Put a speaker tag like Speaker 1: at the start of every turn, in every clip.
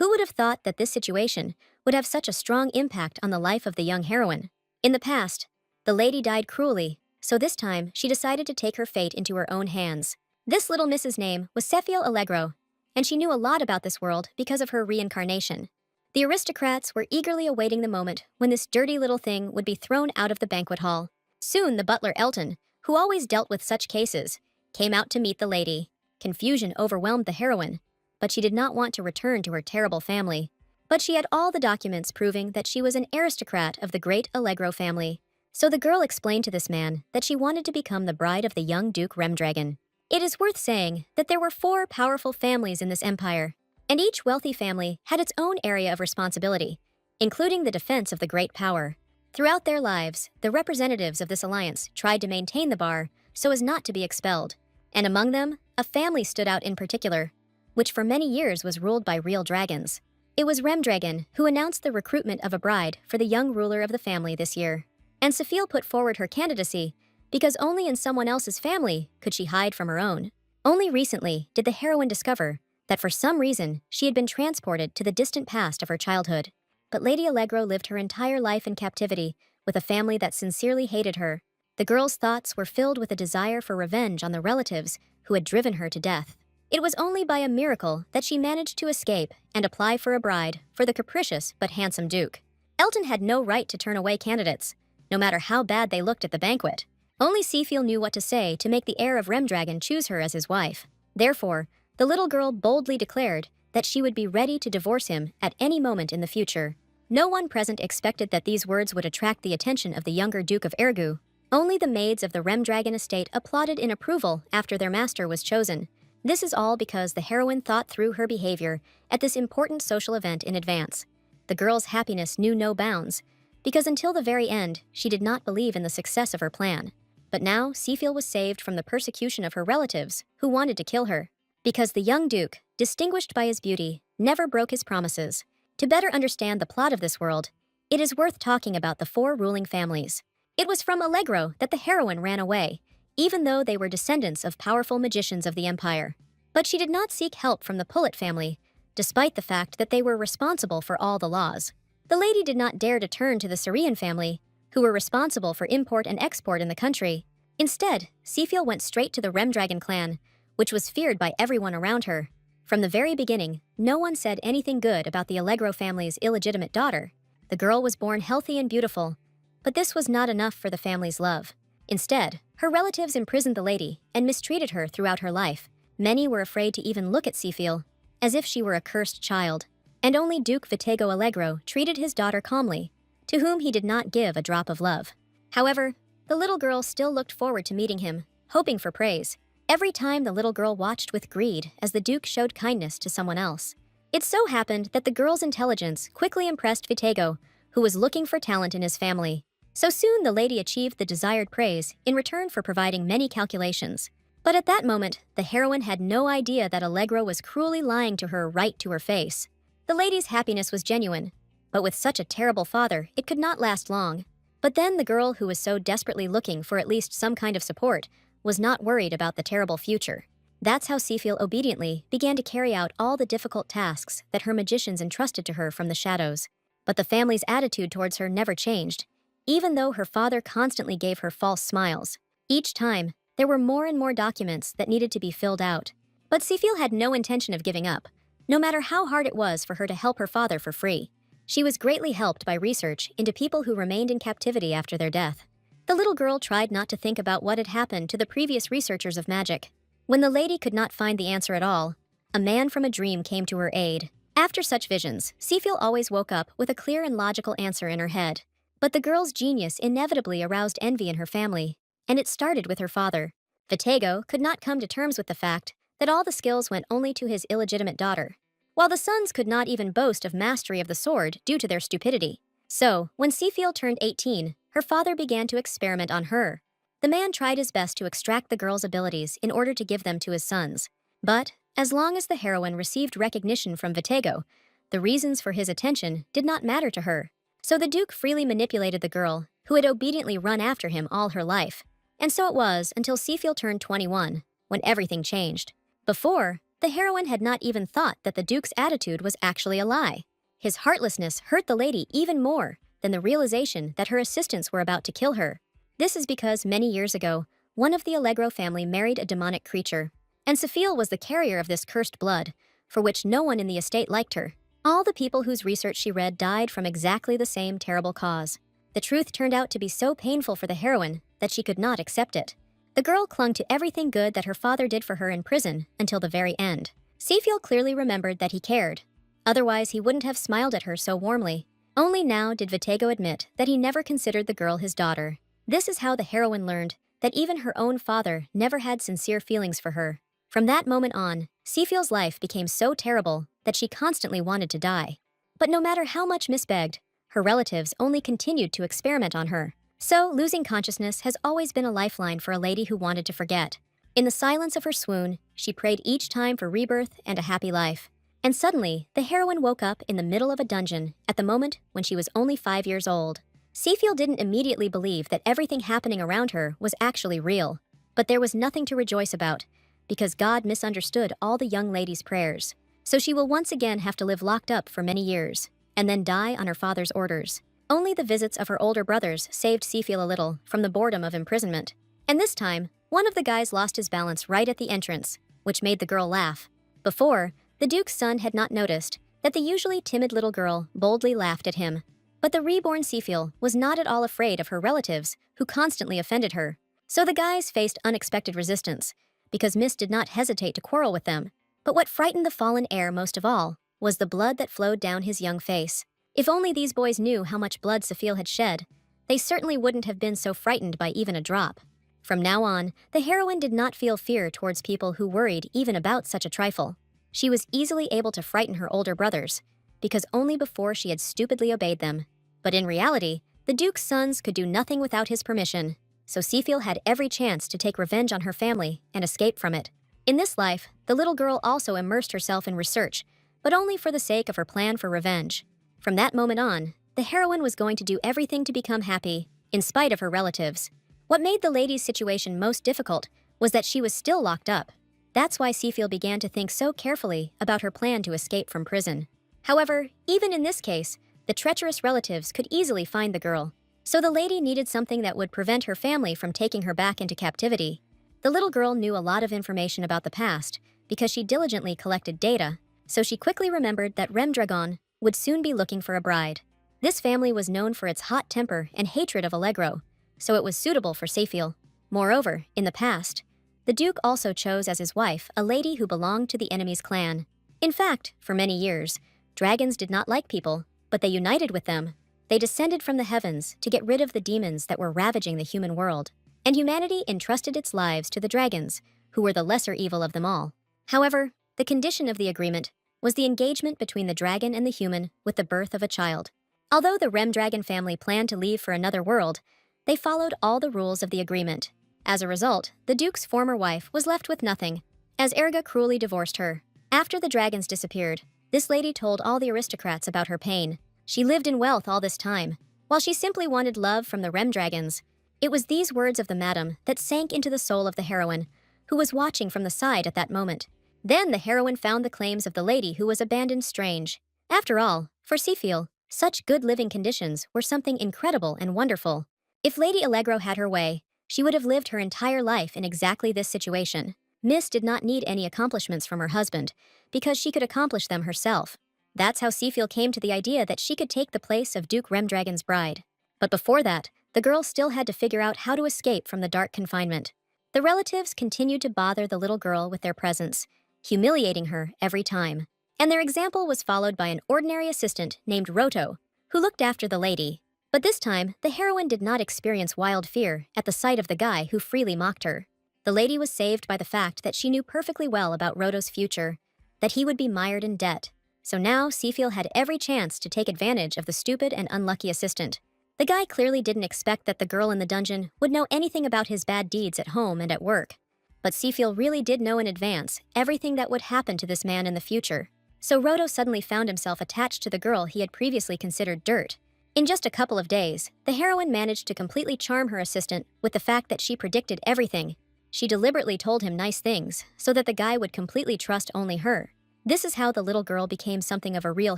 Speaker 1: Who would have thought that this situation would have such a strong impact on the life of the young heroine? In the past, the lady died cruelly, so this time she decided to take her fate into her own hands. This little Miss's name was Cephale Allegro, and she knew a lot about this world because of her reincarnation. The aristocrats were eagerly awaiting the moment when this dirty little thing would be thrown out of the banquet hall. Soon the butler Elton, who always dealt with such cases, came out to meet the lady. Confusion overwhelmed the heroine, but she did not want to return to her terrible family. But she had all the documents proving that she was an aristocrat of the great Allegro family. So the girl explained to this man that she wanted to become the bride of the young Duke Remdragon. It is worth saying that there were 4 powerful families in this empire, and each wealthy family had its own area of responsibility, including the defense of the great power. Throughout their lives, the representatives of this alliance tried to maintain the bar so as not to be expelled, and among them, a family stood out in particular, which for many years was ruled by real dragons. It was Remdragon who announced the recruitment of a bride for the young ruler of the family this year. And Cephale put forward her candidacy because only in someone else's family could she hide from her own. Only recently did the heroine discover that for some reason she had been transported to the distant past of her childhood. But Lady Allegro lived her entire life in captivity with a family that sincerely hated her. The girl's thoughts were filled with a desire for revenge on the relatives who had driven her to death. It was only by a miracle that she managed to escape and apply for a bride for the capricious but handsome Duke. Elton had no right to turn away candidates, no matter how bad they looked at the banquet. Only Cephale knew what to say to make the heir of Remdragon choose her as his wife. Therefore, the little girl boldly declared that she would be ready to divorce him at any moment in the future. No one present expected that these words would attract the attention of the younger Duke of Ergu. Only the maids of the Remdragon estate applauded in approval after their master was chosen. This is all because the heroine thought through her behavior at this important social event in advance. The girl's happiness knew no bounds, because until the very end, she did not believe in the success of her plan. But now, Cephale was saved from the persecution of her relatives, who wanted to kill her. Because the young Duke, distinguished by his beauty, never broke his promises. To better understand the plot of this world, it is worth talking about the 4 ruling families. It was from Allegro that the heroine ran away, even though they were descendants of powerful magicians of the empire. But she did not seek help from the Pullet family, despite the fact that they were responsible for all the laws. The lady did not dare to turn to the Syrian family, who were responsible for import and export in the country. Instead, Cephale went straight to the Remdragon clan, which was feared by everyone around her. From the very beginning, no one said anything good about the Allegro family's illegitimate daughter. The girl was born healthy and beautiful, but this was not enough for the family's love. Instead, her relatives imprisoned the lady and mistreated her throughout her life. Many were afraid to even look at Cephale, as if she were a cursed child. And only Duke Vitego Allegro treated his daughter calmly, to whom he did not give a drop of love. However, the little girl still looked forward to meeting him, hoping for praise. Every time the little girl watched with greed as the Duke showed kindness to someone else. It so happened that the girl's intelligence quickly impressed Vitego, who was looking for talent in his family. So soon the lady achieved the desired praise in return for providing many calculations. But at that moment, the heroine had no idea that Allegro was cruelly lying to her right to her face. The lady's happiness was genuine, but with such a terrible father, it could not last long. But then the girl who was so desperately looking for at least some kind of support was not worried about the terrible future. That's how Cephale obediently began to carry out all the difficult tasks that her magicians entrusted to her from the shadows. But the family's attitude towards her never changed, even though her father constantly gave her false smiles. Each time, there were more and more documents that needed to be filled out. But Cephale had no intention of giving up, no matter how hard it was for her to help her father for free. She was greatly helped by research into people who remained in captivity after their death. The little girl tried not to think about what had happened to the previous researchers of magic. When the lady could not find the answer at all, a man from a dream came to her aid. After such visions, Cephale always woke up with a clear and logical answer in her head. But the girl's genius inevitably aroused envy in her family, and it started with her father. Vitego could not come to terms with the fact that all the skills went only to his illegitimate daughter, while the sons could not even boast of mastery of the sword due to their stupidity. So, when Cephale turned 18, her father began to experiment on her. The man tried his best to extract the girl's abilities in order to give them to his sons. But, as long as the heroine received recognition from Vitego, the reasons for his attention did not matter to her. So the Duke freely manipulated the girl, who had obediently run after him all her life. And so it was until Cephale turned 21, when everything changed. Before, the heroine had not even thought that the Duke's attitude was actually a lie. His heartlessness hurt the lady even more than the realization that her assistants were about to kill her. This is because many years ago, one of the Allegro family married a demonic creature, and Sophia was the carrier of this cursed blood, for which no one in the estate liked her. All the people whose research she read died from exactly the same terrible cause. The truth turned out to be so painful for the heroine that she could not accept it. The girl clung to everything good that her father did for her in prison until the very end. Seafield clearly remembered that he cared. Otherwise, he wouldn't have smiled at her so warmly. Only now did Vitego admit that he never considered the girl his daughter. This is how the heroine learned that even her own father never had sincere feelings for her. From that moment on, Seafield's life became so terrible that she constantly wanted to die. But no matter how much Miss begged, her relatives only continued to experiment on her. So, losing consciousness has always been a lifeline for a lady who wanted to forget. In the silence of her swoon, she prayed each time for rebirth and a happy life. And suddenly, the heroine woke up in the middle of a dungeon at the moment when she was only 5 years old. Seafield didn't immediately believe that everything happening around her was actually real. But there was nothing to rejoice about, because God misunderstood all the young lady's prayers. So she will once again have to live locked up for many years, and then die on her father's orders. Only the visits of her older brothers saved Seafield a little from the boredom of imprisonment. And this time, one of the guys lost his balance right at the entrance, which made the girl laugh. Before, the Duke's son had not noticed that the usually timid little girl boldly laughed at him. But the reborn Seafield was not at all afraid of her relatives, who constantly offended her. So the guys faced unexpected resistance, because Miss did not hesitate to quarrel with them. But what frightened the fallen heir most of all was the blood that flowed down his young face. If only these boys knew how much blood Seafield had shed, they certainly wouldn't have been so frightened by even a drop. From now on, the heroine did not feel fear towards people who worried even about such a trifle. She was easily able to frighten her older brothers, because only before she had stupidly obeyed them. But in reality, the Duke's sons could do nothing without his permission, so Seafield had every chance to take revenge on her family and escape from it. In this life, the little girl also immersed herself in research, but only for the sake of her plan for revenge. From that moment on, the heroine was going to do everything to become happy, in spite of her relatives. What made the lady's situation most difficult was that she was still locked up. That's why Seafield began to think so carefully about her plan to escape from prison. However, even in this case, the treacherous relatives could easily find the girl, so the lady needed something that would prevent her family from taking her back into captivity. The little girl knew a lot of information about the past because she diligently collected data, so she quickly remembered that Remdragon would soon be looking for a bride. This family was known for its hot temper and hatred of Allegro, so it was suitable for Seafield. Moreover, in the past, the Duke also chose as his wife a lady who belonged to the enemy's clan. In fact, for many years, dragons did not like people, but they united with them. They descended from the heavens to get rid of the demons that were ravaging the human world, and humanity entrusted its lives to the dragons, who were the lesser evil of them all. However, the condition of the agreement was the engagement between the dragon and the human with the birth of a child. Although the Remdragon family planned to leave for another world, they followed all the rules of the agreement. As a result, the Duke's former wife was left with nothing, as Erga cruelly divorced her. After the dragons disappeared, this lady told all the aristocrats about her pain. She lived in wealth all this time, while she simply wanted love from the Remdragons. It was these words of the madam that sank into the soul of the heroine, who was watching from the side at that moment. Then the heroine found the claims of the lady who was abandoned strange. After all, for Seafield, such good living conditions were something incredible and wonderful. If Lady Allegro had her way, she would have lived her entire life in exactly this situation. Miss did not need any accomplishments from her husband, because she could accomplish them herself. That's how Seafield came to the idea that she could take the place of Duke Remdragon's bride. But before that, the girl still had to figure out how to escape from the dark confinement. The relatives continued to bother the little girl with their presence, humiliating her every time. And their example was followed by an ordinary assistant named Roto, who looked after the lady. But this time, the heroine did not experience wild fear at the sight of the guy who freely mocked her. The lady was saved by the fact that she knew perfectly well about Roto's future, that he would be mired in debt. So now Seafield had every chance to take advantage of the stupid and unlucky assistant. The guy clearly didn't expect that the girl in the dungeon would know anything about his bad deeds at home and at work. But Seafield really did know in advance everything that would happen to this man in the future. So Roto suddenly found himself attached to the girl he had previously considered dirt. In just a couple of days, the heroine managed to completely charm her assistant with the fact that she predicted everything. She deliberately told him nice things so that the guy would completely trust only her. This is how the little girl became something of a real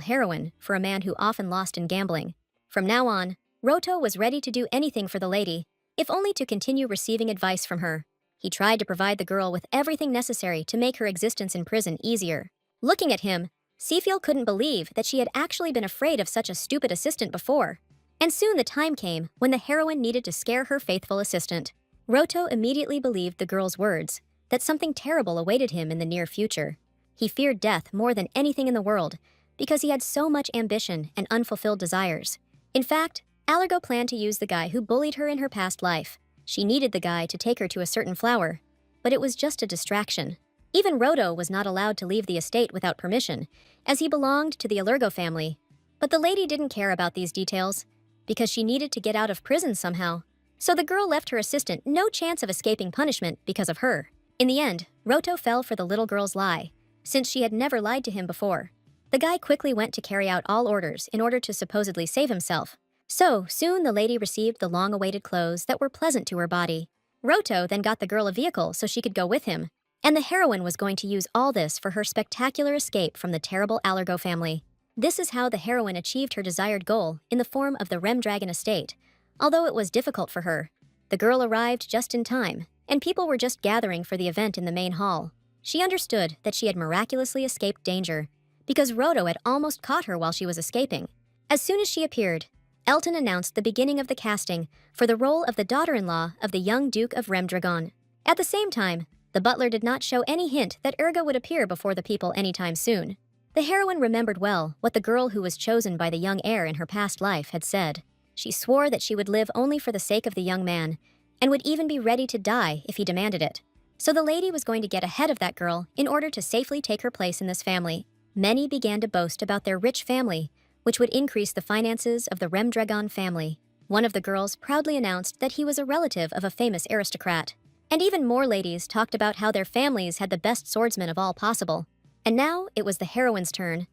Speaker 1: heroine for a man who often lost in gambling. From now on, Roto was ready to do anything for the lady, if only to continue receiving advice from her. He tried to provide the girl with everything necessary to make her existence in prison easier. Looking at him, Seafiel couldn't believe that she had actually been afraid of such a stupid assistant before. And soon the time came when the heroine needed to scare her faithful assistant. Roto immediately believed the girl's words, that something terrible awaited him in the near future. He feared death more than anything in the world, because he had so much ambition and unfulfilled desires. In fact, Allergo planned to use the guy who bullied her in her past life. She needed the guy to take her to a certain flower, but it was just a distraction. Even Roto was not allowed to leave the estate without permission, as he belonged to the Allergo family. But the lady didn't care about these details, because she needed to get out of prison somehow. So the girl left her assistant no chance of escaping punishment because of her. In the end, Roto fell for the little girl's lie, since she had never lied to him before. The guy quickly went to carry out all orders in order to supposedly save himself. So, soon the lady received the long-awaited clothes that were pleasant to her body. Roto then got the girl a vehicle so she could go with him, and the heroine was going to use all this for her spectacular escape from the terrible Allergo family. This is how the heroine achieved her desired goal in the form of the Remdragon estate. Although it was difficult for her, the girl arrived just in time, and people were just gathering for the event in the main hall. She understood that she had miraculously escaped danger, because Roto had almost caught her while she was escaping. As soon as she appeared, Elton announced the beginning of the casting for the role of the daughter-in-law of the young Duke of Remdragon. At the same time, the butler did not show any hint that Erga would appear before the people anytime soon. The heroine remembered well what the girl who was chosen by the young heir in her past life had said. She swore that she would live only for the sake of the young man, and would even be ready to die if he demanded it. So the lady was going to get ahead of that girl in order to safely take her place in this family. Many began to boast about their rich family, which would increase the finances of the Remdragon family. One of the girls proudly announced that he was a relative of a famous aristocrat. And even more ladies talked about how their families had the best swordsmen of all possible. And now it was the heroine's turn,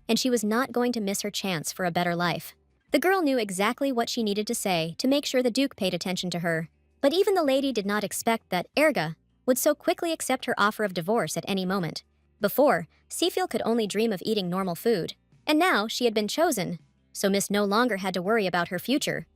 Speaker 1: and she was not going to miss her chance for a better life. The girl knew exactly what she needed to say to make sure the Duke paid attention to her. But even the lady did not expect that Erga would so quickly accept her offer of divorce at any moment. Before, Seafiel could only dream of eating normal food, and now she had been chosen, so Miss no longer had to worry about her future,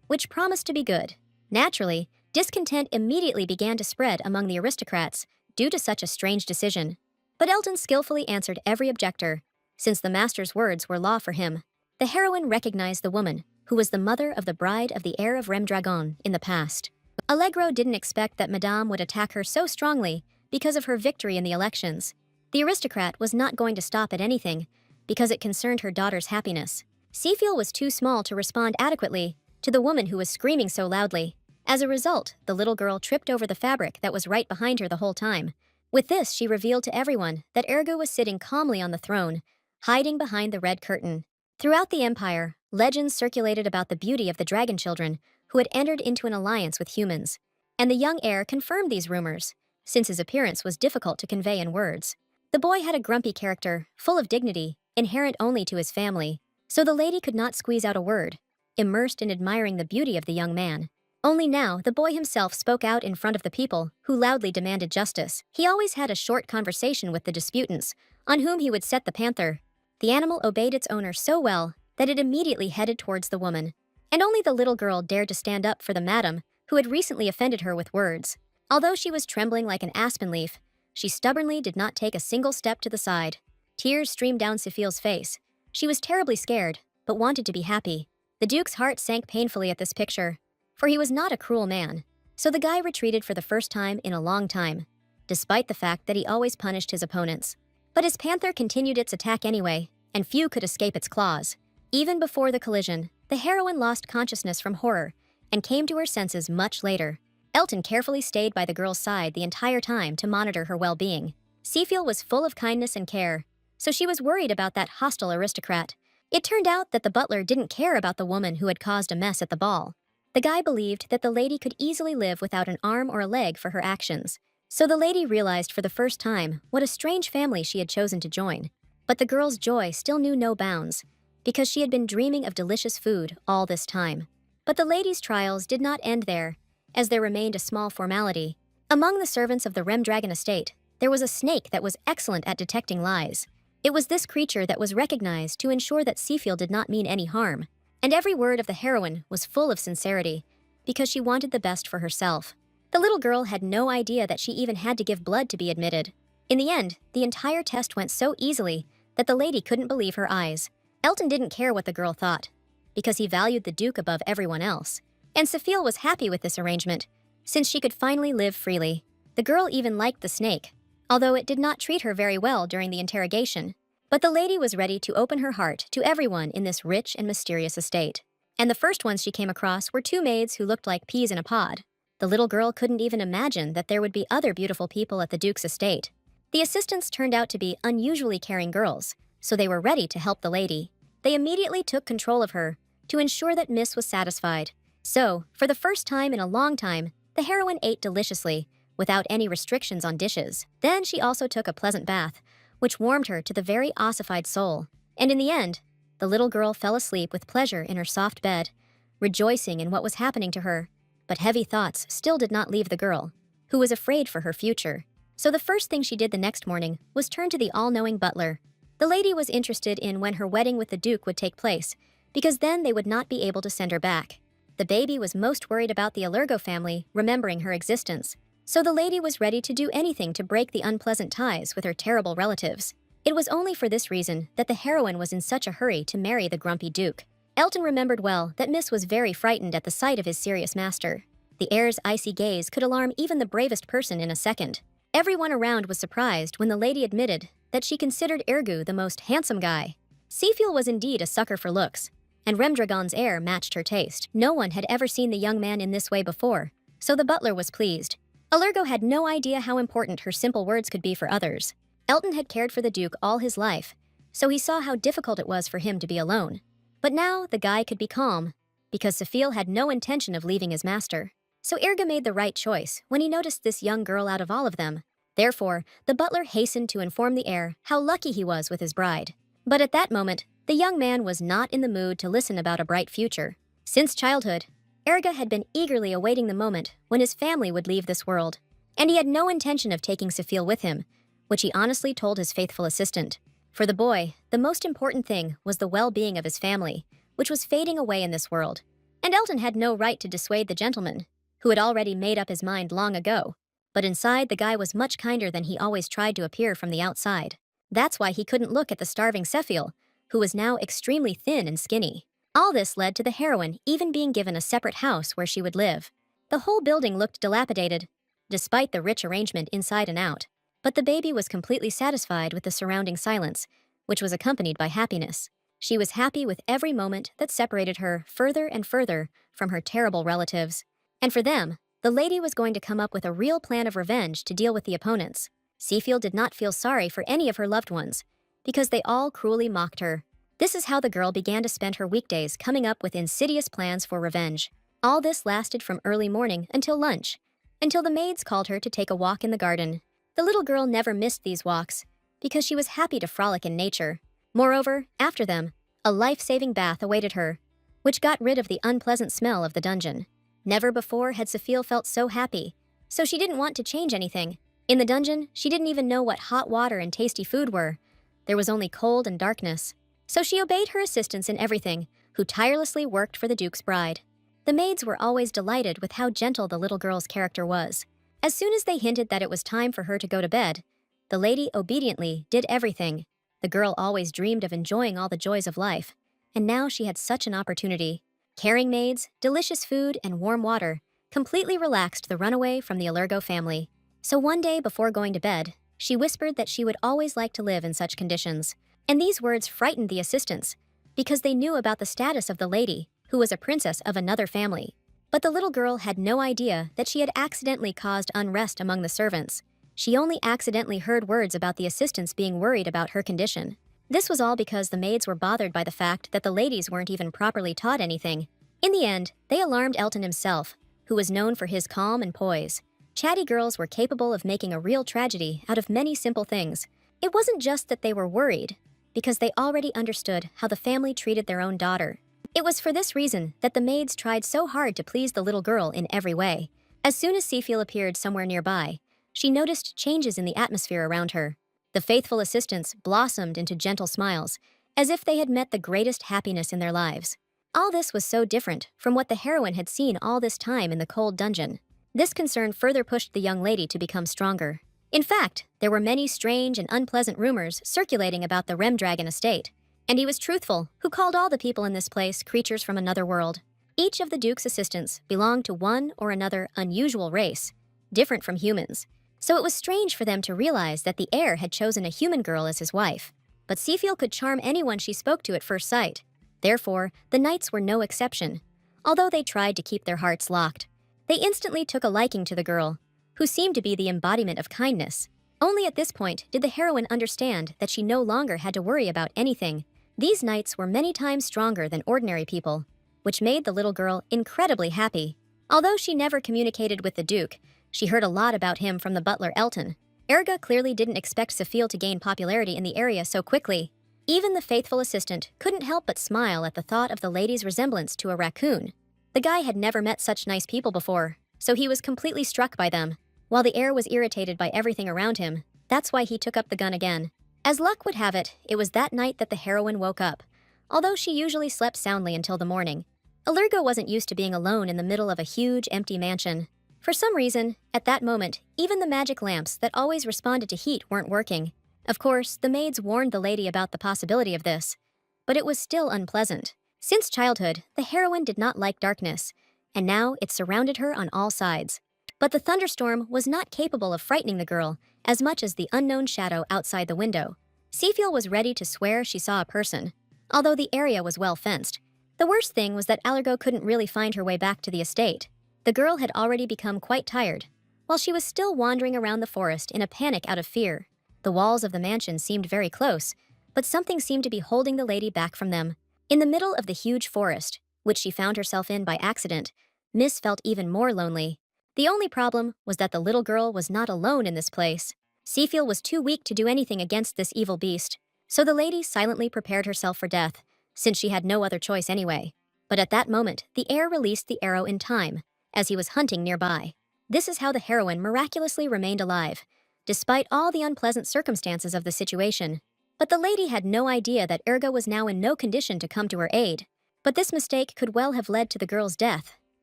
Speaker 1: which promised to be good. Naturally, discontent immediately began to spread among the aristocrats due to such a strange decision. But Elton skillfully answered every objector, since the master's words were law for him. The heroine recognized the woman, who was the mother of the bride of the heir of Remdragon in the past. Allegro didn't expect that Madame would attack her so strongly because of her victory in the elections. The aristocrat was not going to stop at anything, because it concerned her daughter's happiness. Seafiel was too small to respond adequately to the woman who was screaming so loudly. As a result, the little girl tripped over the fabric that was right behind her the whole time. With this, she revealed to everyone that Ergo was sitting calmly on the throne, hiding behind the red curtain. Throughout the Empire, legends circulated about the beauty of the dragon children who had entered into an alliance with humans. And the young heir confirmed these rumors, since his appearance was difficult to convey in words. The boy had a grumpy character, full of dignity, inherent only to his family, so the lady could not squeeze out a word, immersed in admiring the beauty of the young man. Only now, the boy himself spoke out in front of the people, who loudly demanded justice. He always had a short conversation with the disputants, on whom he would set the panther. The animal obeyed its owner so well that it immediately headed towards the woman. And only the little girl dared to stand up for the madam, who had recently offended her with words. Although she was trembling like an aspen leaf, she stubbornly did not take a single step to the side. Tears streamed down Sefiel's face. She was terribly scared, but wanted to be happy. The Duke's heart sank painfully at this picture, for he was not a cruel man. So the guy retreated for the first time in a long time, despite the fact that he always punished his opponents. But his panther continued its attack anyway, and few could escape its claws. Even before the collision, the heroine lost consciousness from horror and came to her senses much later. Elton carefully stayed by the girl's side the entire time to monitor her well-being. Seafiel was full of kindness and care, so she was worried about that hostile aristocrat. It turned out that the butler didn't care about the woman who had caused a mess at the ball. The guy believed that the lady could easily live without an arm or a leg for her actions. So the lady realized for the first time what a strange family she had chosen to join. But the girl's joy still knew no bounds, because she had been dreaming of delicious food all this time. But the lady's trials did not end there, as there remained a small formality. Among the servants of the Remdragon estate, there was a snake that was excellent at detecting lies. It was this creature that was recognized to ensure that Seafield did not mean any harm, and every word of the heroine was full of sincerity, because she wanted the best for herself. The little girl had no idea that she even had to give blood to be admitted. In the end, the entire test went so easily that the lady couldn't believe her eyes. Elton didn't care what the girl thought, because he valued the Duke above everyone else. And Sophia was happy with this arrangement, since she could finally live freely. The girl even liked the snake, although it did not treat her very well during the interrogation. But the lady was ready to open her heart to everyone in this rich and mysterious estate. And the first ones she came across were two maids who looked like peas in a pod. The little girl couldn't even imagine that there would be other beautiful people at the Duke's estate. The assistants turned out to be unusually caring girls, so they were ready to help the lady. They immediately took control of her to ensure that Miss was satisfied. So, for the first time in a long time, the heroine ate deliciously, without any restrictions on dishes. Then she also took a pleasant bath, which warmed her to the very ossified soul. And in the end, the little girl fell asleep with pleasure in her soft bed, rejoicing in what was happening to her. But heavy thoughts still did not leave the girl, who was afraid for her future. So the first thing she did the next morning was turn to the all-knowing butler. The lady was interested in when her wedding with the Duke would take place, because then they would not be able to send her back. The baby was most worried about the Allergo family remembering her existence, so the lady was ready to do anything to break the unpleasant ties with her terrible relatives. It was only for this reason that the heroine was in such a hurry to marry the grumpy Duke. Elton remembered well that Miss was very frightened at the sight of his serious master. The heir's icy gaze could alarm even the bravest person in a second. Everyone around was surprised when the lady admitted that she considered Ergu the most handsome guy. Seafield was indeed a sucker for looks, and Remdragon's heir matched her taste. No one had ever seen the young man in this way before, so the butler was pleased. Allergo had no idea how important her simple words could be for others. Elton had cared for the Duke all his life, so he saw how difficult it was for him to be alone. But now the guy could be calm, because Sophia had no intention of leaving his master. So Erga made the right choice when he noticed this young girl out of all of them. Therefore, the butler hastened to inform the heir how lucky he was with his bride. But at that moment, the young man was not in the mood to listen about a bright future. Since childhood, Erga had been eagerly awaiting the moment when his family would leave this world, and he had no intention of taking Sophia with him, which he honestly told his faithful assistant. For the boy, the most important thing was the well-being of his family, which was fading away in this world. And Elton had no right to dissuade the gentleman, who had already made up his mind long ago. But inside, the guy was much kinder than he always tried to appear from the outside. That's why he couldn't look at the starving Sephil, who was now extremely thin and skinny. All this led to the heroine even being given a separate house where she would live. The whole building looked dilapidated, despite the rich arrangement inside and out. But the baby was completely satisfied with the surrounding silence, which was accompanied by happiness. She was happy with every moment that separated her further and further from her terrible relatives. And for them, the lady was going to come up with a real plan of revenge to deal with the opponents. Seafield did not feel sorry for any of her loved ones, because they all cruelly mocked her. This is how the girl began to spend her weekdays coming up with insidious plans for revenge. All this lasted from early morning until lunch, until the maids called her to take a walk in the garden. The little girl never missed these walks, because she was happy to frolic in nature. Moreover, after them, a life-saving bath awaited her, which got rid of the unpleasant smell of the dungeon. Never before had Sophia felt so happy, so she didn't want to change anything. In the dungeon, she didn't even know what hot water and tasty food were. There was only cold and darkness. So she obeyed her assistants in everything, who tirelessly worked for the Duke's bride. The maids were always delighted with how gentle the little girl's character was. As soon as they hinted that it was time for her to go to bed, the lady obediently did everything. The girl always dreamed of enjoying all the joys of life, and now she had such an opportunity. Caring maids, delicious food, and warm water completely relaxed the runaway from the Allergo family. So one day before going to bed, she whispered that she would always like to live in such conditions. And these words frightened the assistants, because they knew about the status of the lady, who was a princess of another family. But the little girl had no idea that she had accidentally caused unrest among the servants. She only accidentally heard words about the assistants being worried about her condition. This was all because the maids were bothered by the fact that the ladies weren't even properly taught anything. In the end, they alarmed Elton himself, who was known for his calm and poise. Chatty girls were capable of making a real tragedy out of many simple things. It wasn't just that they were worried, because they already understood how the family treated their own daughter. It was for this reason that the maids tried so hard to please the little girl in every way. As soon as Seafiel appeared somewhere nearby, she noticed changes in the atmosphere around her. The faithful assistants blossomed into gentle smiles, as if they had met the greatest happiness in their lives. All this was so different from what the heroine had seen all this time in the cold dungeon. This concern further pushed the young lady to become stronger. In fact, there were many strange and unpleasant rumors circulating about the Remdragon estate, and he was truthful, who called all the people in this place creatures from another world. Each of the Duke's assistants belonged to one or another unusual race, different from humans, so it was strange for them to realize that the heir had chosen a human girl as his wife. But Seafiel could charm anyone she spoke to at first sight. Therefore, the knights were no exception. Although they tried to keep their hearts locked, they instantly took a liking to the girl, who seemed to be the embodiment of kindness. Only at this point did the heroine understand that she no longer had to worry about anything. These knights were many times stronger than ordinary people, which made the little girl incredibly happy. Although she never communicated with the Duke, she heard a lot about him from the butler Elton. Erga clearly didn't expect Seafiel to gain popularity in the area so quickly. Even the faithful assistant couldn't help but smile at the thought of the lady's resemblance to a raccoon. The guy had never met such nice people before, so he was completely struck by them. While the heir was irritated by everything around him, that's why he took up the gun again. As luck would have it, it was that night that the heroine woke up, although she usually slept soundly until the morning. Alurgo wasn't used to being alone in the middle of a huge, empty mansion. For some reason, at that moment, even the magic lamps that always responded to heat weren't working. Of course, the maids warned the lady about the possibility of this, but it was still unpleasant. Since childhood, the heroine did not like darkness, and now it surrounded her on all sides. But the thunderstorm was not capable of frightening the girl as much as the unknown shadow outside the window. Seafiel was ready to swear she saw a person, although the area was well fenced. The worst thing was that Alurgo couldn't really find her way back to the estate. The girl had already become quite tired, while she was still wandering around the forest in a panic out of fear. The walls of the mansion seemed very close, but something seemed to be holding the lady back from them. In the middle of the huge forest, which she found herself in by accident, Miss felt even more lonely. The only problem was that the little girl was not alone in this place. Seafiel was too weak to do anything against this evil beast, so the lady silently prepared herself for death, since she had no other choice anyway. But at that moment, the heir released the arrow in time, as he was hunting nearby. This is how the heroine miraculously remained alive, despite all the unpleasant circumstances of the situation. But the lady had no idea that Erga was now in no condition to come to her aid. But this mistake could well have led to the girl's death,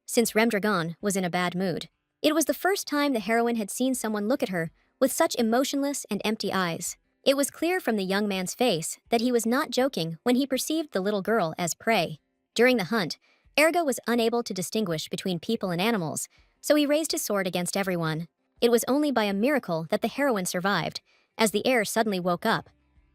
Speaker 1: since Remdragon was in a bad mood. It was the first time the heroine had seen someone look at her with such emotionless and empty eyes. It was clear from the young man's face that he was not joking when he perceived the little girl as prey. During the hunt, Erga was unable to distinguish between people and animals, so he raised his sword against everyone. It was only by a miracle that the heroine survived, as the heir suddenly woke up.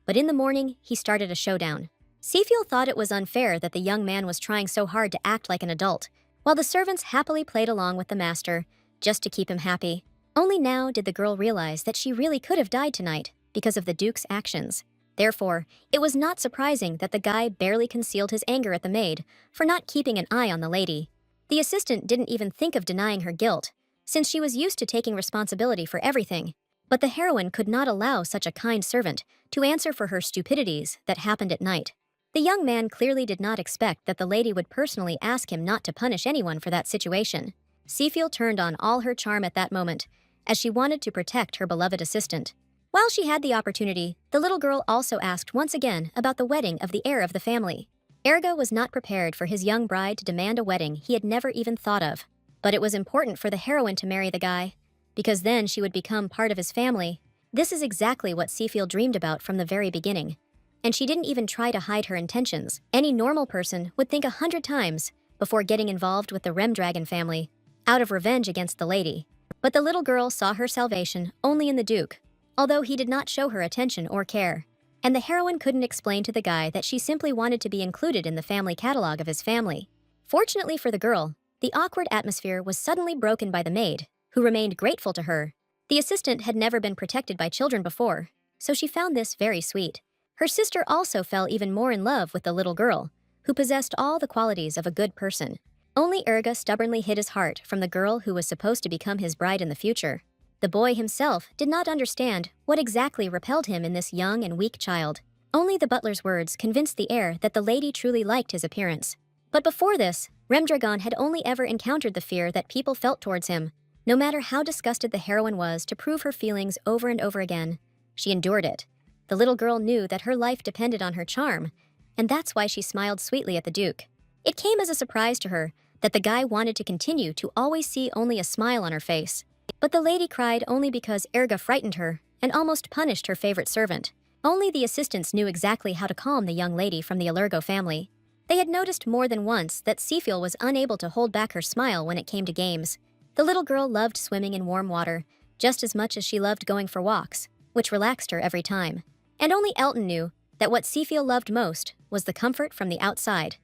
Speaker 1: But in the morning, he started a showdown. Seafiel thought it was unfair that the young man was trying so hard to act like an adult, while the servants happily played along with the master, just to keep him happy. Only now did the girl realize that she really could have died tonight because of the Duke's actions. Therefore, it was not surprising that the guy barely concealed his anger at the maid for not keeping an eye on the lady. The assistant didn't even think of denying her guilt, since she was used to taking responsibility for everything. But the heroine could not allow such a kind servant to answer for her stupidities that happened at night. The young man clearly did not expect that the lady would personally ask him not to punish anyone for that situation. Seafiel turned on all her charm at that moment, as she wanted to protect her beloved assistant. While she had the opportunity, the little girl also asked once again about the wedding of the heir of the family. Erga was not prepared for his young bride to demand a wedding he had never even thought of. But it was important for the heroine to marry the guy, because then she would become part of his family. This is exactly what Seafiel dreamed about from the very beginning. And she didn't even try to hide her intentions. Any normal person would think 100 times before getting involved with the Remdragon family, out of revenge against the lady. But the little girl saw her salvation only in the Duke, although he did not show her attention or care. And the heroine couldn't explain to the guy that she simply wanted to be included in the family catalog of his family. Fortunately for the girl, the awkward atmosphere was suddenly broken by the maid, who remained grateful to her. The assistant had never been protected by children before, so she found this very sweet. Her sister also fell even more in love with the little girl, who possessed all the qualities of a good person. Only Erga stubbornly hid his heart from the girl who was supposed to become his bride in the future. The boy himself did not understand what exactly repelled him in this young and weak child. Only the butler's words convinced the heir that the lady truly liked his appearance. But before this, Remdragon had only ever encountered the fear that people felt towards him, No matter how disgusted the heroine was to prove her feelings over and over again, she endured it. The little girl knew that her life depended on her charm, and that's why she smiled sweetly at the Duke. It came as a surprise to her that the guy wanted to continue to always see only a smile on her face. But the lady cried only because Erga frightened her and almost punished her favorite servant. Only the assistants knew exactly how to calm the young lady from the Allergo family. They had noticed more than once that Seafiel was unable to hold back her smile when it came to games. The little girl loved swimming in warm water just as much as she loved going for walks, which relaxed her every time. And only Elton knew that what Seafiel loved most was the comfort from the outside,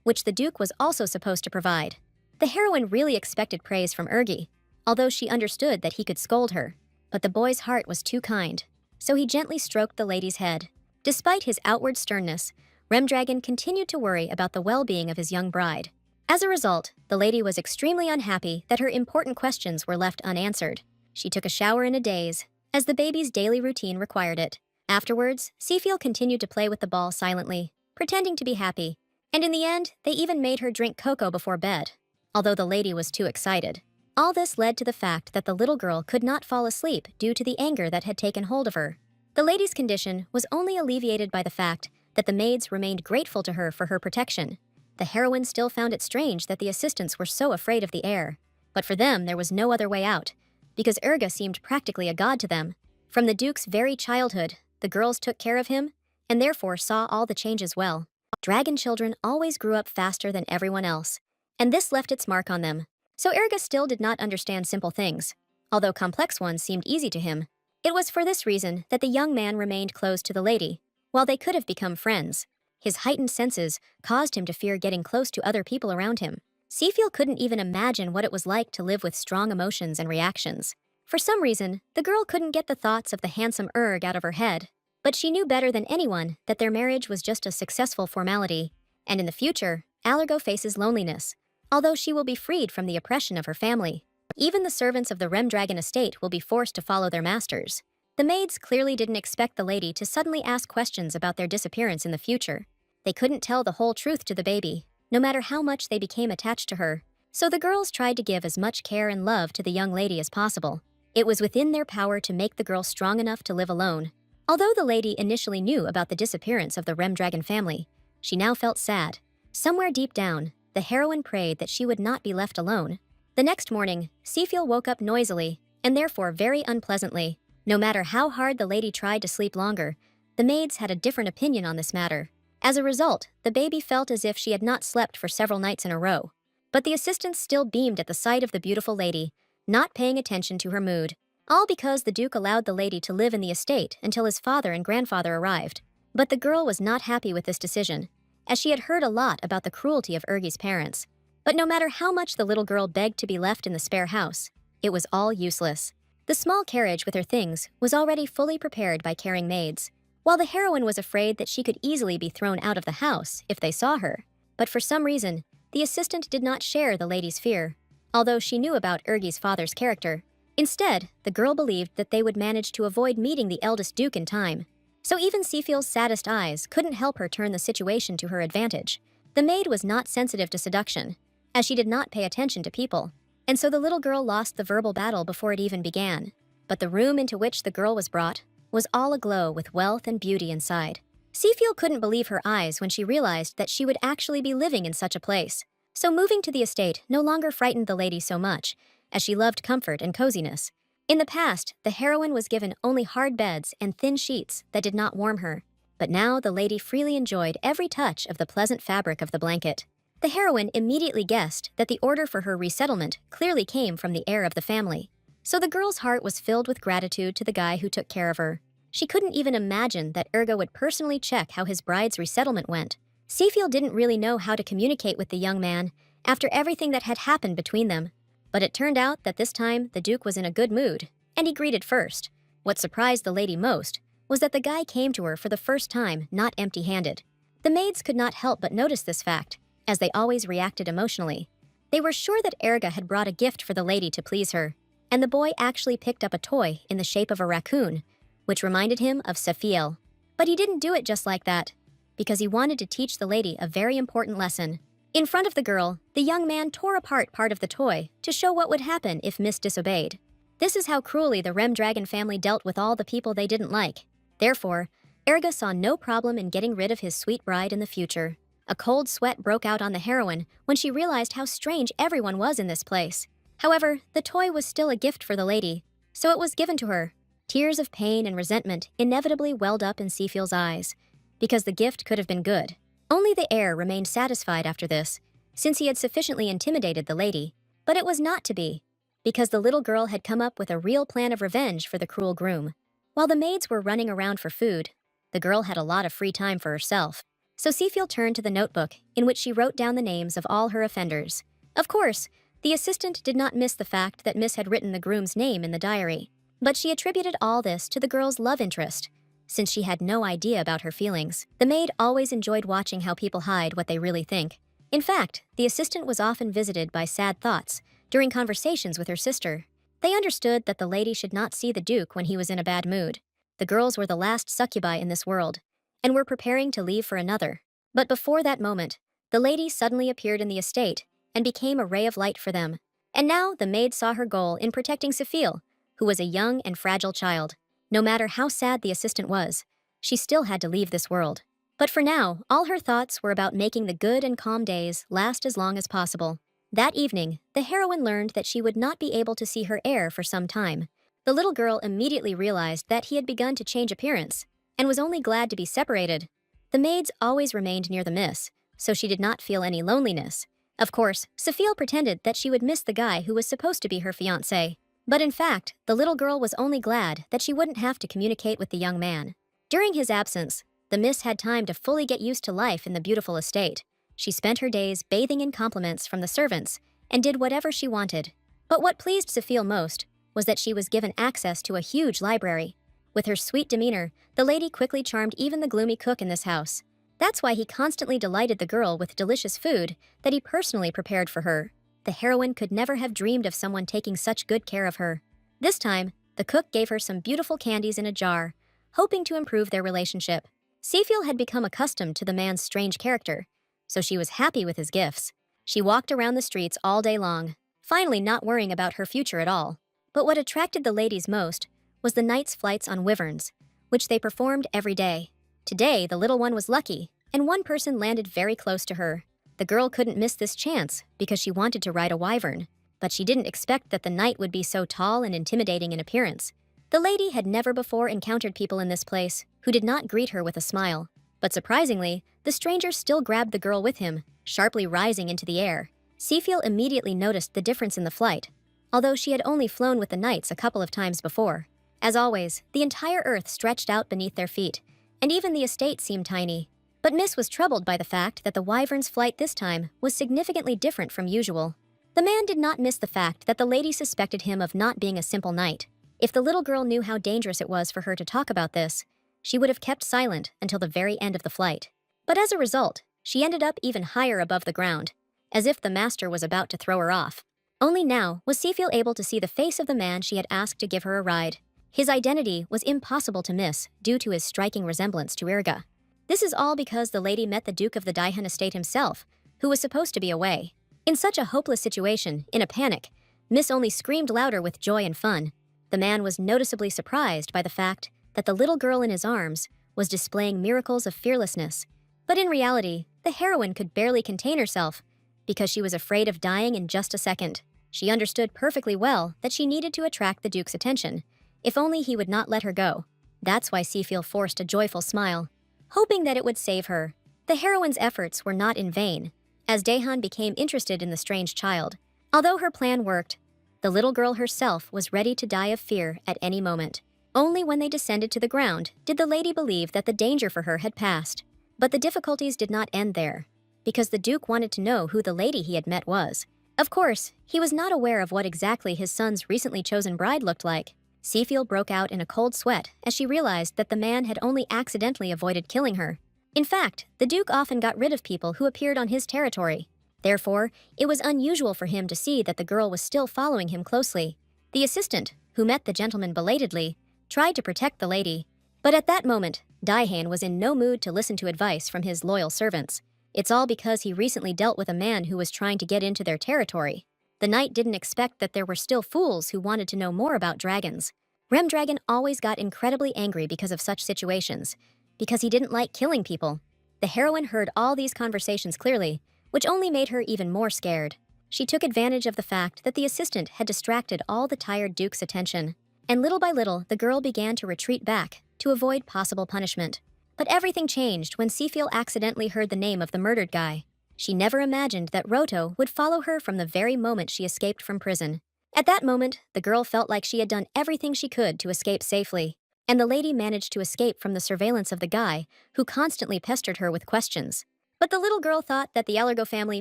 Speaker 1: which the Duke was also supposed to provide. The heroine really expected praise from Ergi, although she understood that he could scold her. But the boy's heart was too kind, so he gently stroked the lady's head. Despite his outward sternness, Remdragon continued to worry about the well-being of his young bride. As a result, the lady was extremely unhappy that her important questions were left unanswered. She took a shower in a daze, as the baby's daily routine required it. Afterwards, Seafiel continued to play with the ball silently, pretending to be happy, and in the end, they even made her drink cocoa before bed, although the lady was too excited. All this led to the fact that the little girl could not fall asleep due to the anger that had taken hold of her. The lady's condition was only alleviated by the fact that the maids remained grateful to her for her protection. The heroine still found it strange that the assistants were so afraid of the heir, but for them there was no other way out, because Erga seemed practically a god to them. From the Duke's very childhood, the girls took care of him, and therefore saw all the changes well. Dragon children always grew up faster than everyone else, and this left its mark on them. So Erga still did not understand simple things, although complex ones seemed easy to him. It was for this reason that the young man remained close to the lady, while they could have become friends. His heightened senses caused him to fear getting close to other people around him. Seafiel couldn't even imagine what it was like to live with strong emotions and reactions. For some reason, the girl couldn't get the thoughts of the handsome Erg out of her head, but she knew better than anyone that their marriage was just a successful formality, and in the future, Allergo faces loneliness, although she will be freed from the oppression of her family. Even the servants of the Remdragon estate will be forced to follow their masters. The maids clearly didn't expect the lady to suddenly ask questions about their disappearance in the future. They couldn't tell the whole truth to the baby, no matter how much they became attached to her. So the girls tried to give as much care and love to the young lady as possible. It was within their power to make the girl strong enough to live alone. Although the lady initially knew about the disappearance of the Remdragon family, she now felt sad. Somewhere deep down, the heroine prayed that she would not be left alone. The next morning, Seafiel woke up noisily, and therefore very unpleasantly. No matter how hard the lady tried to sleep longer, the maids had a different opinion on this matter. As a result, the baby felt as if she had not slept for several nights in a row. But the assistants still beamed at the sight of the beautiful lady, not paying attention to her mood, all because the Duke allowed the lady to live in the estate until his father and grandfather arrived. But the girl was not happy with this decision, as she had heard a lot about the cruelty of Ergi's parents. But no matter how much the little girl begged to be left in the spare house, it was all useless. The small carriage with her things was already fully prepared by caring maids, while the heroine was afraid that she could easily be thrown out of the house if they saw her. But for some reason, the assistant did not share the lady's fear, although she knew about Ergi's father's character. Instead, the girl believed that they would manage to avoid meeting the eldest Duke in time. So even Seafiel's saddest eyes couldn't help her turn the situation to her advantage. The maid was not sensitive to seduction, as she did not pay attention to people, and so the little girl lost the verbal battle before it even began. But the room into which the girl was brought was all aglow with wealth and beauty inside. Seafiel couldn't believe her eyes when she realized that she would actually be living in such a place. So moving to the estate no longer frightened the lady so much, as she loved comfort and coziness. In the past, the heroine was given only hard beds and thin sheets that did not warm her, but now the lady freely enjoyed every touch of the pleasant fabric of the blanket. The heroine immediately guessed that the order for her resettlement clearly came from the heir of the family. So the girl's heart was filled with gratitude to the guy who took care of her. She couldn't even imagine that Erga would personally check how his bride's resettlement went. Seafiel didn't really know how to communicate with the young man after everything that had happened between them. But it turned out that this time the Duke was in a good mood, and he greeted first. What surprised the lady most was that the guy came to her for the first time not empty-handed. The maids could not help but notice this fact, as they always reacted emotionally. They were sure that Erga had brought a gift for the lady to please her, and the boy actually picked up a toy in the shape of a raccoon, which reminded him of Seafiel. But he didn't do it just like that, because he wanted to teach the lady a very important lesson. In front of the girl, the young man tore apart part of the toy to show what would happen if Miss disobeyed. This is how cruelly the Rem Dragon family dealt with all the people they didn't like. Therefore, Erga saw no problem in getting rid of his sweet bride in the future. A cold sweat broke out on the heroine when she realized how strange everyone was in this place. However, the toy was still a gift for the lady, so it was given to her. Tears of pain and resentment inevitably welled up in Seafield's eyes, because the gift could have been good. Only the heir remained satisfied after this, since he had sufficiently intimidated the lady. But it was not to be, because the little girl had come up with a real plan of revenge for the cruel groom. While the maids were running around for food, the girl had a lot of free time for herself. So Seafield turned to the notebook, in which she wrote down the names of all her offenders. Of course, the assistant did not miss the fact that Miss had written the groom's name in the diary, but she attributed all this to the girl's love interest, since she had no idea about her feelings. The maid always enjoyed watching how people hide what they really think. In fact, the assistant was often visited by sad thoughts during conversations with her sister. They understood that the lady should not see the Duke when he was in a bad mood. The girls were the last succubi in this world, and were preparing to leave for another. But before that moment, the lady suddenly appeared in the estate and became a ray of light for them. And now the maid saw her goal in protecting Safil, who was a young and fragile child. No matter how sad the assistant was, she still had to leave this world. But for now, all her thoughts were about making the good and calm days last as long as possible. That evening, the heroine learned that she would not be able to see her heir for some time. The little girl immediately realized that he had begun to change appearance, and was only glad to be separated. The maids always remained near the miss, so she did not feel any loneliness. Of course, Safil pretended that she would miss the guy who was supposed to be her fiancé. But in fact, the little girl was only glad that she wouldn't have to communicate with the young man. During his absence, the miss had time to fully get used to life in the beautiful estate. She spent her days bathing in compliments from the servants and did whatever she wanted. But what pleased Safil most was that she was given access to a huge library. With her sweet demeanor, the lady quickly charmed even the gloomy cook in this house. That's why he constantly delighted the girl with delicious food that he personally prepared for her. The heroine could never have dreamed of someone taking such good care of her. This time, the cook gave her some beautiful candies in a jar, hoping to improve their relationship. Seafield had become accustomed to the man's strange character, so she was happy with his gifts. She walked around the streets all day long, finally not worrying about her future at all. But what attracted the ladies most was the knight's flights on wyverns, which they performed every day. Today, the little one was lucky, and one person landed very close to her. The girl couldn't miss this chance because she wanted to ride a wyvern, but she didn't expect that the knight would be so tall and intimidating in appearance. The lady had never before encountered people in this place who did not greet her with a smile. But surprisingly, the stranger still grabbed the girl with him, sharply rising into the air. Seafield immediately noticed the difference in the flight, although she had only flown with the knights a couple of times before. As always, the entire earth stretched out beneath their feet, and even the estate seemed tiny. But Miss was troubled by the fact that the wyvern's flight this time was significantly different from usual. The man did not miss the fact that the lady suspected him of not being a simple knight. If the little girl knew how dangerous it was for her to talk about this, she would have kept silent until the very end of the flight. But as a result, she ended up even higher above the ground, as if the master was about to throw her off. Only now was Seafield able to see the face of the man she had asked to give her a ride. His identity was impossible to miss due to his striking resemblance to Irga. This is all because the lady met the Duke of the Daihan estate himself, who was supposed to be away. In such a hopeless situation, in a panic, Miss only screamed louder with joy and fun. The man was noticeably surprised by the fact that the little girl in his arms was displaying miracles of fearlessness. But in reality, the heroine could barely contain herself because she was afraid of dying in just a second. She understood perfectly well that she needed to attract the Duke's attention, if only he would not let her go. That's why Seafield forced a joyful smile, hoping that it would save her. The heroine's efforts were not in vain, as Daihan became interested in the strange child. Although her plan worked, the little girl herself was ready to die of fear at any moment. Only when they descended to the ground did the lady believe that the danger for her had passed. But the difficulties did not end there, because the Duke wanted to know who the lady he had met was. Of course, he was not aware of what exactly his son's recently chosen bride looked like. Seafield broke out in a cold sweat as she realized that the man had only accidentally avoided killing her. In fact, the Duke often got rid of people who appeared on his territory. Therefore, it was unusual for him to see that the girl was still following him closely. The assistant, who met the gentleman belatedly, tried to protect the lady. But at that moment, Daihan was in no mood to listen to advice from his loyal servants. It's all because he recently dealt with a man who was trying to get into their territory. The knight didn't expect that there were still fools who wanted to know more about dragons. Remdragon always got incredibly angry because of such situations, because he didn't like killing people. The heroine heard all these conversations clearly, which only made her even more scared. She took advantage of the fact that the assistant had distracted all the tired Duke's attention, and little by little the girl began to retreat back to avoid possible punishment. But everything changed when Seafiel accidentally heard the name of the murdered guy. She never imagined that Roto would follow her from the very moment she escaped from prison. At that moment, the girl felt like she had done everything she could to escape safely, and the lady managed to escape from the surveillance of the guy who constantly pestered her with questions. But the little girl thought that the Allergo family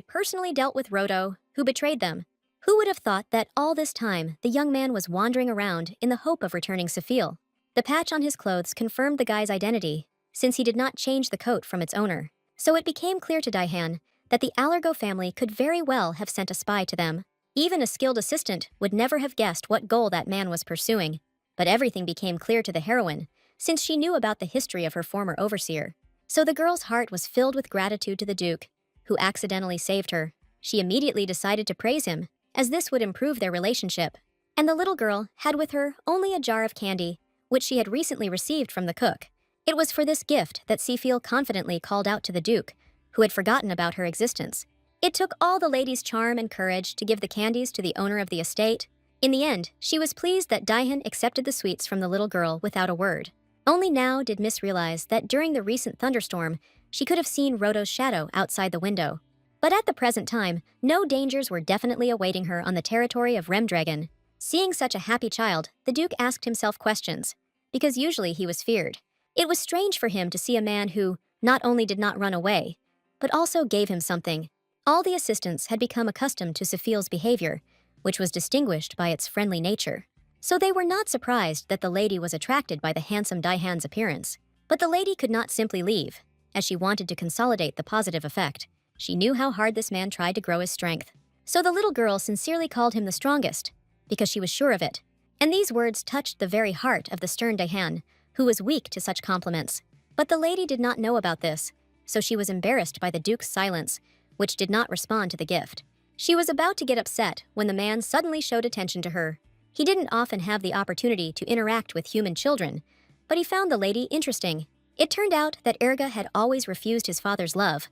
Speaker 1: personally dealt with Roto, who betrayed them. Who would have thought that all this time the young man was wandering around in the hope of returning Seafiel? The patch on his clothes confirmed the guy's identity, since he did not change the coat from its owner. So it became clear to Daihan that the Allergo family could very well have sent a spy to them. Even a skilled assistant would never have guessed what goal that man was pursuing. But everything became clear to the heroine, since she knew about the history of her former overseer. So the girl's heart was filled with gratitude to the Duke, who accidentally saved her. She immediately decided to praise him, as this would improve their relationship. And the little girl had with her only a jar of candy, which she had recently received from the cook. It was for this gift that Seafiel confidently called out to the Duke, who had forgotten about her existence. It took all the lady's charm and courage to give the candies to the owner of the estate. In the end, she was pleased that Daihan accepted the sweets from the little girl without a word. Only now did Miss realize that during the recent thunderstorm, she could have seen Roto's shadow outside the window. But at the present time, no dangers were definitely awaiting her on the territory of Remdragon. Seeing such a happy child, the Duke asked himself questions, because usually he was feared. It was strange for him to see a man who not only did not run away, but also gave him something. All the assistants had become accustomed to Seafiel's behavior, which was distinguished by its friendly nature. So they were not surprised that the lady was attracted by the handsome Daihan's appearance. But the lady could not simply leave, as she wanted to consolidate the positive effect. She knew how hard this man tried to grow his strength. So the little girl sincerely called him the strongest, because she was sure of it. And these words touched the very heart of the stern Daihan, who was weak to such compliments. But the lady did not know about this, so she was embarrassed by the Duke's silence, which did not respond to the gift. She was about to get upset when the man suddenly showed attention to her. He didn't often have the opportunity to interact with human children, but he found the lady interesting. It turned out that Erga had always refused his father's love,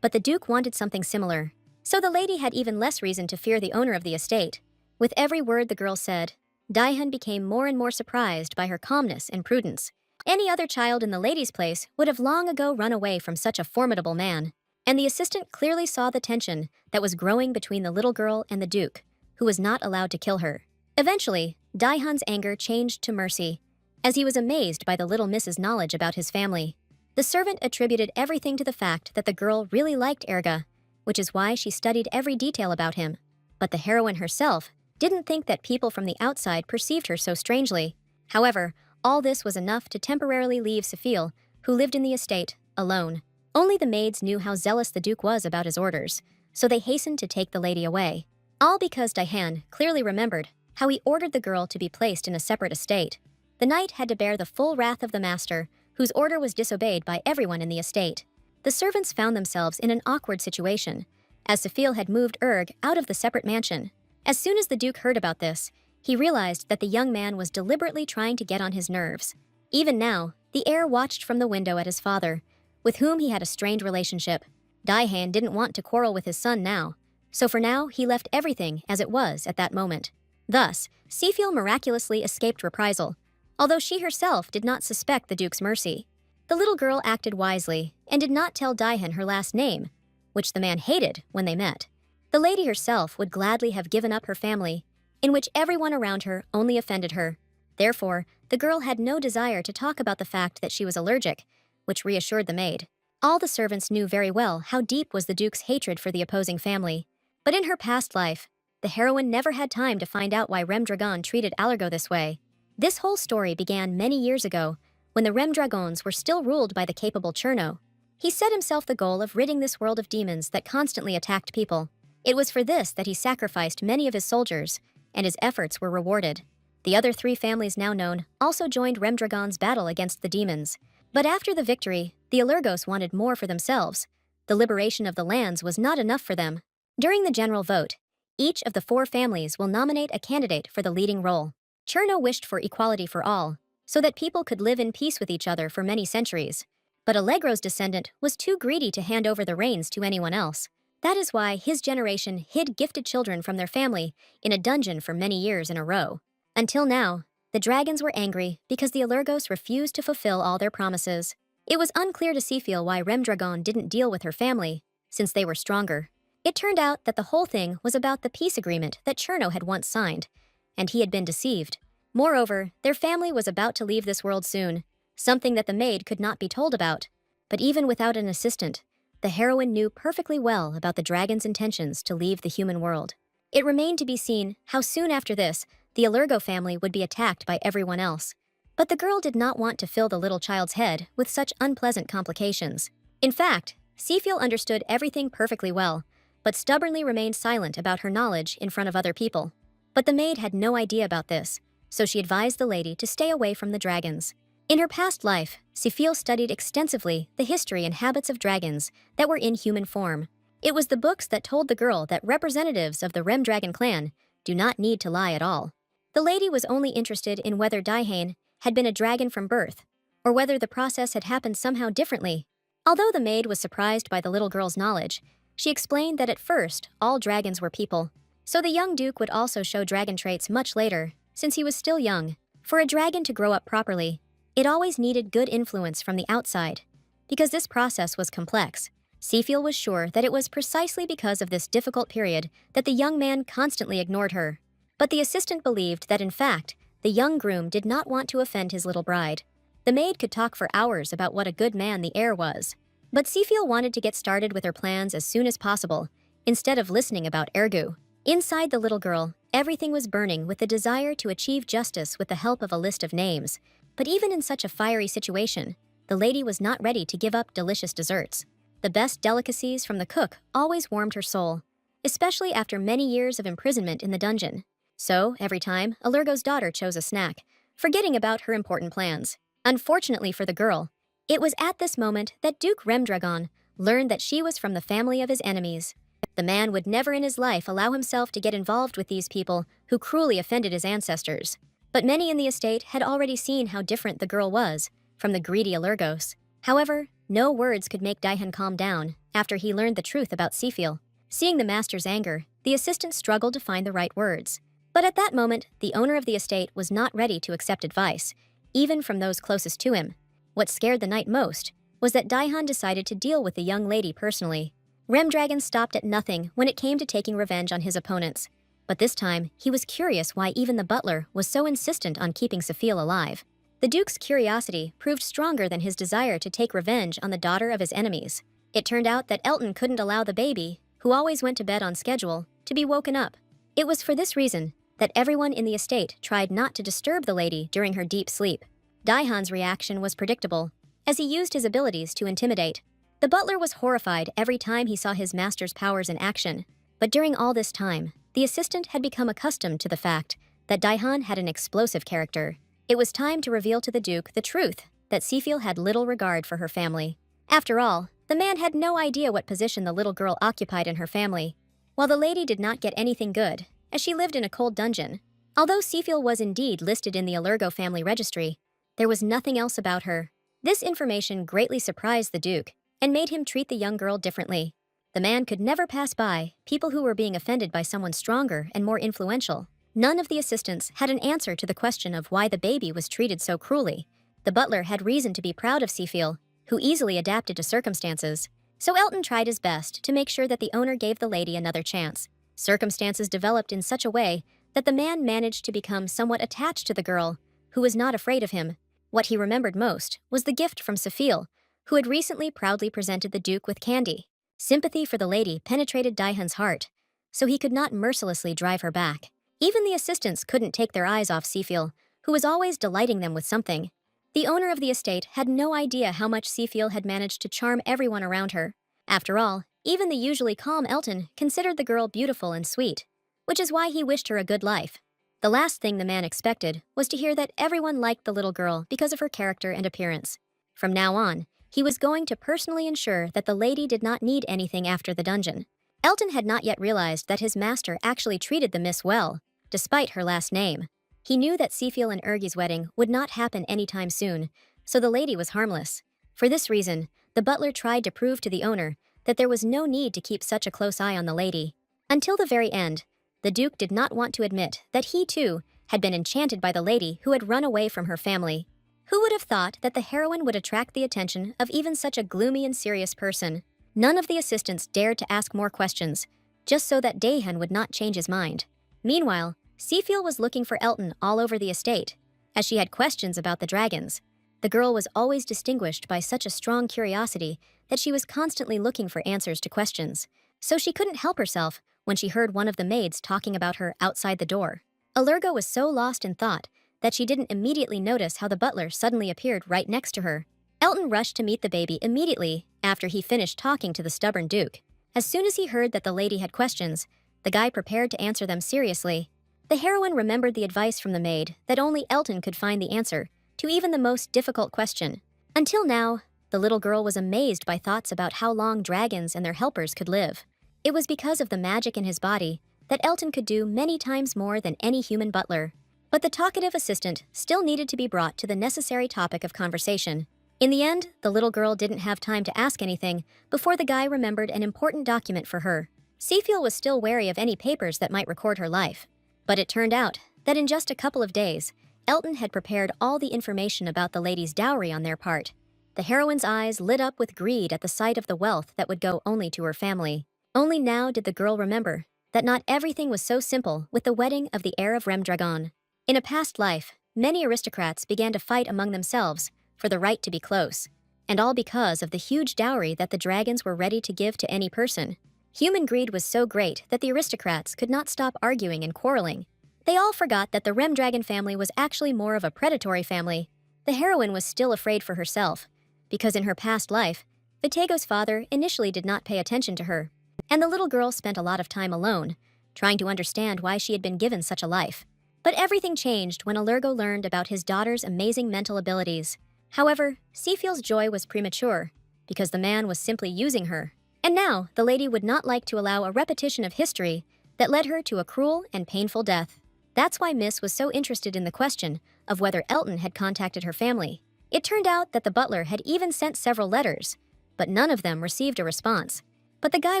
Speaker 1: but the Duke wanted something similar. So the lady had even less reason to fear the owner of the estate. With every word the girl said, Daihan became more and more surprised by her calmness and prudence. Any other child in the lady's place would have long ago run away from such a formidable man. And the assistant clearly saw the tension that was growing between the little girl and the Duke, who was not allowed to kill her. Eventually, Daihan's anger changed to mercy, as he was amazed by the little miss's knowledge about his family. The servant attributed everything to the fact that the girl really liked Erga, which is why she studied every detail about him. But the heroine herself didn't think that people from the outside perceived her so strangely. However, all this was enough to temporarily leave Seafiel, who lived in the estate, alone. Only the maids knew how zealous the Duke was about his orders, so they hastened to take the lady away. All because Daihan clearly remembered how he ordered the girl to be placed in a separate estate. The knight had to bear the full wrath of the master, whose order was disobeyed by everyone in the estate. The servants found themselves in an awkward situation, as Seafiel had moved Erg out of the separate mansion. As soon as the Duke heard about this, he realized that the young man was deliberately trying to get on his nerves. Even now, the heir watched from the window at his father, with whom he had a strained relationship. Daihan didn't want to quarrel with his son now, so for now he left everything as it was at that moment. Thus, Seafiel miraculously escaped reprisal, although she herself did not suspect the Duke's mercy. The little girl acted wisely and did not tell Daihan her last name, which the man hated when they met. The lady herself would gladly have given up her family, in which everyone around her only offended her. Therefore, the girl had no desire to talk about the fact that she was allergic, which reassured the maid. All the servants knew very well how deep was the Duke's hatred for the opposing family. But in her past life, the heroine never had time to find out why Remdragon treated Allergo this way. This whole story began many years ago, when the Remdragons were still ruled by the capable Cherno. He set himself the goal of ridding this world of demons that constantly attacked people. It was for this that he sacrificed many of his soldiers, and his efforts were rewarded. The other three families now known also joined Remdragon's battle against the demons. But after the victory, the Allergos wanted more for themselves, The liberation of the lands was not enough for them. During the general vote, each of the 4 families will nominate a candidate for the leading role. Cherno wished for equality for all, so that people could live in peace with each other for many centuries. But Allegro's descendant was too greedy to hand over the reins to anyone else. That is why his generation hid gifted children from their family in a dungeon for many years in a row. Until now, the dragons were angry because the Allergos refused to fulfill all their promises. It was unclear to Seafiel why Remdragon didn't deal with her family, since they were stronger. It turned out that the whole thing was about the peace agreement that Cherno had once signed, and he had been deceived. Moreover, their family was about to leave this world soon, something that the maid could not be told about. But even without an assistant, the heroine knew perfectly well about the dragon's intentions to leave the human world. It remained to be seen how soon after this, the Allergo family would be attacked by everyone else. But the girl did not want to fill the little child's head with such unpleasant complications. In fact, Seafiel understood everything perfectly well, but stubbornly remained silent about her knowledge in front of other people. But the maid had no idea about this, so she advised the lady to stay away from the dragons. In her past life, Seafiel studied extensively the history and habits of dragons that were in human form. It was the books that told the girl that representatives of the Remdragon clan do not need to lie at all. The lady was only interested in whether Daihane had been a dragon from birth, or whether the process had happened somehow differently. Although the maid was surprised by the little girl's knowledge, she explained that at first, all dragons were people. So the young duke would also show dragon traits much later, since he was still young. For a dragon to grow up properly, it always needed good influence from the outside. Because this process was complex, Seafiel was sure that it was precisely because of this difficult period that the young man constantly ignored her. But the assistant believed that in fact, the young groom did not want to offend his little bride. The maid could talk for hours about what a good man the heir was. But Seafiel wanted to get started with her plans as soon as possible, instead of listening about Ergu. Inside the little girl, everything was burning with the desire to achieve justice with the help of a list of names. But even in such a fiery situation, the lady was not ready to give up delicious desserts. The best delicacies from the cook always warmed her soul, especially after many years of imprisonment in the dungeon. So, every time, Allergo's daughter chose a snack, forgetting about her important plans. Unfortunately for the girl, it was at this moment that Duke Remdragon learned that she was from the family of his enemies. The man would never in his life allow himself to get involved with these people who cruelly offended his ancestors. But many in the estate had already seen how different the girl was from the greedy Allergos. However, no words could make Daihan calm down after he learned the truth about Seafiel. Seeing the master's anger, the assistant struggled to find the right words. But at that moment, the owner of the estate was not ready to accept advice, even from those closest to him. What scared the knight most was that Daihan decided to deal with the young lady personally. Remdragon stopped at nothing when it came to taking revenge on his opponents. But this time, he was curious why even the butler was so insistent on keeping Seafiel alive. The duke's curiosity proved stronger than his desire to take revenge on the daughter of his enemies. It turned out that Elton couldn't allow the baby, who always went to bed on schedule, to be woken up. It was for this reason that everyone in the estate tried not to disturb the lady during her deep sleep. Daihan's reaction was predictable, as he used his abilities to intimidate. The butler was horrified every time he saw his master's powers in action, but during all this time, the assistant had become accustomed to the fact that Daihan had an explosive character. It was time to reveal to the duke the truth that Seafiel had little regard for her family. After all, the man had no idea what position the little girl occupied in her family, while the lady did not get anything good, as she lived in a cold dungeon. Although Seafiel was indeed listed in the Allergo family registry, there was nothing else about her. This information greatly surprised the duke and made him treat the young girl differently. The man could never pass by people who were being offended by someone stronger and more influential. None of the assistants had an answer to the question of why the baby was treated so cruelly. The butler had reason to be proud of Seafiel, who easily adapted to circumstances. So Elton tried his best to make sure that the owner gave the lady another chance. Circumstances developed in such a way that the man managed to become somewhat attached to the girl, who was not afraid of him. What he remembered most was the gift from Seafiel, who had recently proudly presented the duke with candy. Sympathy for the lady penetrated Daihan's heart, so he could not mercilessly drive her back. Even the assistants couldn't take their eyes off Seafiel, who was always delighting them with something. The owner of the estate had no idea how much Seafiel had managed to charm everyone around her. After all, even the usually calm Elton considered the girl beautiful and sweet, which is why he wished her a good life. The last thing the man expected was to hear that everyone liked the little girl because of her character and appearance. From now on, He was going to personally ensure that the lady did not need anything after the dungeon. Elton had not yet realized that his master actually treated the miss well, despite her last name. He knew that Seafiel and Ergie's wedding would not happen anytime soon, so the lady was harmless. For this reason, the butler tried to prove to the owner that there was no need to keep such a close eye on the lady. Until the very end, the Duke did not want to admit that he, too, had been enchanted by the lady who had run away from her family. Who would have thought that the heroine would attract the attention of even such a gloomy and serious person? None of the assistants dared to ask more questions, just so that Dahan would not change his mind. Meanwhile, Seafiel was looking for Elton all over the estate, as she had questions about the dragons. The girl was always distinguished by such a strong curiosity that she was constantly looking for answers to questions, so she couldn't help herself when she heard one of the maids talking about her outside the door. Allergo was so lost in thought that she didn't immediately notice how the butler suddenly appeared right next to her. Elton rushed to meet the baby immediately after he finished talking to the stubborn Duke. As soon as he heard that the lady had questions, the guy prepared to answer them seriously. The heroine remembered the advice from the maid that only Elton could find the answer to even the most difficult question. Until now, the little girl was amazed by thoughts about how long dragons and their helpers could live. It was because of the magic in his body that Elton could do many times more than any human butler. But the talkative assistant still needed to be brought to the necessary topic of conversation. In the end, the little girl didn't have time to ask anything before the guy remembered an important document for her. Seafiel was still wary of any papers that might record her life. But it turned out that in just a couple of days, Elton had prepared all the information about the lady's dowry on their part. The heroine's eyes lit up with greed at the sight of the wealth that would go only to her family. Only now did the girl remember that not everything was so simple with the wedding of the heir of Remdragon. In a past life, many aristocrats began to fight among themselves for the right to be close, and all because of the huge dowry that the dragons were ready to give to any person. Human greed was so great that the aristocrats could not stop arguing and quarreling. They all forgot that the Remdragon family was actually more of a predatory family. The heroine was still afraid for herself, because in her past life, Vitego's father initially did not pay attention to her, and the little girl spent a lot of time alone, trying to understand why she had been given such a life. But everything changed when Allergo learned about his daughter's amazing mental abilities. However, Seafiel's joy was premature, because the man was simply using her. And now, the lady would not like to allow a repetition of history that led her to a cruel and painful death. That's why Miss was so interested in the question of whether Elton had contacted her family. It turned out that the butler had even sent several letters, but none of them received a response. But the guy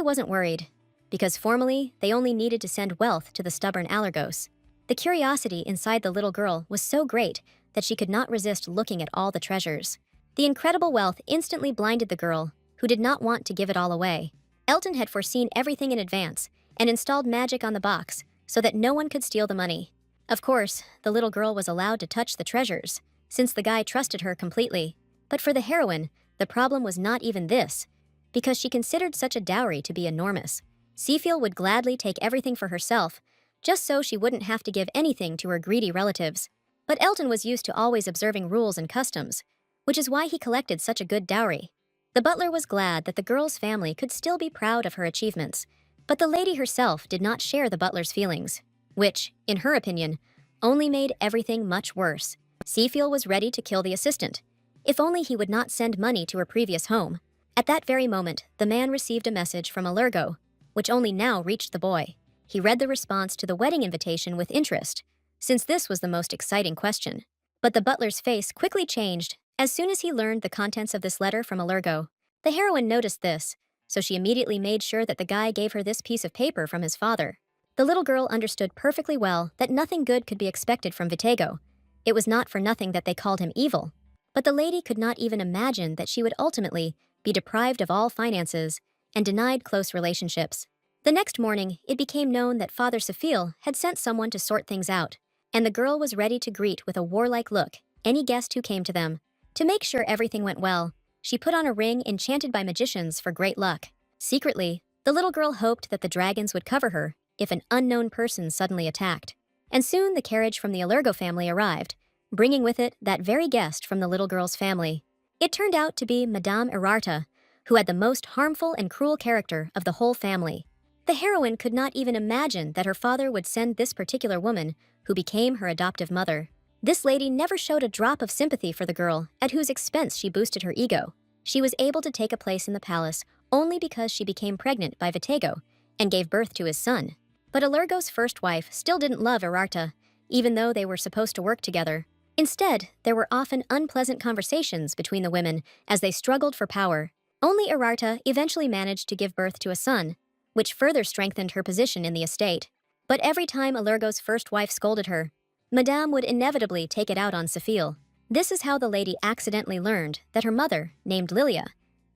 Speaker 1: wasn't worried, because formally, they only needed to send wealth to the stubborn Allergos. The curiosity inside the little girl was so great that she could not resist looking at all the treasures. The incredible wealth instantly blinded the girl, who did not want to give it all away. Elton had foreseen everything in advance and installed magic on the box so that no one could steal the money. Of course, the little girl was allowed to touch the treasures, since the guy trusted her completely. But for the heroine, the problem was not even this, because she considered such a dowry to be enormous. Seafiel would gladly take everything for herself, just so she wouldn't have to give anything to her greedy relatives. But Elton was used to always observing rules and customs, which is why he collected such a good dowry. The butler was glad that the girl's family could still be proud of her achievements, but the lady herself did not share the butler's feelings, which, in her opinion, only made everything much worse. Seafiel was ready to kill the assistant, if only he would not send money to her previous home. At that very moment, the man received a message from Allergo, which only now reached the boy. He read the response to the wedding invitation with interest, since this was the most exciting question. But the butler's face quickly changed as soon as he learned the contents of this letter from Allergo. The heroine noticed this, so she immediately made sure that the guy gave her this piece of paper from his father. The little girl understood perfectly well that nothing good could be expected from Vitego. It was not for nothing that they called him evil. But the lady could not even imagine that she would ultimately be deprived of all finances and denied close relationships. The next morning, it became known that Father Seafiel had sent someone to sort things out, and the girl was ready to greet with a warlike look any guest who came to them. To make sure everything went well, she put on a ring enchanted by magicians for great luck. Secretly, the little girl hoped that the dragons would cover her if an unknown person suddenly attacked. And soon the carriage from the Allergo family arrived, bringing with it that very guest from the little girl's family. It turned out to be Madame Erarta, who had the most harmful and cruel character of the whole family. The heroine could not even imagine that her father would send this particular woman, who became her adoptive mother. This lady never showed a drop of sympathy for the girl, at whose expense she boosted her ego. She was able to take a place in the palace only because she became pregnant by Vitego and gave birth to his son. But Alurgo's first wife still didn't love Irarta, even though they were supposed to work together. Instead, there were often unpleasant conversations between the women as they struggled for power. Only Irarta eventually managed to give birth to a son, which further strengthened her position in the estate. But every time Alurgo's first wife scolded her, Madame would inevitably take it out on Safil. This is how the lady accidentally learned that her mother, named Lilia,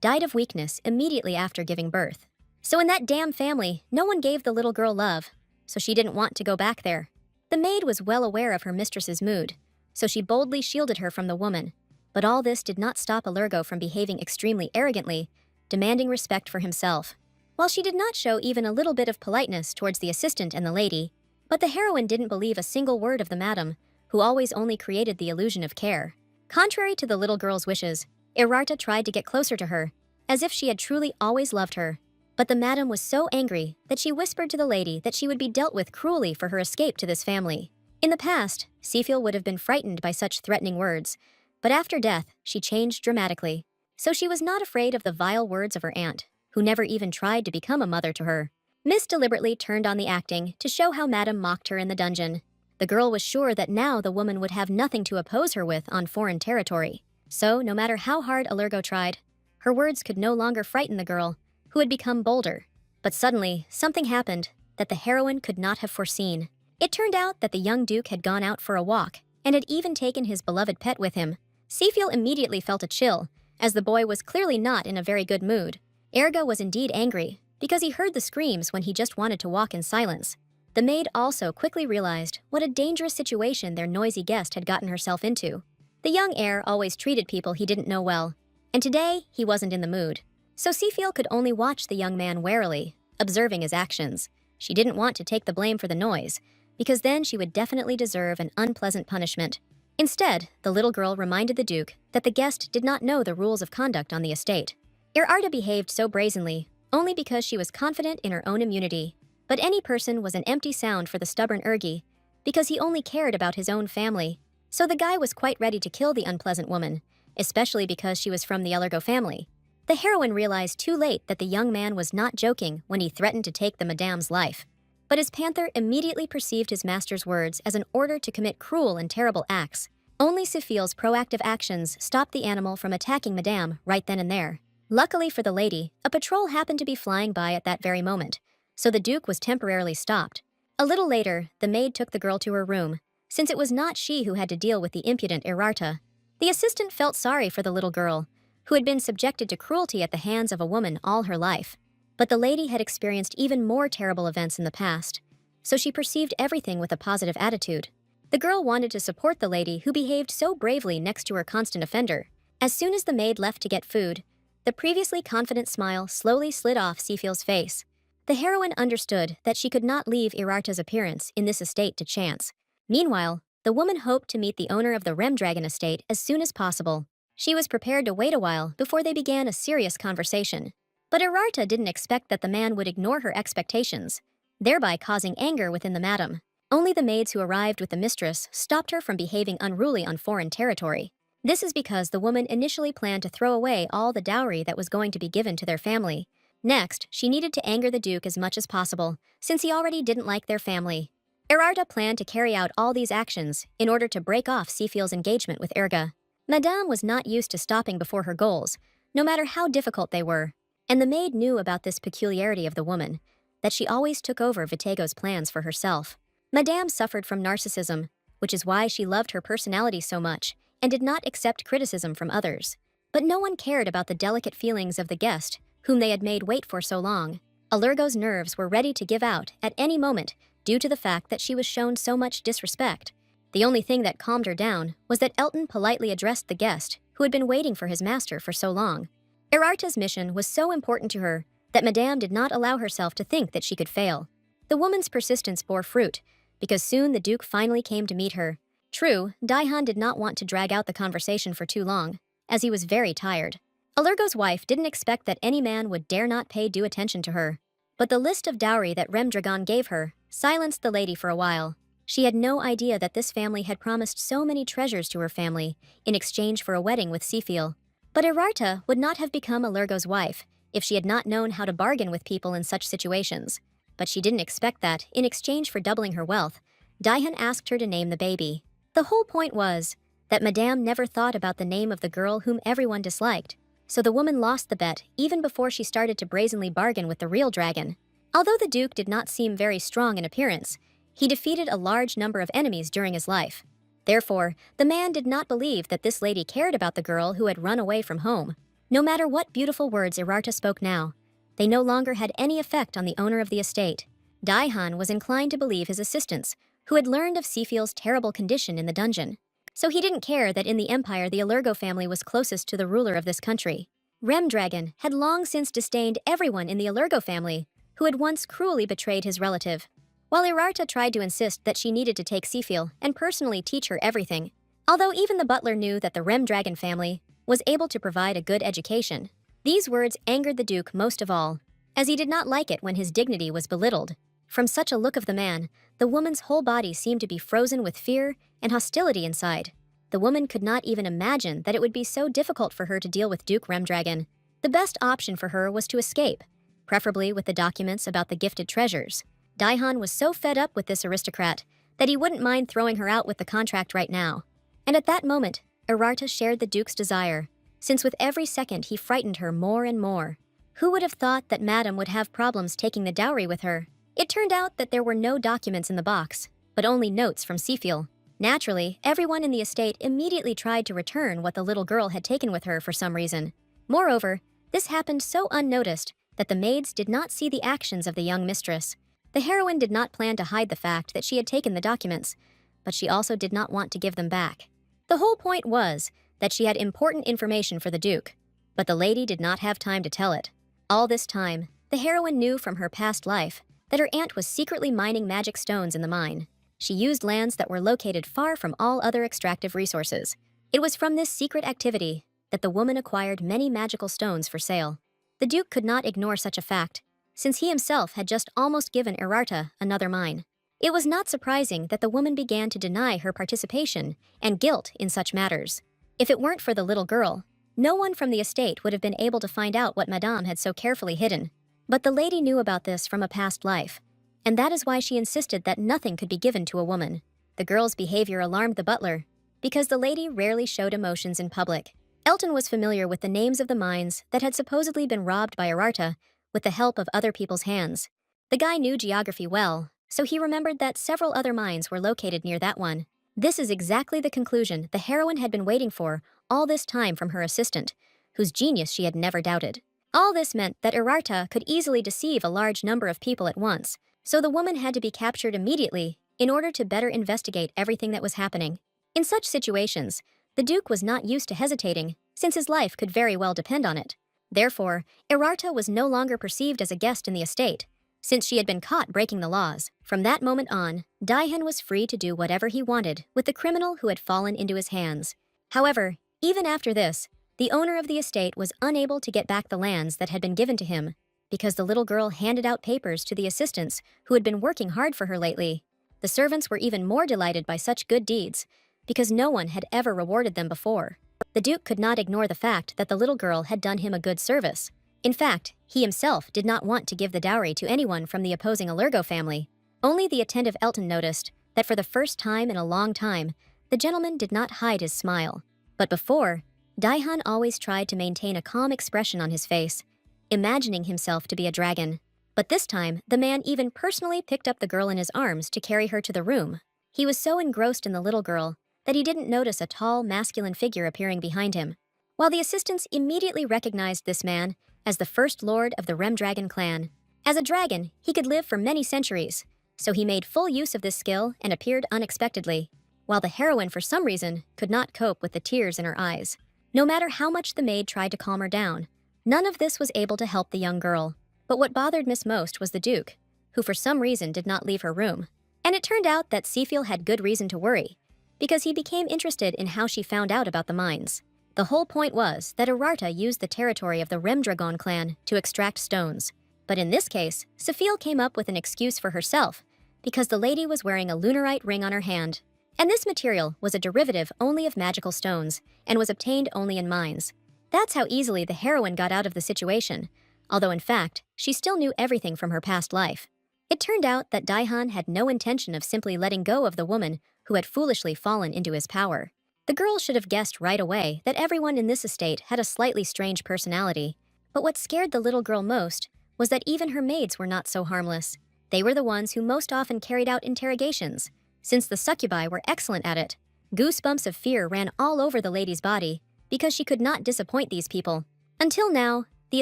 Speaker 1: died of weakness immediately after giving birth. So in that damn family, no one gave the little girl love, so she didn't want to go back there. The maid was well aware of her mistress's mood, so she boldly shielded her from the woman. But all this did not stop Alurgo from behaving extremely arrogantly, demanding respect for himself. While she did not show even a little bit of politeness towards the assistant and the lady, but the heroine didn't believe a single word of the madam, who always only created the illusion of care. Contrary to the little girl's wishes, Irarta tried to get closer to her, as if she had truly always loved her. But the madam was so angry that she whispered to the lady that she would be dealt with cruelly for her escape to this family. In the past, Sifil would have been frightened by such threatening words, but after death, she changed dramatically. So she was not afraid of the vile words of her aunt, who never even tried to become a mother to her. Miss deliberately turned on the acting to show how Madame mocked her in the dungeon. The girl was sure that now the woman would have nothing to oppose her with on foreign territory. So, no matter how hard Alurgo tried, her words could no longer frighten the girl, who had become bolder. But suddenly, something happened that the heroine could not have foreseen. It turned out that the young duke had gone out for a walk and had even taken his beloved pet with him. Sifil immediately felt a chill, as the boy was clearly not in a very good mood. Erga was indeed angry, because he heard the screams when he just wanted to walk in silence. The maid also quickly realized what a dangerous situation their noisy guest had gotten herself into. The young heir always treated people he didn't know well, and today he wasn't in the mood. So Sifil could only watch the young man warily, observing his actions. She didn't want to take the blame for the noise, because then she would definitely deserve an unpleasant punishment. Instead, the little girl reminded the duke that the guest did not know the rules of conduct on the estate. Irarta behaved so brazenly only because she was confident in her own immunity. But any person was an empty sound for the stubborn Ergi, because he only cared about his own family. So the guy was quite ready to kill the unpleasant woman, especially because she was from the Elergo family. The heroine realized too late that the young man was not joking when he threatened to take the madame's life. But his panther immediately perceived his master's words as an order to commit cruel and terrible acts. Only Sifil's proactive actions stopped the animal from attacking Madame right then and there. Luckily for the lady, a patrol happened to be flying by at that very moment, so the duke was temporarily stopped. A little later, the maid took the girl to her room, since it was not she who had to deal with the impudent Irarta. The assistant felt sorry for the little girl, who had been subjected to cruelty at the hands of a woman all her life. But the lady had experienced even more terrible events in the past, so she perceived everything with a positive attitude. The girl wanted to support the lady who behaved so bravely next to her constant offender. As soon as the maid left to get food, the previously confident smile slowly slid off Sifil's face. The heroine understood that she could not leave Irarta's appearance in this estate to chance. Meanwhile, the woman hoped to meet the owner of the Remdragon estate as soon as possible. She was prepared to wait a while before they began a serious conversation. But Irarta didn't expect that the man would ignore her expectations, thereby causing anger within the madam. Only the maids who arrived with the mistress stopped her from behaving unruly on foreign territory. This is because the woman initially planned to throw away all the dowry that was going to be given to their family. Next, she needed to anger the duke as much as possible, since he already didn't like their family. Irarta planned to carry out all these actions in order to break off Sifil's engagement with Erga. Madame was not used to stopping before her goals, no matter how difficult they were, and the maid knew about this peculiarity of the woman, that she always took over Vitego's plans for herself. Madame suffered from narcissism, which is why she loved her personality so much and did not accept criticism from others. But no one cared about the delicate feelings of the guest, whom they had made wait for so long. Alurgo's nerves were ready to give out at any moment due to the fact that she was shown so much disrespect. The only thing that calmed her down was that Elton politely addressed the guest, who had been waiting for his master for so long. Irarta's mission was so important to her that Madame did not allow herself to think that she could fail. The woman's persistence bore fruit, because soon the duke finally came to meet her. True, Daihan did not want to drag out the conversation for too long, as he was very tired. Alurgo's wife didn't expect that any man would dare not pay due attention to her. But the list of dowry that Remdragon gave her silenced the lady for a while. She had no idea that this family had promised so many treasures to her family in exchange for a wedding with Sifil. But Irarta would not have become Allergo's wife if she had not known how to bargain with people in such situations. But she didn't expect that, in exchange for doubling her wealth, Daihan asked her to name the baby. The whole point was that Madame never thought about the name of the girl whom everyone disliked, so the woman lost the bet even before she started to brazenly bargain with the real dragon. Although the Duke did not seem very strong in appearance, he defeated a large number of enemies during his life. Therefore, the man did not believe that this lady cared about the girl who had run away from home. No matter what beautiful words Irarta spoke now, they no longer had any effect on the owner of the estate. Daihan was inclined to believe his assistants, who had learned of Sifil's terrible condition in the dungeon. So he didn't care that in the empire the Allergo family was closest to the ruler of this country. Remdragon had long since disdained everyone in the Allergo family who had once cruelly betrayed his relative. While Irarta tried to insist that she needed to take Sifil and personally teach her everything, although even the butler knew that the Remdragon family was able to provide a good education, these words angered the Duke most of all, as he did not like it when his dignity was belittled. From such a look of the man, the woman's whole body seemed to be frozen with fear and hostility inside. The woman could not even imagine that it would be so difficult for her to deal with Duke Remdragon. The best option for her was to escape, preferably with the documents about the gifted treasures. Daihan was so fed up with this aristocrat that he wouldn't mind throwing her out with the contract right now. And at that moment, Irarta shared the Duke's desire, since with every second he frightened her more and more. Who would have thought that Madame would have problems taking the dowry with her? It turned out that there were no documents in the box, but only notes from Sifil. Naturally, everyone in the estate immediately tried to return what the little girl had taken with her for some reason. Moreover, this happened so unnoticed that the maids did not see the actions of the young mistress. The heroine did not plan to hide the fact that she had taken the documents, but she also did not want to give them back. The whole point was that she had important information for the Duke, but the lady did not have time to tell it. All this time, the heroine knew from her past life that her aunt was secretly mining magic stones in the mine. She used lands that were located far from all other extractive resources. It was from this secret activity that the woman acquired many magical stones for sale. The Duke could not ignore such a fact, since he himself had just almost given Irarta another mine. It was not surprising that the woman began to deny her participation and guilt in such matters. If it weren't for the little girl, no one from the estate would have been able to find out what Madame had so carefully hidden. But the lady knew about this from a past life, and that is why she insisted that nothing could be given to a woman. The girl's behavior alarmed the butler, because the lady rarely showed emotions in public. Elton was familiar with the names of the mines that had supposedly been robbed by Irarta with the help of other people's hands. The guy knew geography well, so he remembered that several other mines were located near that one. This is exactly the conclusion the heroine had been waiting for all this time from her assistant, whose genius she had never doubted. All this meant that Irarta could easily deceive a large number of people at once, so the woman had to be captured immediately in order to better investigate everything that was happening. In such situations, the Duke was not used to hesitating, since his life could very well depend on it. Therefore, Irarta was no longer perceived as a guest in the estate, since she had been caught breaking the laws. From that moment on, Daihan was free to do whatever he wanted with the criminal who had fallen into his hands. However, even after this, the owner of the estate was unable to get back the lands that had been given to him, because the little girl handed out papers to the assistants who had been working hard for her lately. The servants were even more delighted by such good deeds, because no one had ever rewarded them before. The Duke could not ignore the fact that the little girl had done him a good service. In fact, he himself did not want to give the dowry to anyone from the opposing Allergo family. Only the attentive Elton noticed that for the first time in a long time, the gentleman did not hide his smile. But before, Daihan always tried to maintain a calm expression on his face, imagining himself to be a dragon. But this time, the man even personally picked up the girl in his arms to carry her to the room. He was so engrossed in the little girl that he didn't notice a tall, masculine figure appearing behind him. While the assistants immediately recognized this man as the first lord of the Remdragon clan. As a dragon, he could live for many centuries, so he made full use of this skill and appeared unexpectedly, while the heroine for some reason could not cope with the tears in her eyes. No matter how much the maid tried to calm her down, none of this was able to help the young girl. But what bothered Miss most was the Duke, who for some reason did not leave her room. And it turned out that Sifil had good reason to worry, because he became interested in how she found out about the mines. The whole point was that Irarta used the territory of the Remdragon clan to extract stones. But in this case, Sifil came up with an excuse for herself, because the lady was wearing a lunarite ring on her hand. And this material was a derivative only of magical stones, and was obtained only in mines. That's how easily the heroine got out of the situation, although in fact, she still knew everything from her past life. It turned out that Daihan had no intention of simply letting go of the woman who had foolishly fallen into his power. The girl should have guessed right away that everyone in this estate had a slightly strange personality, but what scared the little girl most was that even her maids were not so harmless. They were the ones who most often carried out interrogations, since the succubi were excellent at it. Goosebumps of fear ran all over the lady's body because she could not disappoint these people. Until now, the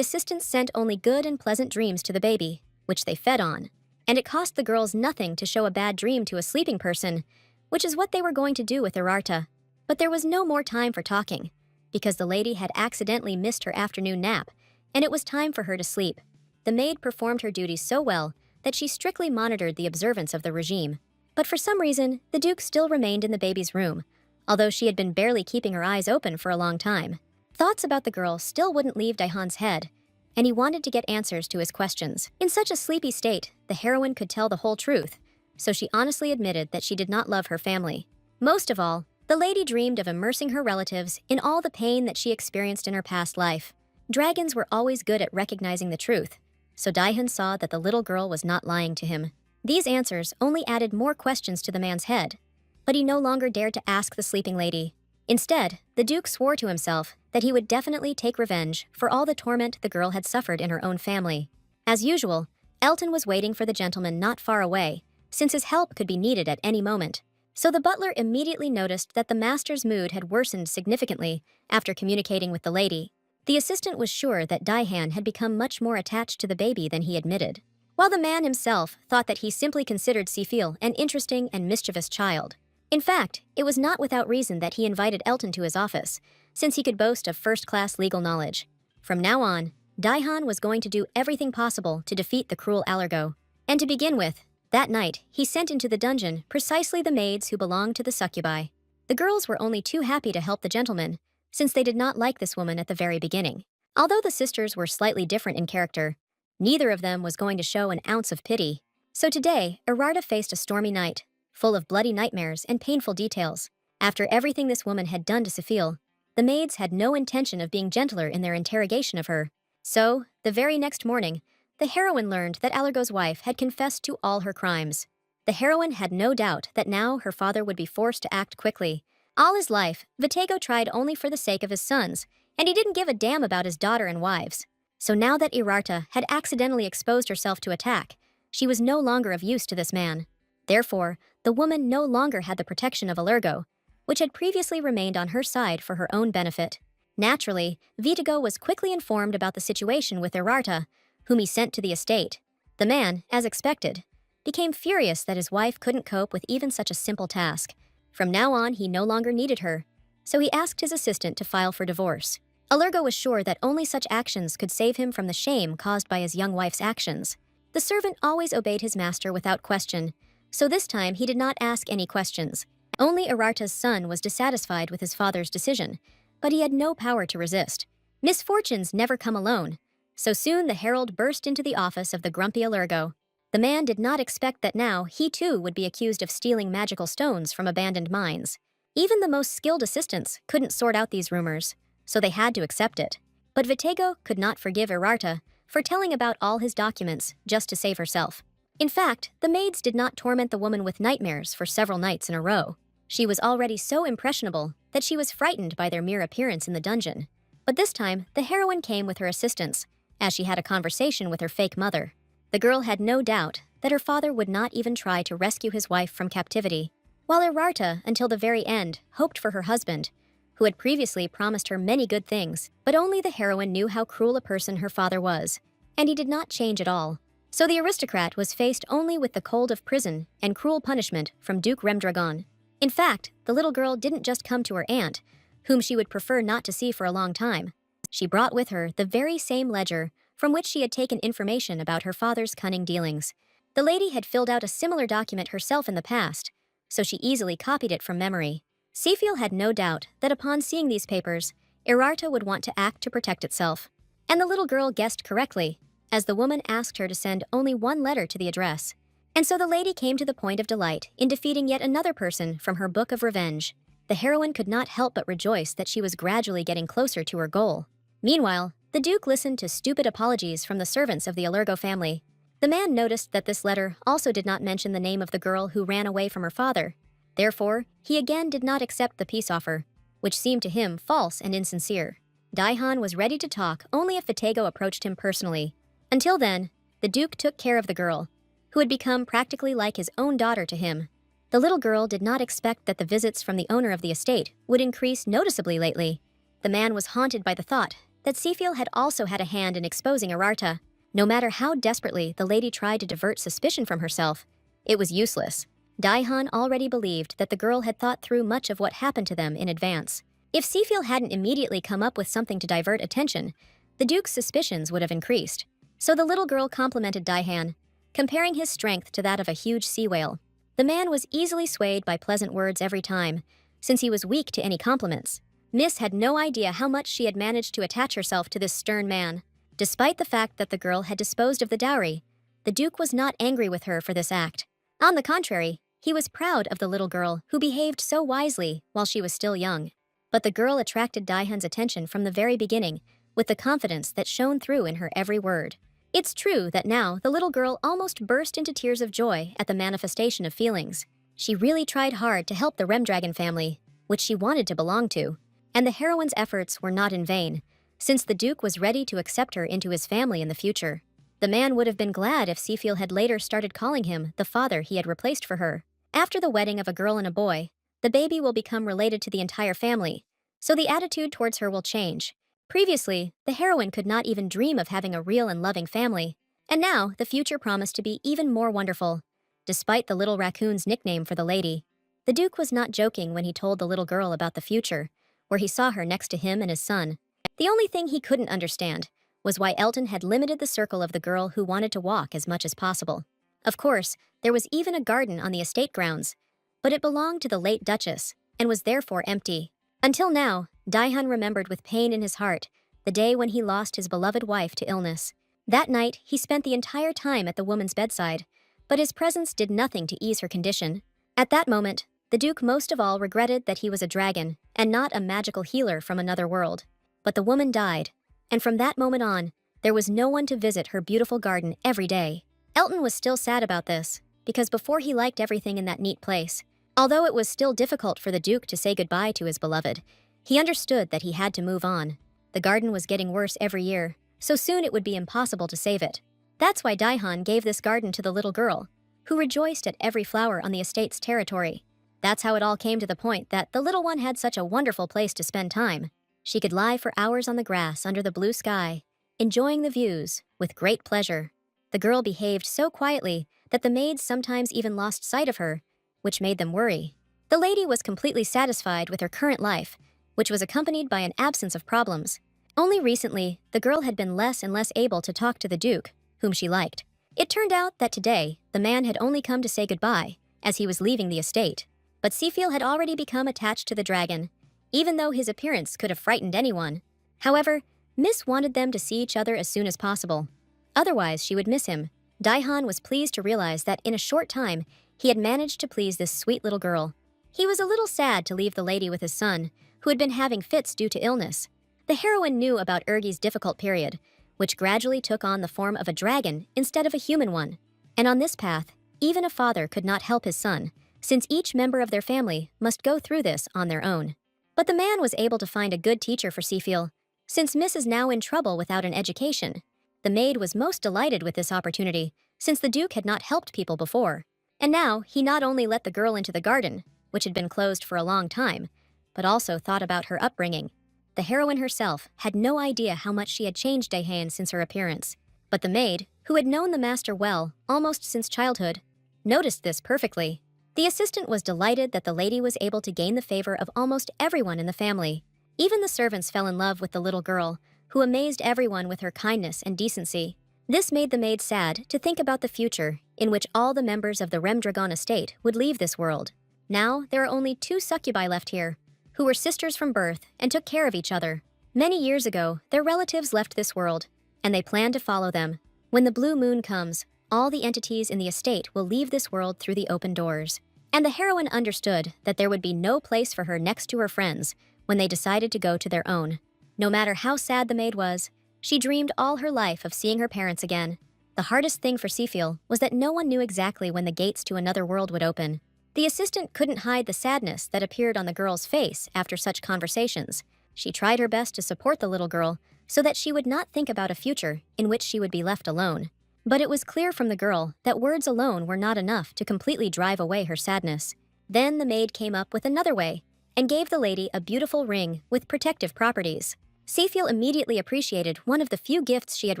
Speaker 1: assistants sent only good and pleasant dreams to the baby, which they fed on. And it cost the girls nothing to show a bad dream to a sleeping person, which is what they were going to do with Irarta. But there was no more time for talking, because the lady had accidentally missed her afternoon nap, and it was time for her to sleep. The maid performed her duties so well that she strictly monitored the observance of the regime. But for some reason, the Duke still remained in the baby's room, although she had been barely keeping her eyes open for a long time. Thoughts about the girl still wouldn't leave Daihan's head, and he wanted to get answers to his questions. In such a sleepy state, the heroine could tell the whole truth, so she honestly admitted that she did not love her family. Most of all, the lady dreamed of immersing her relatives in all the pain that she experienced in her past life. Dragons were always good at recognizing the truth, so Daihan saw that the little girl was not lying to him. These answers only added more questions to the man's head, but he no longer dared to ask the sleeping lady. Instead, the Duke swore to himself that he would definitely take revenge for all the torment the girl had suffered in her own family. As usual, Elton was waiting for the gentleman not far away, since his help could be needed at any moment. So the butler immediately noticed that the master's mood had worsened significantly after communicating with the lady. The assistant was sure that Daihan had become much more attached to the baby than he admitted, while the man himself thought that he simply considered Sifil an interesting and mischievous child. In fact, it was not without reason that he invited Elton to his office, since he could boast of first-class legal knowledge. From now on, Daihan was going to do everything possible to defeat the cruel Allergo. And to begin with, that night, he sent into the dungeon precisely the maids who belonged to the succubi. The girls were only too happy to help the gentleman, since they did not like this woman at the very beginning. Although the sisters were slightly different in character, neither of them was going to show an ounce of pity. So today, Irarta faced a stormy night, full of bloody nightmares and painful details. After everything this woman had done to Sifil, the maids had no intention of being gentler in their interrogation of her. So, the very next morning, the heroine learned that Allergo's wife had confessed to all her crimes. The heroine had no doubt that now her father would be forced to act quickly. All his life, Vitego tried only for the sake of his sons, and he didn't give a damn about his daughter and wives. So now that Irarta had accidentally exposed herself to attack, she was no longer of use to this man. Therefore, the woman no longer had the protection of Allergo, which had previously remained on her side for her own benefit. Naturally, Vitego was quickly informed about the situation with Irarta, whom he sent to the estate. The man, as expected, became furious that his wife couldn't cope with even such a simple task. From now on, he no longer needed her, so he asked his assistant to file for divorce. Allergo was sure that only such actions could save him from the shame caused by his young wife's actions. The servant always obeyed his master without question, so this time he did not ask any questions. Only Irarta's son was dissatisfied with his father's decision, but he had no power to resist. Misfortunes never come alone, so soon the herald burst into the office of the grumpy Allergo. The man did not expect that now he too would be accused of stealing magical stones from abandoned mines. Even the most skilled assistants couldn't sort out these rumors, so they had to accept it. But Vitego could not forgive Irarta for telling about all his documents just to save herself. In fact, the maids did not torment the woman with nightmares for several nights in a row. She was already so impressionable that she was frightened by their mere appearance in the dungeon. But this time, the heroine came with her assistants, as she had a conversation with her fake mother. The girl had no doubt that her father would not even try to rescue his wife from captivity, while Irarta, until the very end, hoped for her husband, who had previously promised her many good things, but only the heroine knew how cruel a person her father was, and he did not change at all. So the aristocrat was faced only with the cold of prison and cruel punishment from Duke Remdragon. In fact, the little girl didn't just come to her aunt, whom she would prefer not to see for a long time. She brought with her the very same ledger from which she had taken information about her father's cunning dealings. The lady had filled out a similar document herself in the past, so she easily copied it from memory. Sifil had no doubt that upon seeing these papers, Irarta would want to act to protect itself. And the little girl guessed correctly, as the woman asked her to send only one letter to the address. And so the lady came to the point of delight in defeating yet another person from her book of revenge. The heroine could not help but rejoice that she was gradually getting closer to her goal. Meanwhile, the Duke listened to stupid apologies from the servants of the Allergo family. The man noticed that this letter also did not mention the name of the girl who ran away from her father. Therefore, he again did not accept the peace offer, which seemed to him false and insincere. Daihan was ready to talk only if Fatego approached him personally. Until then, the Duke took care of the girl, who had become practically like his own daughter to him. The little girl did not expect that the visits from the owner of the estate would increase noticeably lately. The man was haunted by the thought that Seafiel had also had a hand in exposing Ararta. No matter how desperately the lady tried to divert suspicion from herself, it was useless. Daihan already believed that the girl had thought through much of what happened to them in advance. If Seafiel hadn't immediately come up with something to divert attention, the Duke's suspicions would have increased. So the little girl complimented Daihan, comparing his strength to that of a huge sea whale. The man was easily swayed by pleasant words every time, since he was weak to any compliments. Miss had no idea how much she had managed to attach herself to this stern man. Despite the fact that the girl had disposed of the dowry, the Duke was not angry with her for this act. On the contrary, he was proud of the little girl who behaved so wisely while she was still young. But the girl attracted Daihan's attention from the very beginning, with the confidence that shone through in her every word. It's true that now the little girl almost burst into tears of joy at the manifestation of feelings. She really tried hard to help the Remdragon family, which she wanted to belong to, and the heroine's efforts were not in vain, since the Duke was ready to accept her into his family in the future. The man would have been glad if Seafiel had later started calling him the father he had replaced for her. After the wedding of a girl and a boy, the baby will become related to the entire family, so the attitude towards her will change. Previously, the heroine could not even dream of having a real and loving family, and now the future promised to be even more wonderful. Despite the little raccoon's nickname for the lady, the Duke was not joking when he told the little girl about the future, where he saw her next to him and his son. The only thing he couldn't understand was why Elton had limited the circle of the girl who wanted to walk as much as possible. Of course, there was even a garden on the estate grounds, but it belonged to the late Duchess and was therefore empty. Until now, Daihan remembered with pain in his heart the day when he lost his beloved wife to illness. That night, he spent the entire time at the woman's bedside, but his presence did nothing to ease her condition. At that moment, the Duke most of all regretted that he was a dragon and not a magical healer from another world. But the woman died, and from that moment on, there was no one to visit her beautiful garden every day. Elton was still sad about this, because before he liked everything in that neat place. Although it was still difficult for the Duke to say goodbye to his beloved, he understood that he had to move on. The garden was getting worse every year, so soon it would be impossible to save it. That's why Daihan gave this garden to the little girl, who rejoiced at every flower on the estate's territory. That's how it all came to the point that the little one had such a wonderful place to spend time. She could lie for hours on the grass under the blue sky, enjoying the views with great pleasure. The girl behaved so quietly that the maids sometimes even lost sight of her, which made them worry. The lady was completely satisfied with her current life, which was accompanied by an absence of problems. Only recently, the girl had been less and less able to talk to the Duke, whom she liked. It turned out that today, the man had only come to say goodbye, as he was leaving the estate. But Seafiel had already become attached to the dragon, even though his appearance could have frightened anyone. However, Miss wanted them to see each other as soon as possible. Otherwise, she would miss him. Daihan was pleased to realize that in a short time, he had managed to please this sweet little girl. He was a little sad to leave the lady with his son, who had been having fits due to illness. The heroine knew about Urgi's difficult period, which gradually took on the form of a dragon instead of a human one. And on this path, even a father could not help his son, since each member of their family must go through this on their own. But the man was able to find a good teacher for Seafiel, since Miss is now in trouble without an education. The maid was most delighted with this opportunity, since the Duke had not helped people before. And now, he not only let the girl into the garden, which had been closed for a long time, but also thought about her upbringing. The heroine herself had no idea how much she had changed Daihan since her appearance. But the maid, who had known the master well, almost since childhood, noticed this perfectly. The assistant was delighted that the lady was able to gain the favor of almost everyone in the family. Even the servants fell in love with the little girl, who amazed everyone with her kindness and decency. This made the maid sad to think about the future, in which all the members of the Remdragon estate would leave this world. Now, there are only 2 succubi left here, who were sisters from birth and took care of each other. Many years ago, their relatives left this world, and they plan to follow them. When the blue moon comes, all the entities in the estate will leave this world through the open doors. And the heroine understood that there would be no place for her next to her friends when they decided to go to their own. No matter how sad the maid was, she dreamed all her life of seeing her parents again. The hardest thing for Seafiel was that no one knew exactly when the gates to another world would open. The assistant couldn't hide the sadness that appeared on the girl's face after such conversations. She tried her best to support the little girl so that she would not think about a future in which she would be left alone. But it was clear from the girl that words alone were not enough to completely drive away her sadness. Then the maid came up with another way and gave the lady a beautiful ring with protective properties. Seafiel immediately appreciated one of the few gifts she had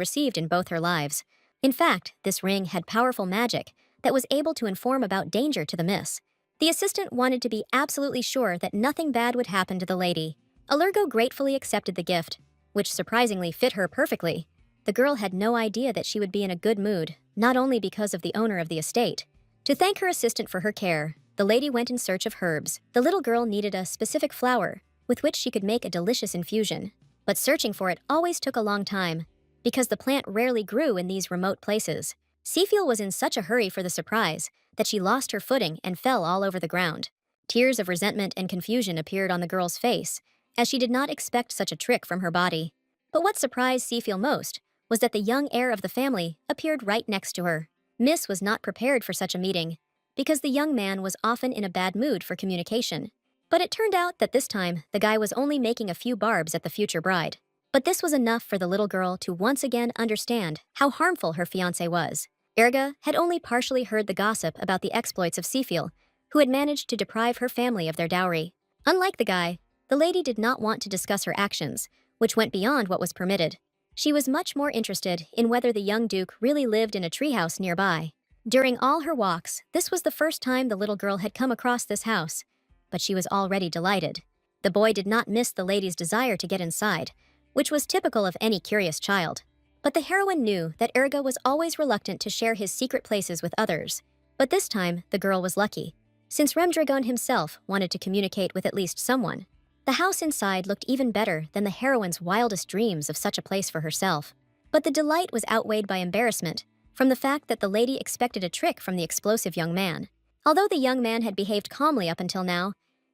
Speaker 1: received in both her lives. In fact, this ring had powerful magic that was able to inform about danger to the miss. The assistant wanted to be absolutely sure that nothing bad would happen to the lady. Allergo gratefully accepted the gift, which surprisingly fit her perfectly. The girl had no idea that she would be in a good mood, not only because of the owner of the estate. To thank her assistant for her care, the lady went in search of herbs. The little girl needed a specific flower with which she could make a delicious infusion. But searching for it always took a long time, because the plant rarely grew in these remote places. Seafiel was in such a hurry for the surprise that she lost her footing and fell all over the ground. Tears of resentment and confusion appeared on the girl's face, as she did not expect such a trick from her body. But what surprised Seafiel most was that the young heir of the family appeared right next to her. Miss was not prepared for such a meeting, because the young man was often in a bad mood for communication. But it turned out that this time, the guy was only making a few barbs at the future bride. But this was enough for the little girl to once again understand how harmful her fiancé was. Erga had only partially heard the gossip about the exploits of Seafiel, who had managed to deprive her family of their dowry. Unlike the guy, the lady did not want to discuss her actions, which went beyond what was permitted. She was much more interested in whether the young duke really lived in a treehouse nearby. During all her walks, this was the first time the little girl had come across this house, but she was already delighted. The boy did not miss the lady's desire to get inside, which was typical of any curious child. But the heroine knew that Erga was always reluctant to share his secret places with others. But this time, the girl was lucky, since Remdragon himself wanted to communicate with at least someone. The house inside looked even better than the heroine's wildest dreams of such a place for herself. But the delight was outweighed by embarrassment from the fact that the lady expected a trick from the explosive young man. Although the young man had behaved calmly up until now,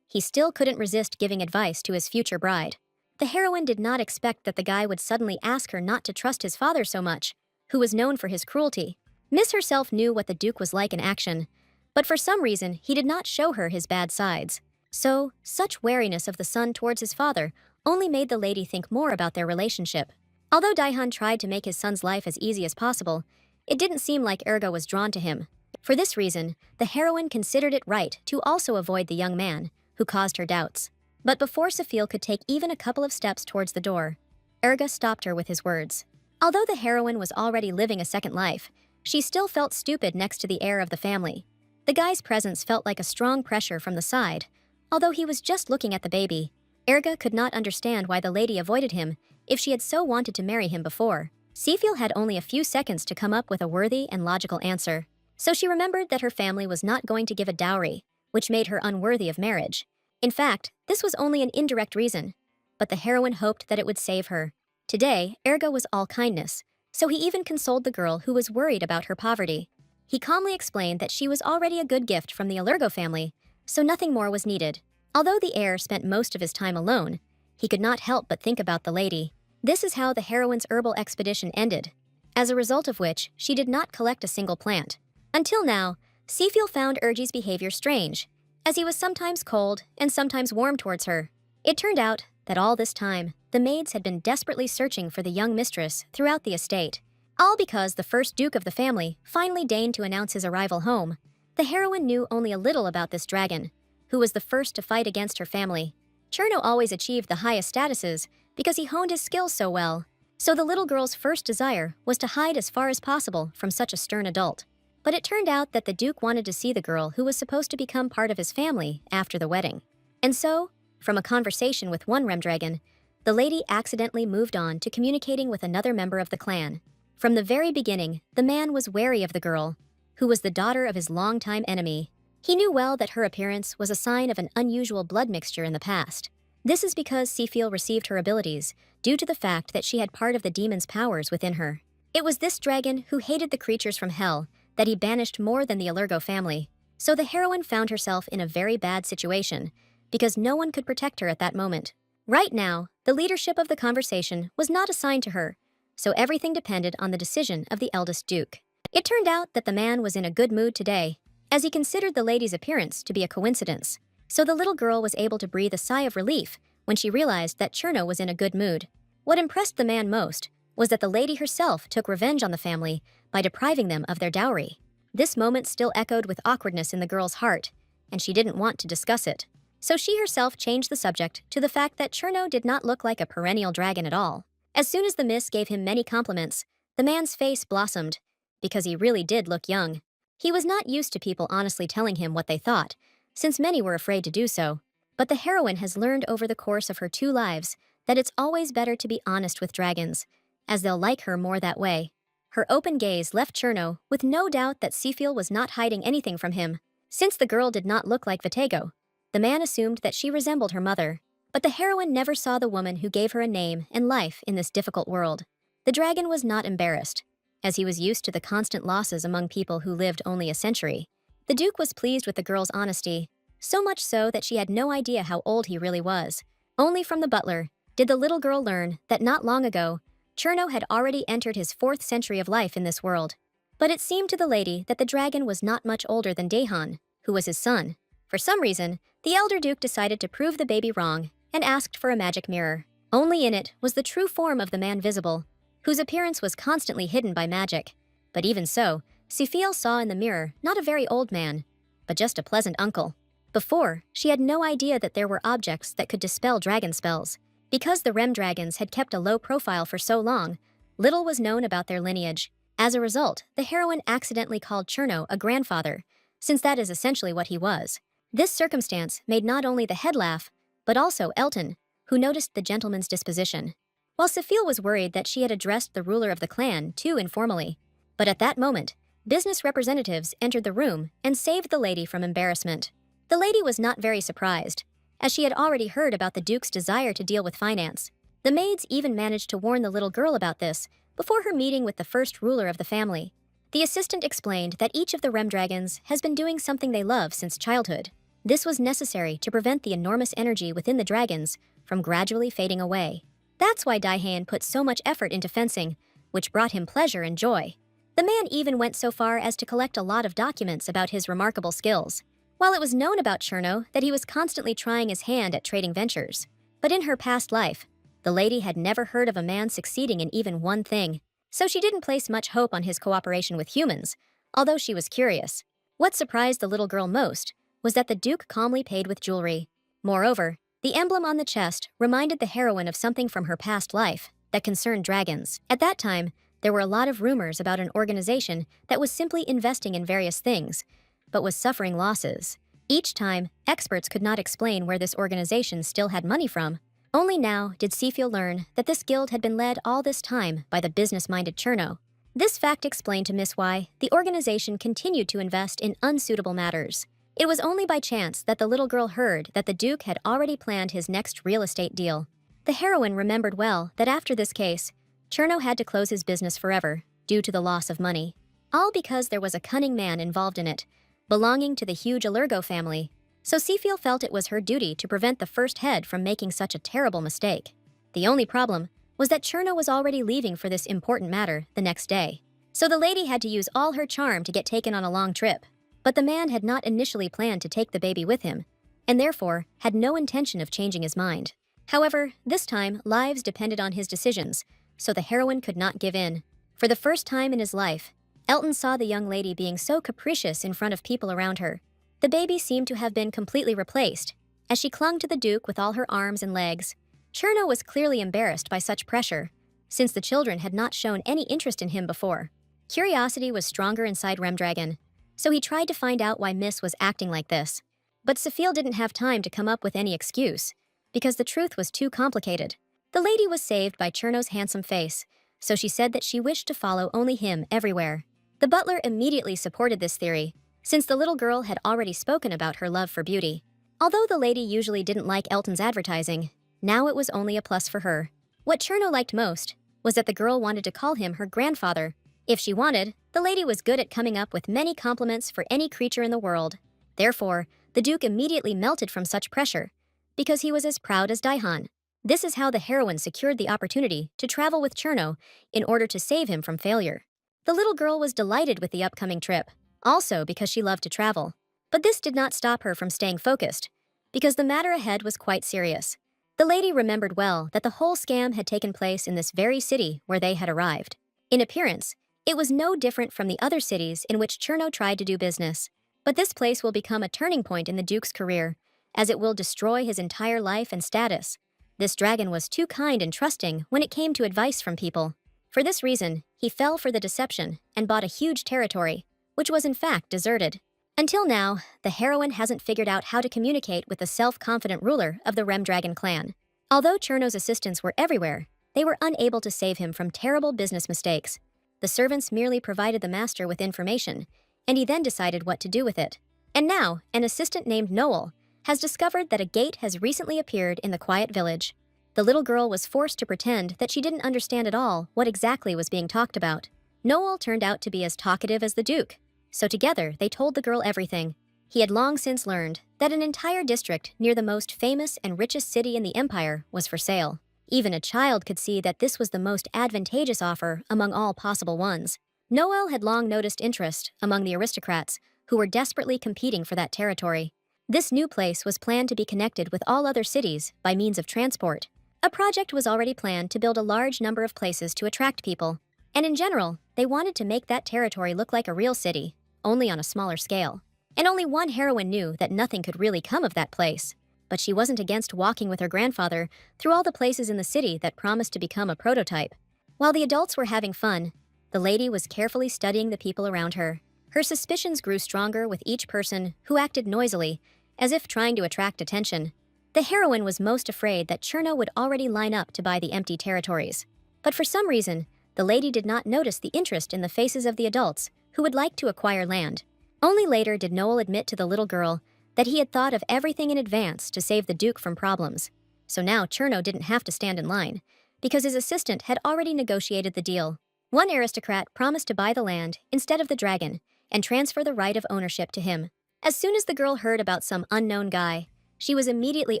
Speaker 1: he still couldn't resist giving advice to his future bride. The heroine did not expect that the guy would suddenly ask her not to trust his father so much, who was known for his cruelty. Miss herself knew what the Duke was like in action, but for some reason he did not show her his bad sides. So, such wariness of the son towards his father only made the lady think more about their relationship. Although Daihun tried to make his son's life as easy as possible, it didn't seem like Erga was drawn to him. For this reason, the heroine considered it right to also avoid the young man, who caused her doubts. But before Seafiel could take even a couple of steps towards the door, Erga stopped her with his words. Although the heroine was already living a second life, she still felt stupid next to the heir of the family. The guy's presence felt like a strong pressure from the side. Although he was just looking at the baby, Erga could not understand why the lady avoided him if she had so wanted to marry him before. Seafiel had only a few seconds to come up with a worthy and logical answer, so she remembered that her family was not going to give a dowry, which made her unworthy of marriage. In fact, this was only an indirect reason, but the heroine hoped that it would save her. Today, Erga was all kindness, so he even consoled the girl who was worried about her poverty. He calmly explained that she was already a good gift from the Allergo family, so nothing more was needed. Although the heir spent most of his time alone, he could not help but think about the lady. This is how the heroine's herbal expedition ended, as a result of which she did not collect a single plant. Until now, Seafiel found Ergi's behavior strange, as he was sometimes cold and sometimes warm towards her. It turned out that all this time, the maids had been desperately searching for the young mistress throughout the estate, all because the first duke of the family finally deigned to announce his arrival home. The heroine knew only a little about this dragon, who was the first to fight against her family. Cherno always achieved the highest statuses because he honed his skills so well, so the little girl's first desire was to hide as far as possible from such a stern adult. But it turned out that the Duke wanted to see the girl who was supposed to become part of his family after the wedding. And so, from a conversation with one Remdragon, the lady accidentally moved on to communicating with another member of the clan. From the very beginning, the man was wary of the girl, who was the daughter of his longtime enemy. He knew well that her appearance was a sign of an unusual blood mixture in the past. This is because Seafiel received her abilities due to the fact that she had part of the demon's powers within her. It was this dragon who hated the creatures from hell that he banished more than the Allergo family. So the heroine found herself in a very bad situation, because no one could protect her at that moment. Right now, the leadership of the conversation was not assigned to her, so everything depended on the decision of the eldest duke. It turned out that the man was in a good mood today, as he considered the lady's appearance to be a coincidence. So the little girl was able to breathe a sigh of relief when she realized that Cherno was in a good mood. What impressed the man most was that the lady herself took revenge on the family by depriving them of their dowry. This moment still echoed with awkwardness in the girl's heart, and she didn't want to discuss it. So she herself changed the subject to the fact that Cherno did not look like a perennial dragon at all. As soon as the miss gave him many compliments, the man's face blossomed, because he really did look young. He was not used to people honestly telling him what they thought, since many were afraid to do so. But the heroine has learned over the course of her 2 lives that it's always better to be honest with dragons, as they'll like her more that way. Her open gaze left Cherno with no doubt that Seafiel was not hiding anything from him. Since the girl did not look like Vitego, the man assumed that she resembled her mother. But the heroine never saw the woman who gave her a name and life in this difficult world. The dragon was not embarrassed, as he was used to the constant losses among people who lived only a century. The duke was pleased with the girl's honesty, so much so that she had no idea how old he really was. Only from the butler did the little girl learn that not long ago, Cherno had already entered his 4th century of life in this world. But it seemed to the lady that the dragon was not much older than Dahan, who was his son. For some reason, the elder duke decided to prove the baby wrong and asked for a magic mirror. Only in it was the true form of the man visible, whose appearance was constantly hidden by magic. But even so, Seafiel saw in the mirror not a very old man, but just a pleasant uncle. Before, she had no idea that there were objects that could dispel dragon spells. Because the Rem dragons had kept a low profile for so long, little was known about their lineage. As a result, the heroine accidentally called Cherno a grandfather, since that is essentially what he was. This circumstance made not only the head laugh, but also Elton, who noticed the gentleman's disposition. While Seafiel was worried that she had addressed the ruler of the clan too informally. But at that moment, business representatives entered the room and saved the lady from embarrassment. The lady was not very surprised, as she had already heard about the duke's desire to deal with finance. The maids even managed to warn the little girl about this before her meeting with the first ruler of the family. The assistant explained that each of the Rem dragons has been doing something they love since childhood. This was necessary to prevent the enormous energy within the dragons from gradually fading away. That's why Daihan put so much effort into fencing, which brought him pleasure and joy. The man even went so far as to collect a lot of documents about his remarkable skills. While it was known about Cherno that he was constantly trying his hand at trading ventures, but in her past life, the lady had never heard of a man succeeding in even one thing, so she didn't place much hope on his cooperation with humans, although she was curious. What surprised the little girl most was that the duke calmly paid with jewelry. Moreover, the emblem on the chest reminded the heroine of something from her past life that concerned dragons. At that time, there were a lot of rumors about an organization that was simply investing in various things, but was suffering losses. Each time, experts could not explain where this organization still had money from. Only now did Seafiel learn that this guild had been led all this time by the business-minded Cherno. This fact explained to Miss why the organization continued to invest in unsuitable matters. It was only by chance that the little girl heard that the Duke had already planned his next real estate deal. The heroine remembered well that after this case, Cherno had to close his business forever due to the loss of money. All because there was a cunning man involved in it, belonging to the huge Allergo family. So Seafiel felt it was her duty to prevent the first head from making such a terrible mistake. The only problem was that Cherno was already leaving for this important matter the next day. So the lady had to use all her charm to get taken on a long trip. But the man had not initially planned to take the baby with him, and therefore had no intention of changing his mind. However, this time, lives depended on his decisions, so the heroine could not give in. For the first time in his life, Elton saw the young lady being so capricious in front of people around her. The baby seemed to have been completely replaced, as she clung to the Duke with all her arms and legs. Cherno was clearly embarrassed by such pressure, since the children had not shown any interest in him before. Curiosity was stronger inside Remdragon, so he tried to find out why Miss was acting like this. But Seafiel didn't have time to come up with any excuse, because the truth was too complicated. The lady was saved by Cherno's handsome face, so she said that she wished to follow only him everywhere. The butler immediately supported this theory, since the little girl had already spoken about her love for beauty. Although the lady usually didn't like Elton's advertising, now it was only a plus for her. What Cherno liked most was that the girl wanted to call him her grandfather. If she wanted, the lady was good at coming up with many compliments for any creature in the world. Therefore, the Duke immediately melted from such pressure, because he was as proud as Daihan. This is how the heroine secured the opportunity to travel with Cherno in order to save him from failure. The little girl was delighted with the upcoming trip, also because she loved to travel. But this did not stop her from staying focused, because the matter ahead was quite serious. The lady remembered well that the whole scam had taken place in this very city where they had arrived. In appearance, it was no different from the other cities in which Cherno tried to do business. But this place will become a turning point in the Duke's career, as it will destroy his entire life and status. This dragon was too kind and trusting when it came to advice from people. For this reason, he fell for the deception and bought a huge territory, which was in fact deserted. Until now, the heroine hasn't figured out how to communicate with the self-confident ruler of the Remdragon clan. Although Cherno's assistants were everywhere, they were unable to save him from terrible business mistakes. The servants merely provided the master with information, and he then decided what to do with it. And now, an assistant named Noel has discovered that a gate has recently appeared in the quiet village. The little girl was forced to pretend that she didn't understand at all what exactly was being talked about. Noel turned out to be as talkative as the Duke, so together they told the girl everything. He had long since learned that an entire district near the most famous and richest city in the empire was for sale. Even a child could see that this was the most advantageous offer among all possible ones. Noel had long noticed interest among the aristocrats who were desperately competing for that territory. This new place was planned to be connected with all other cities by means of transport. A project was already planned to build a large number of places to attract people, and in general, they wanted to make that territory look like a real city, only on a smaller scale. And only one heroine knew that nothing could really come of that place. But she wasn't against walking with her grandfather through all the places in the city that promised to become a prototype. While the adults were having fun, the lady was carefully studying the people around her. Her suspicions grew stronger with each person who acted noisily, as if trying to attract attention. The heroine was most afraid that Cherno would already line up to buy the empty territories. But for some reason, the lady did not notice the interest in the faces of the adults who would like to acquire land. Only later did Noel admit to the little girl that he had thought of everything in advance to save the Duke from problems. So now Cherno didn't have to stand in line, because his assistant had already negotiated the deal. One aristocrat promised to buy the land instead of the dragon and transfer the right of ownership to him. As soon as the girl heard about some unknown guy, she was immediately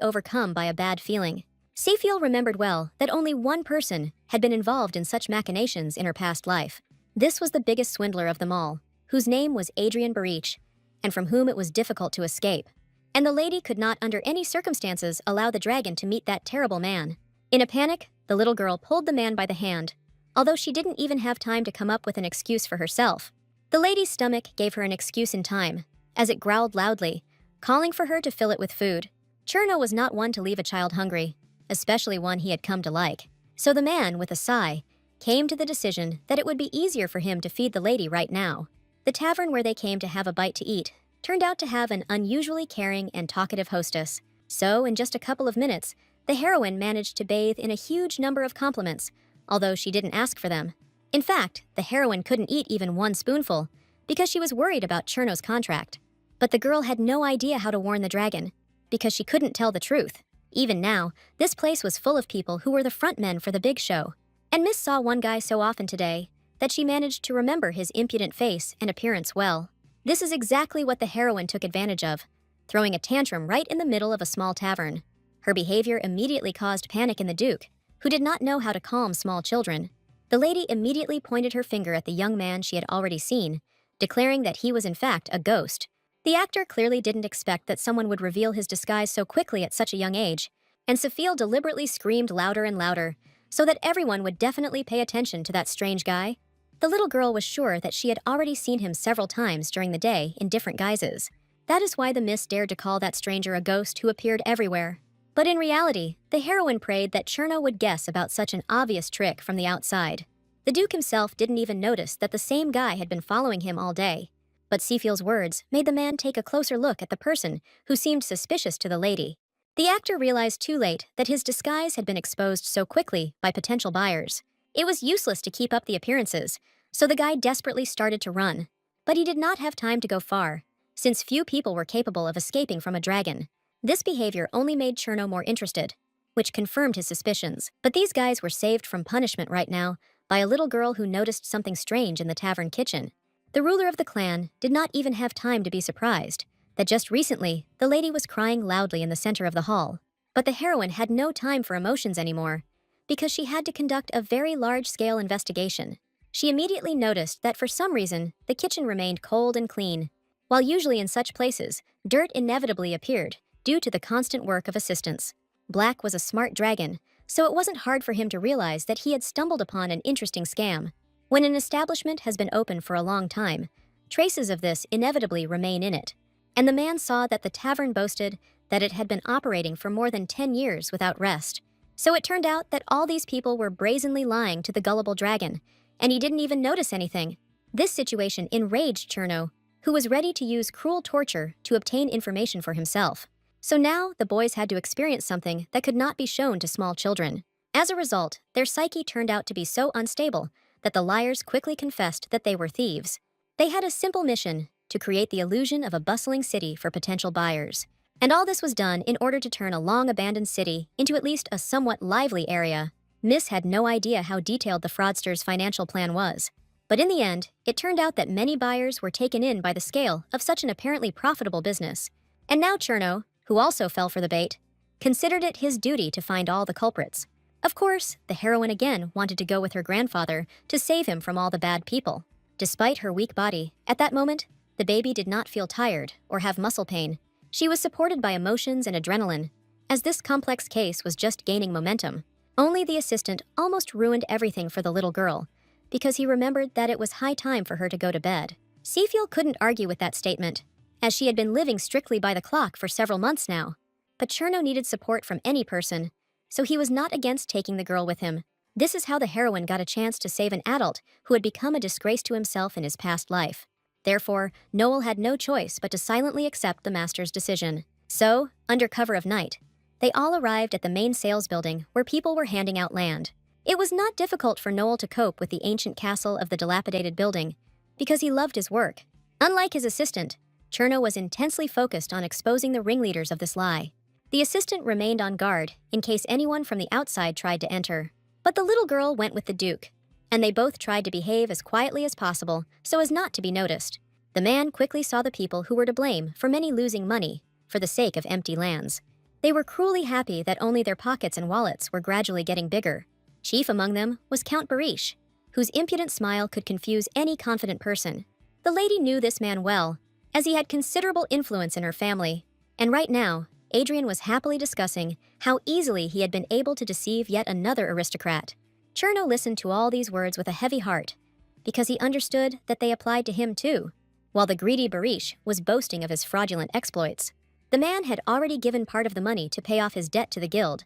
Speaker 1: overcome by a bad feeling. Safiel remembered well that only one person had been involved in such machinations in her past life. This was the biggest swindler of them all, whose name was Adrian Barich, and from whom it was difficult to escape. And the lady could not under any circumstances allow the dragon to meet that terrible man. In a panic, the little girl pulled the man by the hand, although she didn't even have time to come up with an excuse for herself. The lady's stomach gave her an excuse in time, as it growled loudly, calling for her to fill it with food. Cherno was not one to leave a child hungry, especially one he had come to like. So the man, with a sigh, came to the decision that it would be easier for him to feed the lady right now. The tavern where they came to have a bite to eat turned out to have an unusually caring and talkative hostess. So, in just a couple of minutes, the heroine managed to bathe in a huge number of compliments, although she didn't ask for them. In fact, the heroine couldn't eat even one spoonful, because she was worried about Cherno's contract. But the girl had no idea how to warn the dragon, because she couldn't tell the truth. Even now, this place was full of people who were the front men for the big show. And Miss saw one guy so often today that she managed to remember his impudent face and appearance well. This is exactly what the heroine took advantage of, throwing a tantrum right in the middle of a small tavern. Her behavior immediately caused panic in the Duke, who did not know how to calm small children. The lady immediately pointed her finger at the young man she had already seen, declaring that he was in fact a ghost. The actor clearly didn't expect that someone would reveal his disguise so quickly at such a young age, and Safiel deliberately screamed louder and louder, so that everyone would definitely pay attention to that strange guy. The little girl was sure that she had already seen him several times during the day in different guises. That is why the miss dared to call that stranger a ghost who appeared everywhere. But in reality, the heroine prayed that Cherno would guess about such an obvious trick from the outside. The Duke himself didn't even notice that the same guy had been following him all day. But Safiel's words made the man take a closer look at the person who seemed suspicious to the lady. The actor realized too late that his disguise had been exposed so quickly by potential buyers. It was useless to keep up the appearances, so the guy desperately started to run. But he did not have time to go far, since few people were capable of escaping from a dragon. This behavior only made Cherno more interested, which confirmed his suspicions. But these guys were saved from punishment right now by a little girl who noticed something strange in the tavern kitchen. The ruler of the clan did not even have time to be surprised that just recently the lady was crying loudly in the center of the hall. But the heroine had no time for emotions anymore, because she had to conduct a very large-scale investigation. She immediately noticed that for some reason, the kitchen remained cold and clean, while usually in such places, dirt inevitably appeared due to the constant work of assistants. Black was a smart dragon, so it wasn't hard for him to realize that he had stumbled upon an interesting scam. When an establishment has been open for a long time, traces of this inevitably remain in it. And the man saw that the tavern boasted that it had been operating for more than 10 years without rest. So it turned out that all these people were brazenly lying to the gullible dragon, and he didn't even notice anything. This situation enraged Cherno, who was ready to use cruel torture to obtain information for himself. So now the boys had to experience something that could not be shown to small children. As a result, their psyche turned out to be so unstable that the liars quickly confessed that they were thieves. They had a simple mission: to create the illusion of a bustling city for potential buyers. And all this was done in order to turn a long-abandoned city into at least a somewhat lively area. Miss had no idea how detailed the fraudsters' financial plan was. But in the end, it turned out that many buyers were taken in by the scale of such an apparently profitable business. And now Cherno, who also fell for the bait, considered it his duty to find all the culprits. Of course, the heroine again wanted to go with her grandfather to save him from all the bad people. Despite her weak body, at that moment, the baby did not feel tired or have muscle pain. She was supported by emotions and adrenaline, as this complex case was just gaining momentum. Only the assistant almost ruined everything for the little girl, because he remembered that it was high time for her to go to bed. Seafiel couldn't argue with that statement, as she had been living strictly by the clock for several months now. But Cherno needed support from any person, so he was not against taking the girl with him. This is how the heroine got a chance to save an adult who had become a disgrace to himself in his past life. Therefore, Noel had no choice but to silently accept the master's decision. So, under cover of night, they all arrived at the main sales building where people were handing out land. It was not difficult for Noel to cope with the ancient castle of the dilapidated building, because he loved his work. Unlike his assistant, Cherno was intensely focused on exposing the ringleaders of this lie. The assistant remained on guard in case anyone from the outside tried to enter. But the little girl went with the Duke, and they both tried to behave as quietly as possible so as not to be noticed. The man quickly saw the people who were to blame for many losing money for the sake of empty lands. They were cruelly happy that only their pockets and wallets were gradually getting bigger. Chief among them was Count Barish, whose impudent smile could confuse any confident person. The lady knew this man well, as he had considerable influence in her family, and right now, Adrian was happily discussing how easily he had been able to deceive yet another aristocrat. Cherno listened to all these words with a heavy heart, because he understood that they applied to him too, while the greedy Barish was boasting of his fraudulent exploits. The man had already given part of the money to pay off his debt to the guild,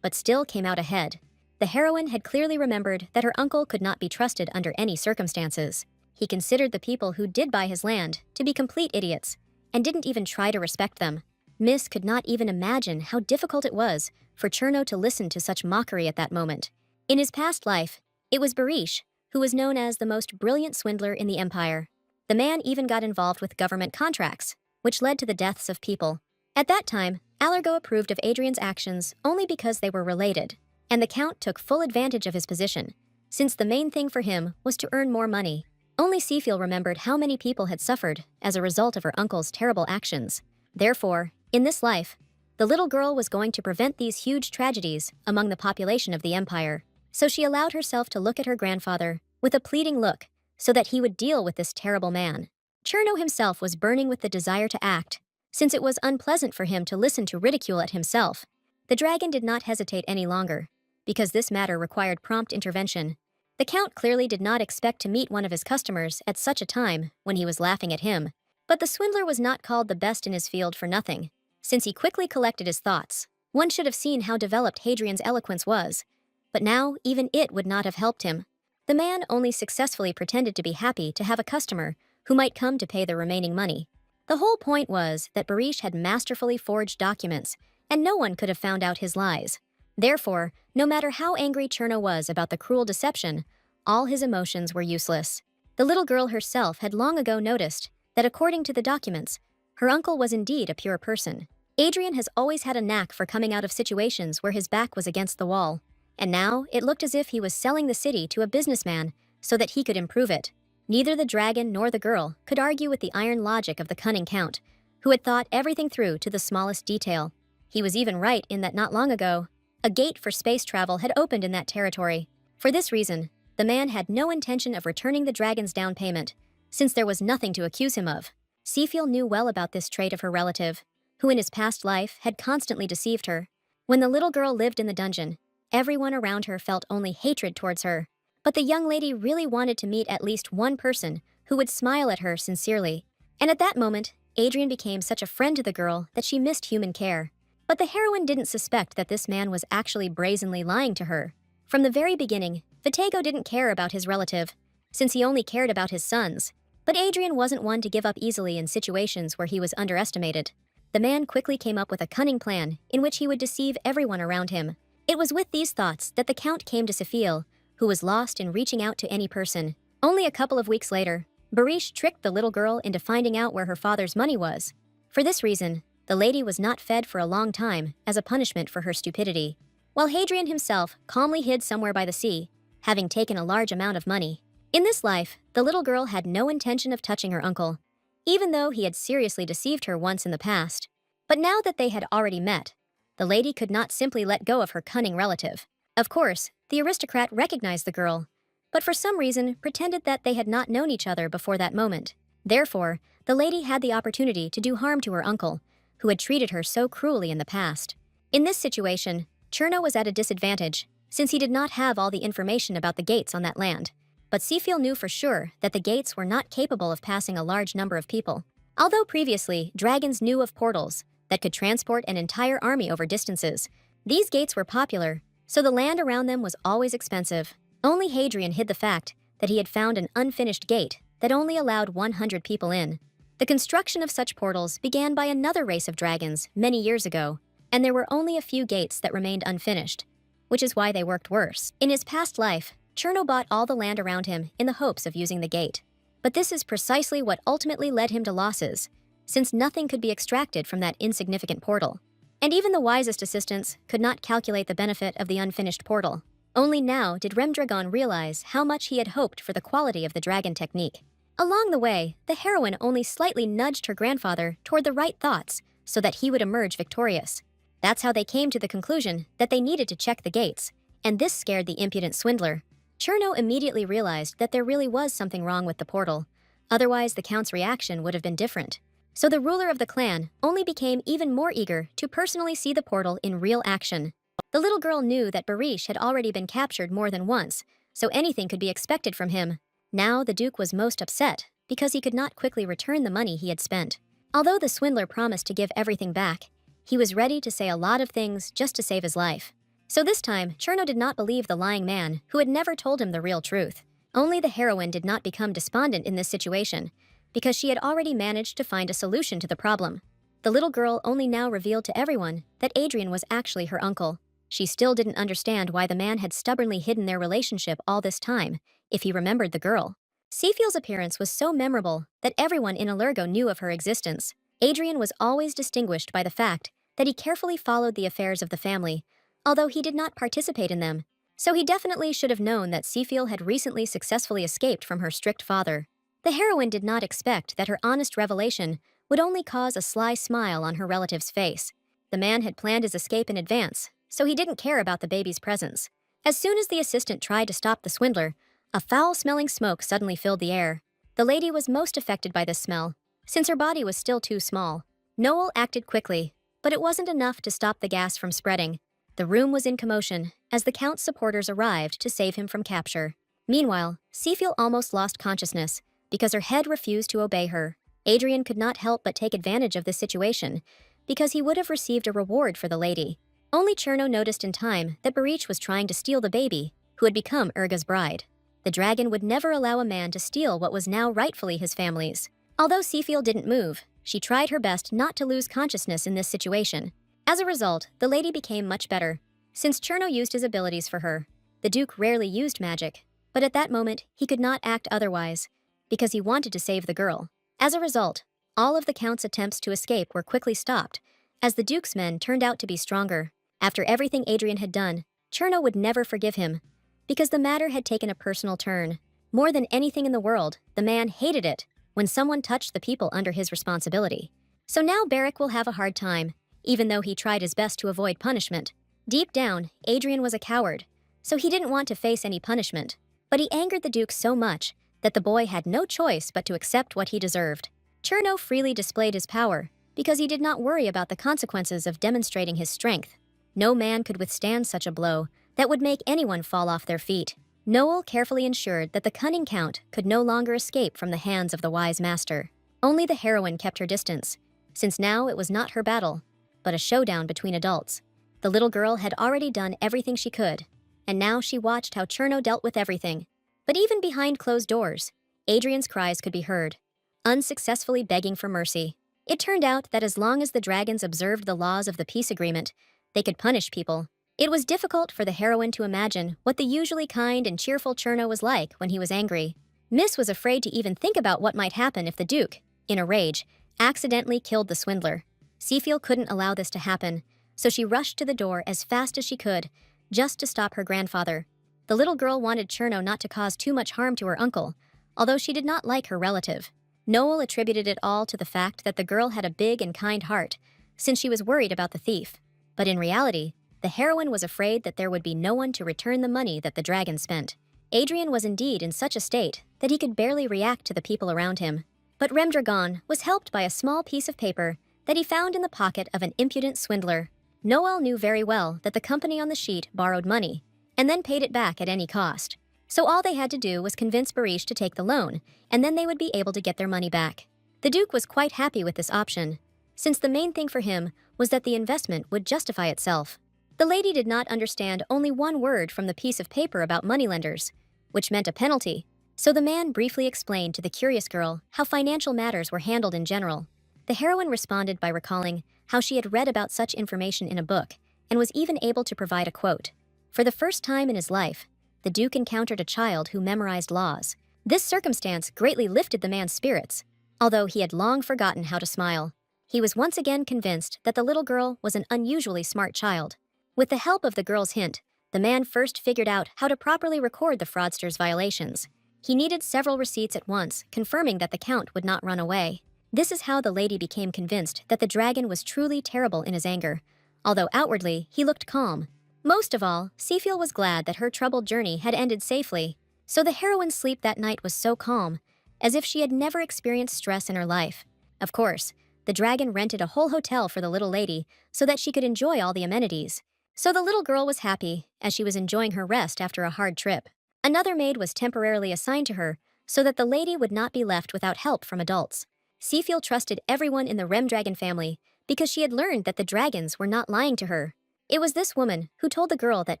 Speaker 1: but still came out ahead. The heroine had clearly remembered that her uncle could not be trusted under any circumstances. He considered the people who did buy his land to be complete idiots, and didn't even try to respect them. Miss could not even imagine how difficult it was for Cherno to listen to such mockery at that moment. In his past life, it was Barish who was known as the most brilliant swindler in the empire. The man even got involved with government contracts, which led to the deaths of people. At that time, Alargo approved of Adrian's actions only because they were related, and the Count took full advantage of his position, since the main thing for him was to earn more money. Only Seafiel remembered how many people had suffered as a result of her uncle's terrible actions. Therefore, in this life, the little girl was going to prevent these huge tragedies among the population of the empire. So she allowed herself to look at her grandfather with a pleading look so that he would deal with this terrible man. Cherno himself was burning with the desire to act, since it was unpleasant for him to listen to ridicule at himself. The dragon did not hesitate any longer, because this matter required prompt intervention. The Count clearly did not expect to meet one of his customers at such a time when he was laughing at him. But the swindler was not called the best in his field for nothing. Since he quickly collected his thoughts, one should have seen how developed Hadrian's eloquence was. But now, even it would not have helped him. The man only successfully pretended to be happy to have a customer who might come to pay the remaining money. The whole point was that Barish had masterfully forged documents, and no one could have found out his lies. Therefore, no matter how angry Cherno was about the cruel deception, all his emotions were useless. The little girl herself had long ago noticed that according to the documents, her uncle was indeed a pure person. Adrian has always had a knack for coming out of situations where his back was against the wall, and now it looked as if he was selling the city to a businessman so that he could improve it. Neither the dragon nor the girl could argue with the iron logic of the cunning Count, who had thought everything through to the smallest detail. He was even right in that not long ago, a gate for space travel had opened in that territory. For this reason, the man had no intention of returning the dragon's down payment, since there was nothing to accuse him of. Seafiel knew well about this trait of her relative, who in his past life had constantly deceived her. When the little girl lived in the dungeon, everyone around her felt only hatred towards her. But the young lady really wanted to meet at least one person who would smile at her sincerely. And at that moment, Adrian became such a friend to the girl that she missed human care. But the heroine didn't suspect that this man was actually brazenly lying to her. From the very beginning, Vitego didn't care about his relative, since he only cared about his sons. But Adrian wasn't one to give up easily in situations where he was underestimated. The man quickly came up with a cunning plan in which he would deceive everyone around him. It was with these thoughts that the Count came to Seafiel, who was lost in reaching out to any person. Only a couple of weeks later, Barish tricked the little girl into finding out where her father's money was. For this reason, the lady was not fed for a long time as a punishment for her stupidity, while Hadrian himself calmly hid somewhere by the sea, having taken a large amount of money. In this life, the little girl had no intention of touching her uncle, even though he had seriously deceived her once in the past. But now that they had already met, the lady could not simply let go of her cunning relative. Of course, the aristocrat recognized the girl, but for some reason pretended that they had not known each other before that moment. Therefore, the lady had the opportunity to do harm to her uncle, who had treated her so cruelly in the past. In this situation, Cherno was at a disadvantage, since he did not have all the information about the gates on that land. But Seafiel knew for sure that the gates were not capable of passing a large number of people. Although previously, dragons knew of portals that could transport an entire army over distances, these gates were popular, so the land around them was always expensive. Only Hadrian hid the fact that he had found an unfinished gate that only allowed 100 people in. The construction of such portals began by another race of dragons many years ago, and there were only a few gates that remained unfinished, which is why they worked worse. In his past life, Cherno bought all the land around him in the hopes of using the gate. But this is precisely what ultimately led him to losses, since nothing could be extracted from that insignificant portal. And even the wisest assistants could not calculate the benefit of the unfinished portal. Only now did Remdragon realize how much he had hoped for the quality of the dragon technique. Along the way, the heroine only slightly nudged her grandfather toward the right thoughts so that he would emerge victorious. That's how they came to the conclusion that they needed to check the gates, and this scared the impudent swindler. Cherno immediately realized that there really was something wrong with the portal. Otherwise, the Count's reaction would have been different. So the ruler of the clan only became even more eager to personally see the portal in real action. The little girl knew that Barish had already been captured more than once, so anything could be expected from him. Now the Duke was most upset because he could not quickly return the money he had spent. Although the swindler promised to give everything back, he was ready to say a lot of things just to save his life. So this time, Cherno did not believe the lying man who had never told him the real truth. Only the heroine did not become despondent in this situation, because she had already managed to find a solution to the problem. The little girl only now revealed to everyone that Adrian was actually her uncle. She still didn't understand why the man had stubbornly hidden their relationship all this time, if he remembered the girl. Seafiel's appearance was so memorable that everyone in Allergo knew of her existence. Adrian was always distinguished by the fact that he carefully followed the affairs of the family, although he did not participate in them, so he definitely should have known that Seafiel had recently successfully escaped from her strict father. The heroine did not expect that her honest revelation would only cause a sly smile on her relative's face. The man had planned his escape in advance, so he didn't care about the baby's presence. As soon as the assistant tried to stop the swindler, a foul-smelling smoke suddenly filled the air. The lady was most affected by this smell, since her body was still too small. Noel acted quickly, but it wasn't enough to stop the gas from spreading. The room was in commotion as the Count's supporters arrived to save him from capture. Meanwhile, Seafiel almost lost consciousness because her head refused to obey her. Adrian could not help but take advantage of this situation because he would have received a reward for the lady. Only Cherno noticed in time that Barish was trying to steal the baby, who had become Urga's bride. The dragon would never allow a man to steal what was now rightfully his family's. Although Seafiel didn't move, she tried her best not to lose consciousness in this situation. As a result, the lady became much better, since Cherno used his abilities for her. The Duke rarely used magic, but at that moment he could not act otherwise, because he wanted to save the girl. As a result, all of the Count's attempts to escape were quickly stopped, as the Duke's men turned out to be stronger. After everything Adrian had done, Cherno would never forgive him, because the matter had taken a personal turn. More than anything in the world, the man hated it when someone touched the people under his responsibility. So now Beric will have a hard time. even though he tried his best to avoid punishment. Deep down, Adrian was a coward, so he didn't want to face any punishment. But he angered the Duke so much that the boy had no choice but to accept what he deserved. Cherno freely displayed his power because he did not worry about the consequences of demonstrating his strength. No man could withstand such a blow that would make anyone fall off their feet. Noel carefully ensured that the cunning count could no longer escape from the hands of the wise master. Only the heroine kept her distance, since now it was not her battle, but a showdown between adults. The little girl had already done everything she could, and now she watched how Cherno dealt with everything. But even behind closed doors, Adrian's cries could be heard, unsuccessfully begging for mercy. It turned out that as long as the dragons observed the laws of the peace agreement, they could punish people. It was difficult for the heroine to imagine what the usually kind and cheerful Cherno was like when he was angry. Miss was afraid to even think about what might happen if the Duke, in a rage, accidentally killed the swindler. Seafiel couldn't allow this to happen, so she rushed to the door as fast as she could, just to stop her grandfather. The little girl wanted Cherno not to cause too much harm to her uncle, although she did not like her relative. Noel attributed it all to the fact that the girl had a big and kind heart, since she was worried about the thief. But in reality, the heroine was afraid that there would be no one to return the money that the dragon spent. Adrian was indeed in such a state that he could barely react to the people around him. But Remdragon was helped by a small piece of paper that he found in the pocket of an impudent swindler. Noel knew very well that the company on the sheet borrowed money, and then paid it back at any cost. So all they had to do was convince Barish to take the loan, and then they would be able to get their money back. The Duke was quite happy with this option, since the main thing for him was that the investment would justify itself. The lady did not understand only one word from the piece of paper about moneylenders, which meant a penalty, so the man briefly explained to the curious girl how financial matters were handled in general. The heroine responded by recalling how she had read about such information in a book and was even able to provide a quote. For the first time in his life, the Duke encountered a child who memorized laws. This circumstance greatly lifted the man's spirits, although he had long forgotten how to smile. He was once again convinced that the little girl was an unusually smart child. With the help of the girl's hint, the man first figured out how to properly record the fraudster's violations. He needed several receipts at once, confirming that the count would not run away. This is how the lady became convinced that the dragon was truly terrible in his anger, although outwardly he looked calm. Most of all, Seafiel was glad that her troubled journey had ended safely, so the heroine's sleep that night was so calm, as if she had never experienced stress in her life. Of course, the dragon rented a whole hotel for the little lady so that she could enjoy all the amenities. So the little girl was happy, as she was enjoying her rest after a hard trip. Another maid was temporarily assigned to her, so that the lady would not be left without help from adults. Seafiel trusted everyone in the Remdragon family, because she had learned that the dragons were not lying to her. It was this woman who told the girl that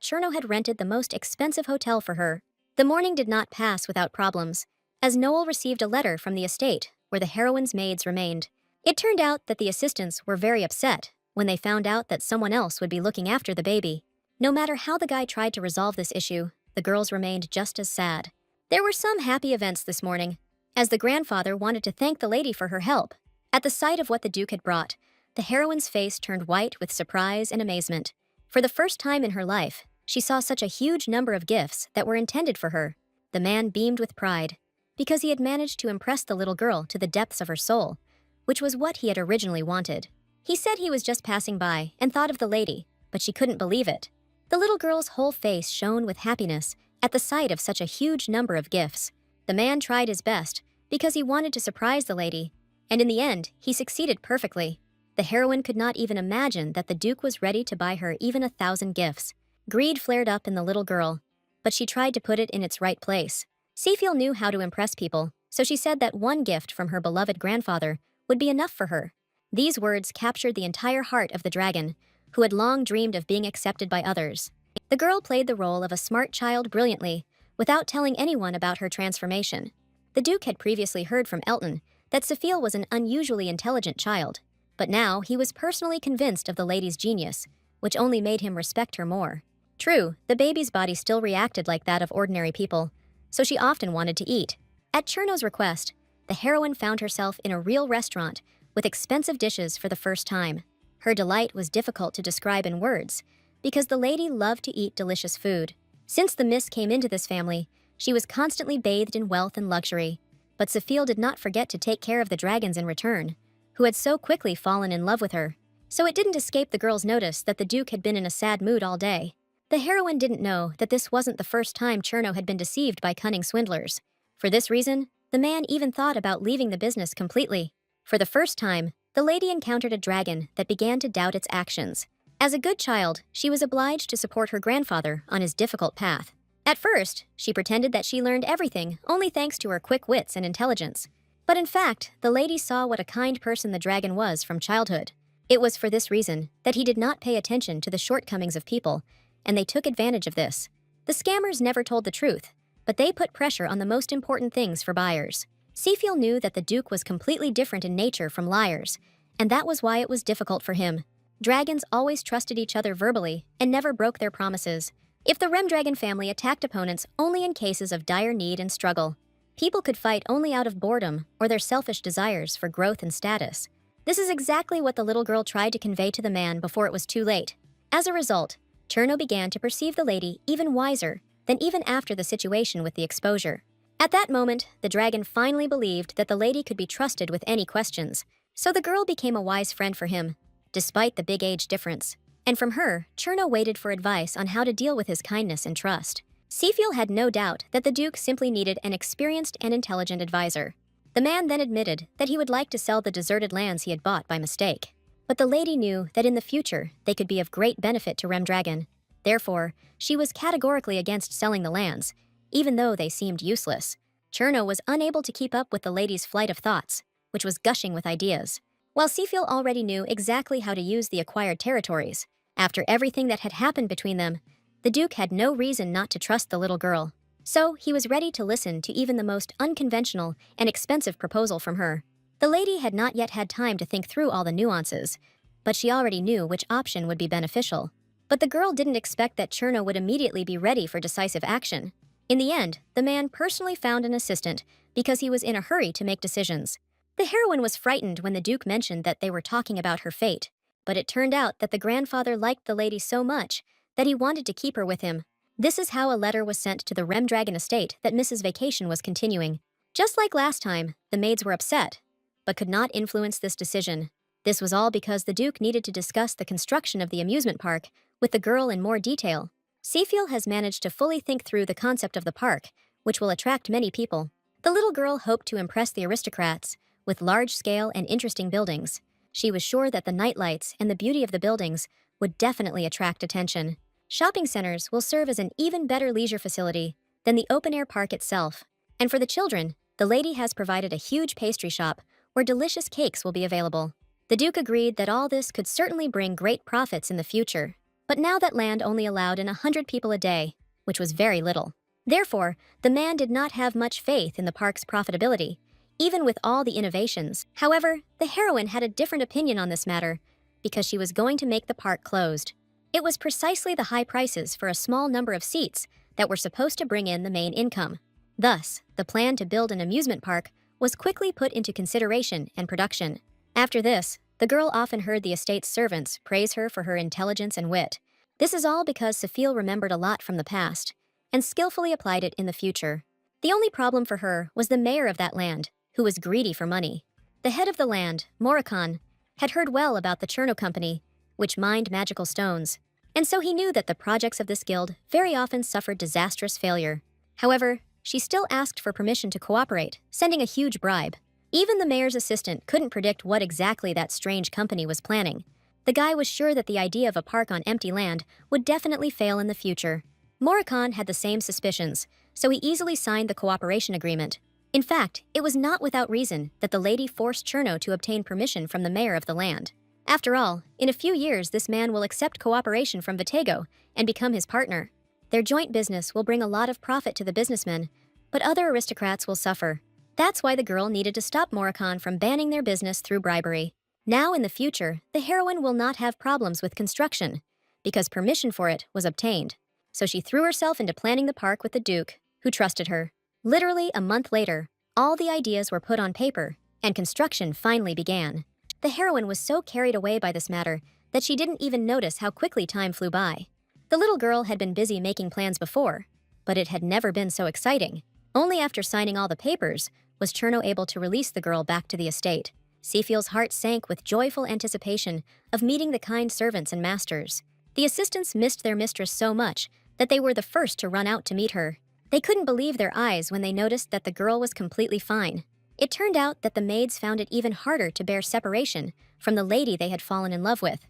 Speaker 1: Cherno had rented the most expensive hotel for her. The morning did not pass without problems, as Noel received a letter from the estate, where the heroine's maids remained. It turned out that the assistants were very upset when they found out that someone else would be looking after the baby. No matter how the guy tried to resolve this issue, the girls remained just as sad. There were some happy events this morning, as the grandfather wanted to thank the lady for her help. At the sight of what the Duke had brought, the heroine's face turned white with surprise and amazement. For the first time in her life, she saw such a huge number of gifts that were intended for her. The man beamed with pride, because he had managed to impress the little girl to the depths of her soul, which was what he had originally wanted. He said he was just passing by and thought of the lady, but she couldn't believe it. The little girl's whole face shone with happiness at the sight of such a huge number of gifts. The man tried his best because he wanted to surprise the lady, and in the end, he succeeded perfectly. The heroine could not even imagine that the Duke was ready to buy her even 1,000 gifts. Greed flared up in the little girl, but she tried to put it in its right place. Seafiel knew how to impress people, so she said that one gift from her beloved grandfather would be enough for her. These words captured the entire heart of the dragon, who had long dreamed of being accepted by others. The girl played the role of a smart child brilliantly, without telling anyone about her transformation. The Duke had previously heard from Elton that Seafiel was an unusually intelligent child, but now he was personally convinced of the lady's genius, which only made him respect her more. True, the baby's body still reacted like that of ordinary people, so she often wanted to eat. At Cherno's request, the heroine found herself in a real restaurant with expensive dishes for the first time. Her delight was difficult to describe in words, because the lady loved to eat delicious food. Since the Miss came into this family, she was constantly bathed in wealth and luxury. But Seafiel did not forget to take care of the dragons in return, who had so quickly fallen in love with her. so it didn't escape the girl's notice that the Duke had been in a sad mood all day. The heroine didn't know that this wasn't the first time Cherno had been deceived by cunning swindlers. For this reason, the man even thought about leaving the business completely. For the first time, the lady encountered a dragon that began to doubt its actions. As a good child, she was obliged to support her grandfather on his difficult path. At first, she pretended that she learned everything only thanks to her quick wits and intelligence. But in fact, the lady saw what a kind person the dragon was from childhood. It was for this reason that he did not pay attention to the shortcomings of people, and they took advantage of this. The scammers never told the truth, but they put pressure on the most important things for buyers. Seafiel knew that the Duke was completely different in nature from liars, and that was why it was difficult for him. Dragons always trusted each other verbally and never broke their promises. If the Remdragon family attacked opponents only in cases of dire need and struggle, people could fight only out of boredom or their selfish desires for growth and status. This is exactly what the little girl tried to convey to the man before it was too late. As a result, Cherno began to perceive the lady even wiser than even after the situation with the exposure. At that moment, the dragon finally believed that the lady could be trusted with any questions, so the girl became a wise friend for him, despite the big age difference. And from her, Cherno waited for advice on how to deal with his kindness and trust. Seafiel had no doubt that the Duke simply needed an experienced and intelligent advisor. The man then admitted that he would like to sell the deserted lands he had bought by mistake. But the lady knew that in the future they could be of great benefit to Remdragon. Therefore, she was categorically against selling the lands, even though they seemed useless. Cherno was unable to keep up with the lady's flight of thoughts, which was gushing with ideas. While Seafiel already knew exactly how to use the acquired territories, after everything that had happened between them, the Duke had no reason not to trust the little girl. So he was ready to listen to even the most unconventional and expensive proposal from her. The lady had not yet had time to think through all the nuances, but she already knew which option would be beneficial. But the girl didn't expect that Cherno would immediately be ready for decisive action. In the end, the man personally found an assistant because he was in a hurry to make decisions. The heroine was frightened when the Duke mentioned that they were talking about her fate, but it turned out that the grandfather liked the lady so much that he wanted to keep her with him. This is how a letter was sent to the Remdragon estate that Mrs. Vacation was continuing. Just like last time, the maids were upset, but could not influence this decision. This was all because the Duke needed to discuss the construction of the amusement park with the girl in more detail. Seafiel has managed to fully think through the concept of the park, which will attract many people. The little girl hoped to impress the aristocrats with large-scale and interesting buildings. She was sure that the nightlights and the beauty of the buildings would definitely attract attention. Shopping centers will serve as an even better leisure facility than the open-air park itself. And for the children, the lady has provided a huge pastry shop where delicious cakes will be available. The Duke agreed that all this could certainly bring great profits in the future. But now that land only allowed in 100 people a day, which was very little. Therefore, the man did not have much faith in the park's profitability, even with all the innovations. However, the heroine had a different opinion on this matter, because she was going to make the park closed. It was precisely the high prices for a small number of seats that were supposed to bring in the main income. Thus, the plan to build an amusement park was quickly put into consideration and production. After this, the girl often heard the estate's servants praise her for her intelligence and wit. This is all because Seafiel remembered a lot from the past and skillfully applied it in the future. The only problem for her was the mayor of that land, who was greedy for money. The head of the land, Morikon, had heard well about the Cherno Company, which mined magical stones, and so he knew that the projects of this guild very often suffered disastrous failure. However, she still asked for permission to cooperate, sending a huge bribe. Even the mayor's assistant couldn't predict what exactly that strange company was planning. The guy was sure that the idea of a park on empty land would definitely fail in the future. Morikon had the same suspicions, so he easily signed the cooperation agreement. In fact, it was not without reason that the lady forced Cherno to obtain permission from the mayor of the land. After all, in a few years this man will accept cooperation from Vitego and become his partner. Their joint business will bring a lot of profit to the businessmen, but other aristocrats will suffer. That's why the girl needed to stop Morikon from banning their business through bribery. Now in the future, the heroine will not have problems with construction, because permission for it was obtained. So she threw herself into planning the park with the Duke, who trusted her. Literally a month later, all the ideas were put on paper, and construction finally began. The heroine was so carried away by this matter that she didn't even notice how quickly time flew by. The little girl had been busy making plans before, but it had never been so exciting. Only after signing all the papers was Cherno able to release the girl back to the estate. Seafiel's heart sank with joyful anticipation of meeting the kind servants and masters. The assistants missed their mistress so much that they were the first to run out to meet her. They couldn't believe their eyes when they noticed that the girl was completely fine. It turned out that the maids found it even harder to bear separation from the lady they had fallen in love with.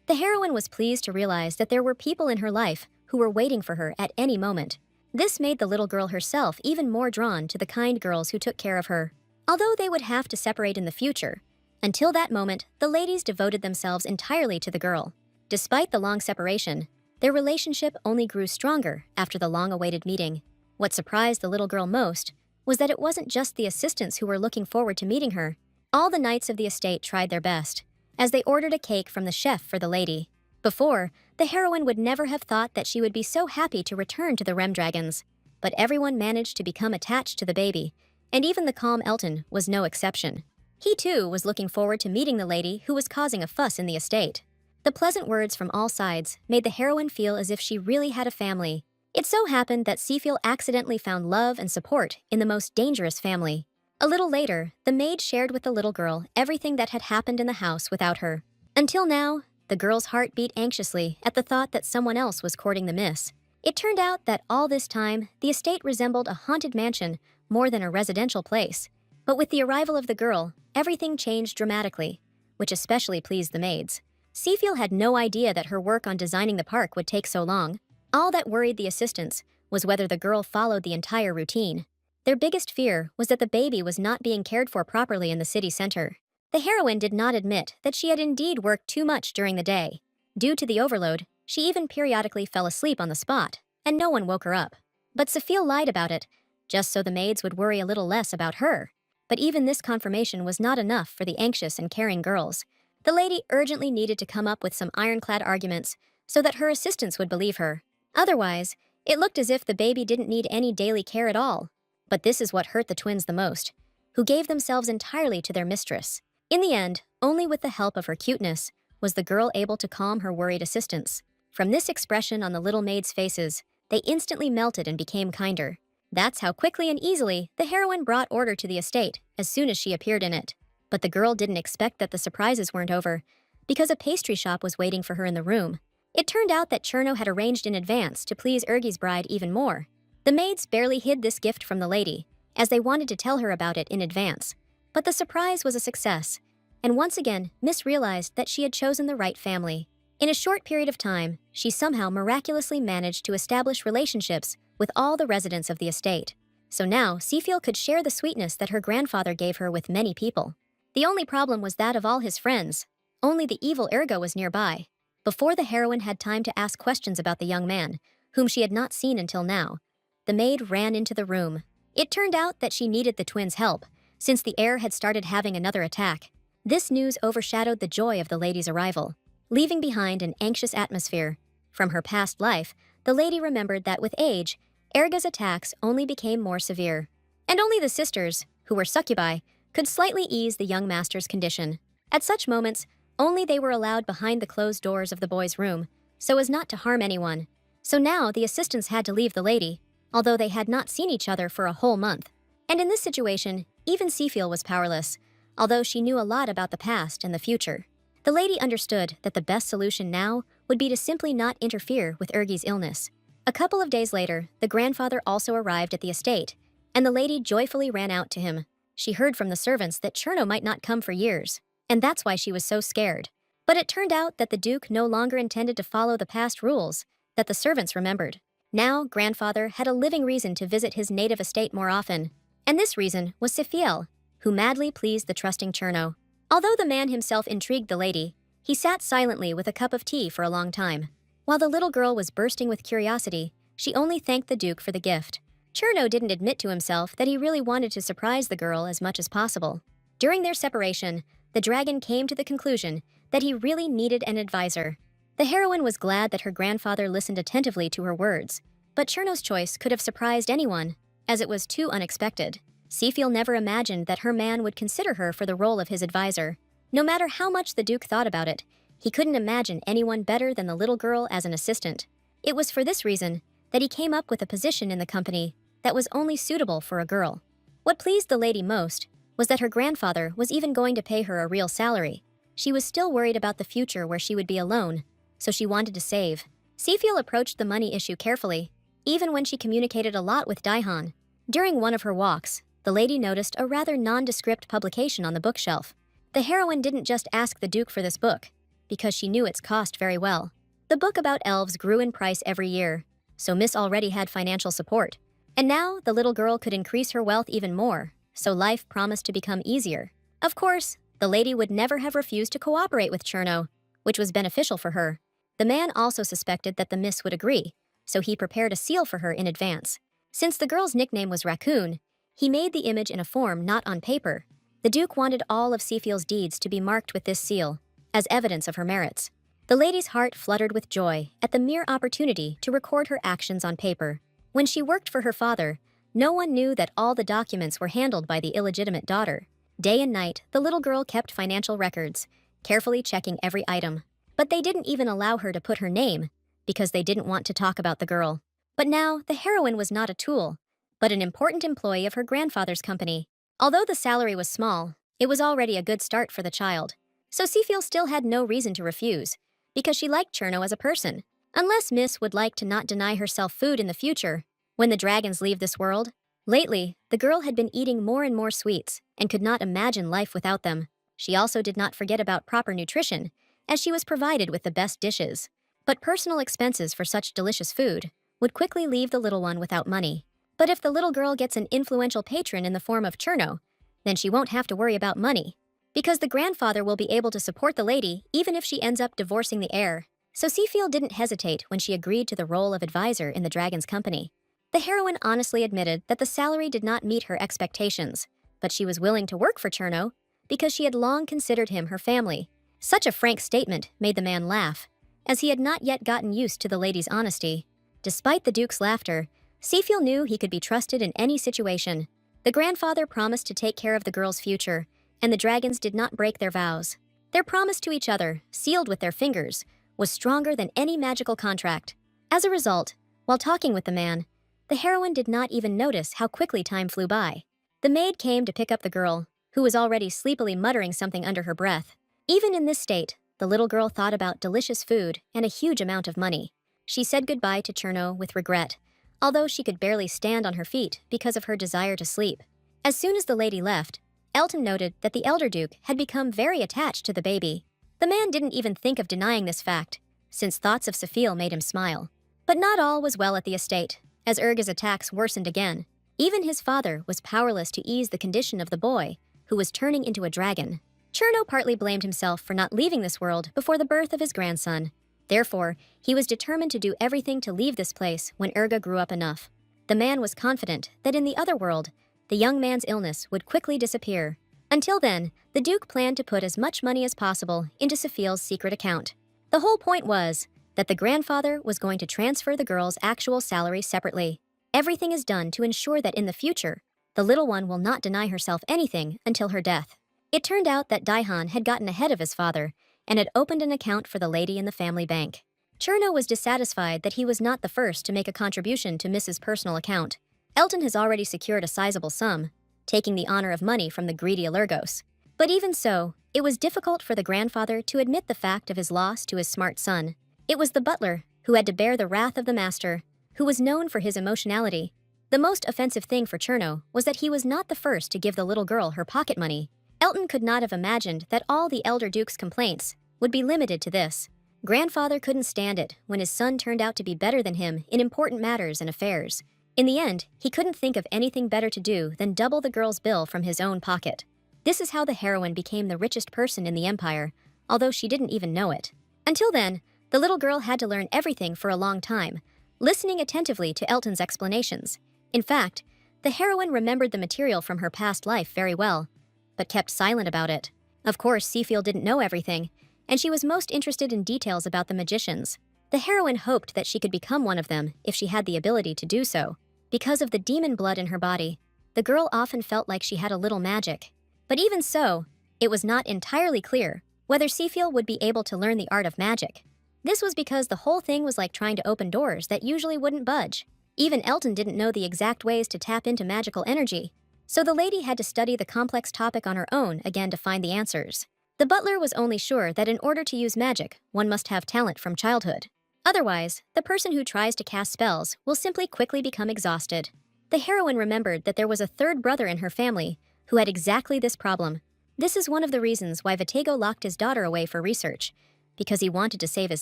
Speaker 1: The heroine was pleased to realize that there were people in her life who were waiting for her at any moment. This made the little girl herself even more drawn to the kind girls who took care of her. Although they would have to separate in the future, until that moment, the ladies devoted themselves entirely to the girl. Despite the long separation, their relationship only grew stronger after the long-awaited meeting. What surprised the little girl most was that it wasn't just the assistants who were looking forward to meeting her. All the knights of the estate tried their best, as they ordered a cake from the chef for the lady. Before, the heroine would never have thought that she would be so happy to return to the Remdragons. But everyone managed to become attached to the baby, and even the calm Elton was no exception. He too was looking forward to meeting the lady who was causing a fuss in the estate. The pleasant words from all sides made the heroine feel as if she really had a family. It so happened that Seafiel accidentally found love and support in the most dangerous family. A little later, the maid shared with the little girl everything that had happened in the house without her. Until now, the girl's heart beat anxiously at the thought that someone else was courting the miss. It turned out that all this time, the estate resembled a haunted mansion more than a residential place. But with the arrival of the girl, everything changed dramatically, which especially pleased the maids. Seafiel had no idea that her work on designing the park would take so long. All that worried the assistants was whether the girl followed the entire routine. Their biggest fear was that the baby was not being cared for properly in the city center. The heroine did not admit that she had indeed worked too much during the day. Due to the overload, she even periodically fell asleep on the spot, and no one woke her up. But Seafiel lied about it, just so the maids would worry a little less about her. But even this confirmation was not enough for the anxious and caring girls. The lady urgently needed to come up with some ironclad arguments so that her assistants would believe her. Otherwise, it looked as if the baby didn't need any daily care at all. But this is what hurt the twins the most, who gave themselves entirely to their mistress. In the end, only with the help of her cuteness was the girl able to calm her worried assistants. From this expression on the little maids' faces, they instantly melted and became kinder. That's how quickly and easily the heroine brought order to the estate as soon as she appeared in it. But the girl didn't expect that the surprises weren't over, because a pastry shop was waiting for her in the room. It turned out that Cherno had arranged in advance to please Ergi's bride even more. The maids barely hid this gift from the lady, as they wanted to tell her about it in advance. But the surprise was a success, and once again, Miss realized that she had chosen the right family. In a short period of time, she somehow miraculously managed to establish relationships with all the residents of the estate. So now, Seafiel could share the sweetness that her grandfather gave her with many people. The only problem was that of all his friends. Only the evil Ergo was nearby. Before the heroine had time to ask questions about the young man, whom she had not seen until now, the maid ran into the room. It turned out that she needed the twins' help, since the heir had started having another attack. This news overshadowed the joy of the lady's arrival, leaving behind an anxious atmosphere. From her past life, the lady remembered that with age, Erga's attacks only became more severe. And only the sisters, who were succubi, could slightly ease the young master's condition. At such moments, only they were allowed behind the closed doors of the boy's room, so as not to harm anyone. So now the assistants had to leave the lady, although they had not seen each other for a whole month. And in this situation, even Seafiel was powerless, although she knew a lot about the past and the future. The lady understood that the best solution now would be to simply not interfere with Ergi's illness. A couple of days later, the grandfather also arrived at the estate, and the lady joyfully ran out to him. She heard from the servants that Cherno might not come for years, and that's why she was so scared. But it turned out that the Duke no longer intended to follow the past rules that the servants remembered. Now, grandfather had a living reason to visit his native estate more often, and this reason was Seafiel, who madly pleased the trusting Cherno. Although the man himself intrigued the lady, he sat silently with a cup of tea for a long time. While the little girl was bursting with curiosity, she only thanked the Duke for the gift. Cherno didn't admit to himself that he really wanted to surprise the girl as much as possible. During their separation, the dragon came to the conclusion that he really needed an advisor. The heroine was glad that her grandfather listened attentively to her words, but Cherno's choice could have surprised anyone, as it was too unexpected. Seafiel never imagined that her man would consider her for the role of his advisor. No matter how much the Duke thought about it, he couldn't imagine anyone better than the little girl as an assistant. It was for this reason that he came up with a position in the company that was only suitable for a girl. What pleased the lady most was that her grandfather was even going to pay her a real salary. She was still worried about the future where she would be alone, so she wanted to save. Seafiel approached the money issue carefully, even when she communicated a lot with Daihan. During one of her walks, the lady noticed a rather nondescript publication on the bookshelf. The heroine didn't just ask the Duke for this book, because she knew its cost very well. The book about elves grew in price every year, so Miss already had financial support. And now the little girl could increase her wealth even more, so life promised to become easier. Of course, the lady would never have refused to cooperate with Cherno, which was beneficial for her. The man also suspected that the miss would agree, so he prepared a seal for her in advance. Since the girl's nickname was Raccoon, he made the image in a form not on paper. The Duke wanted all of Seafiel's deeds to be marked with this seal, as evidence of her merits. The lady's heart fluttered with joy at the mere opportunity to record her actions on paper. When she worked for her father, no one knew that all the documents were handled by the illegitimate daughter. Day and night, the little girl kept financial records, carefully checking every item. But they didn't even allow her to put her name, because they didn't want to talk about the girl. But now, the heroine was not a tool, but an important employee of her grandfather's company. Although the salary was small, it was already a good start for the child. So Seafiel still had no reason to refuse, because she liked Cherno as a person. Unless Miss would like to not deny herself food in the future, when the dragons leave this world. Lately, the girl had been eating more and more sweets, and could not imagine life without them. She also did not forget about proper nutrition, as she was provided with the best dishes. But personal expenses for such delicious food would quickly leave the little one without money. But if the little girl gets an influential patron in the form of Cherno, then she won't have to worry about money, because the grandfather will be able to support the lady even if she ends up divorcing the heir. So Seafiel didn't hesitate when she agreed to the role of advisor in the dragon's company. The heroine honestly admitted that the salary did not meet her expectations, but she was willing to work for Cherno because she had long considered him her family. Such a frank statement made the man laugh, as he had not yet gotten used to the lady's honesty. Despite the Duke's laughter, Seafiel knew he could be trusted in any situation. The grandfather promised to take care of the girl's future, and the dragons did not break their vows. Their promise to each other, sealed with their fingers, was stronger than any magical contract. As a result, while talking with the man, the heroine did not even notice how quickly time flew by. The maid came to pick up the girl, who was already sleepily muttering something under her breath. Even in this state, the little girl thought about delicious food and a huge amount of money. She said goodbye to Cherno with regret, although she could barely stand on her feet because of her desire to sleep. As soon as the lady left, Elton noted that the elder Duke had become very attached to the baby. The man didn't even think of denying this fact, since thoughts of Seafiel made him smile. But not all was well at the estate, as Urga's attacks worsened again. Even his father was powerless to ease the condition of the boy, who was turning into a dragon. Cherno partly blamed himself for not leaving this world before the birth of his grandson. Therefore, he was determined to do everything to leave this place when Urga grew up enough. The man was confident that in the other world, the young man's illness would quickly disappear. Until then, the Duke planned to put as much money as possible into Seafiel's secret account. The whole point was that the grandfather was going to transfer the girl's actual salary separately. Everything is done to ensure that in the future, the little one will not deny herself anything until her death. It turned out that Daihan had gotten ahead of his father and had opened an account for the lady in the family bank. Cherno was dissatisfied that he was not the first to make a contribution to Mrs. Personal account. Elton has already secured a sizable sum, taking the honor of money from the greedy Allergos. But even so, it was difficult for the grandfather to admit the fact of his loss to his smart son. It was the butler who had to bear the wrath of the master, who was known for his emotionality. The most offensive thing for Cherno was that he was not the first to give the little girl her pocket money. Elton could not have imagined that all the elder Duke's complaints would be limited to this. Grandfather couldn't stand it when his son turned out to be better than him in important matters and affairs. In the end, he couldn't think of anything better to do than double the girl's bill from his own pocket. This is how the heroine became the richest person in the empire, although she didn't even know it. Until then, the little girl had to learn everything for a long time, listening attentively to Elton's explanations. In fact, the heroine remembered the material from her past life very well, but kept silent about it. Of course, Seafiel didn't know everything, and she was most interested in details about the magicians. The heroine hoped that she could become one of them if she had the ability to do so. Because of the demon blood in her body, the girl often felt like she had a little magic. But even so, it was not entirely clear whether Seafiel would be able to learn the art of magic. This was because the whole thing was like trying to open doors that usually wouldn't budge. Even Elton didn't know the exact ways to tap into magical energy, so the lady had to study the complex topic on her own again to find the answers. The butler was only sure that in order to use magic, one must have talent from childhood. Otherwise, the person who tries to cast spells will simply quickly become exhausted. The heroine remembered that there was a third brother in her family who had exactly this problem. This is one of the reasons why Vitego locked his daughter away for research, because he wanted to save his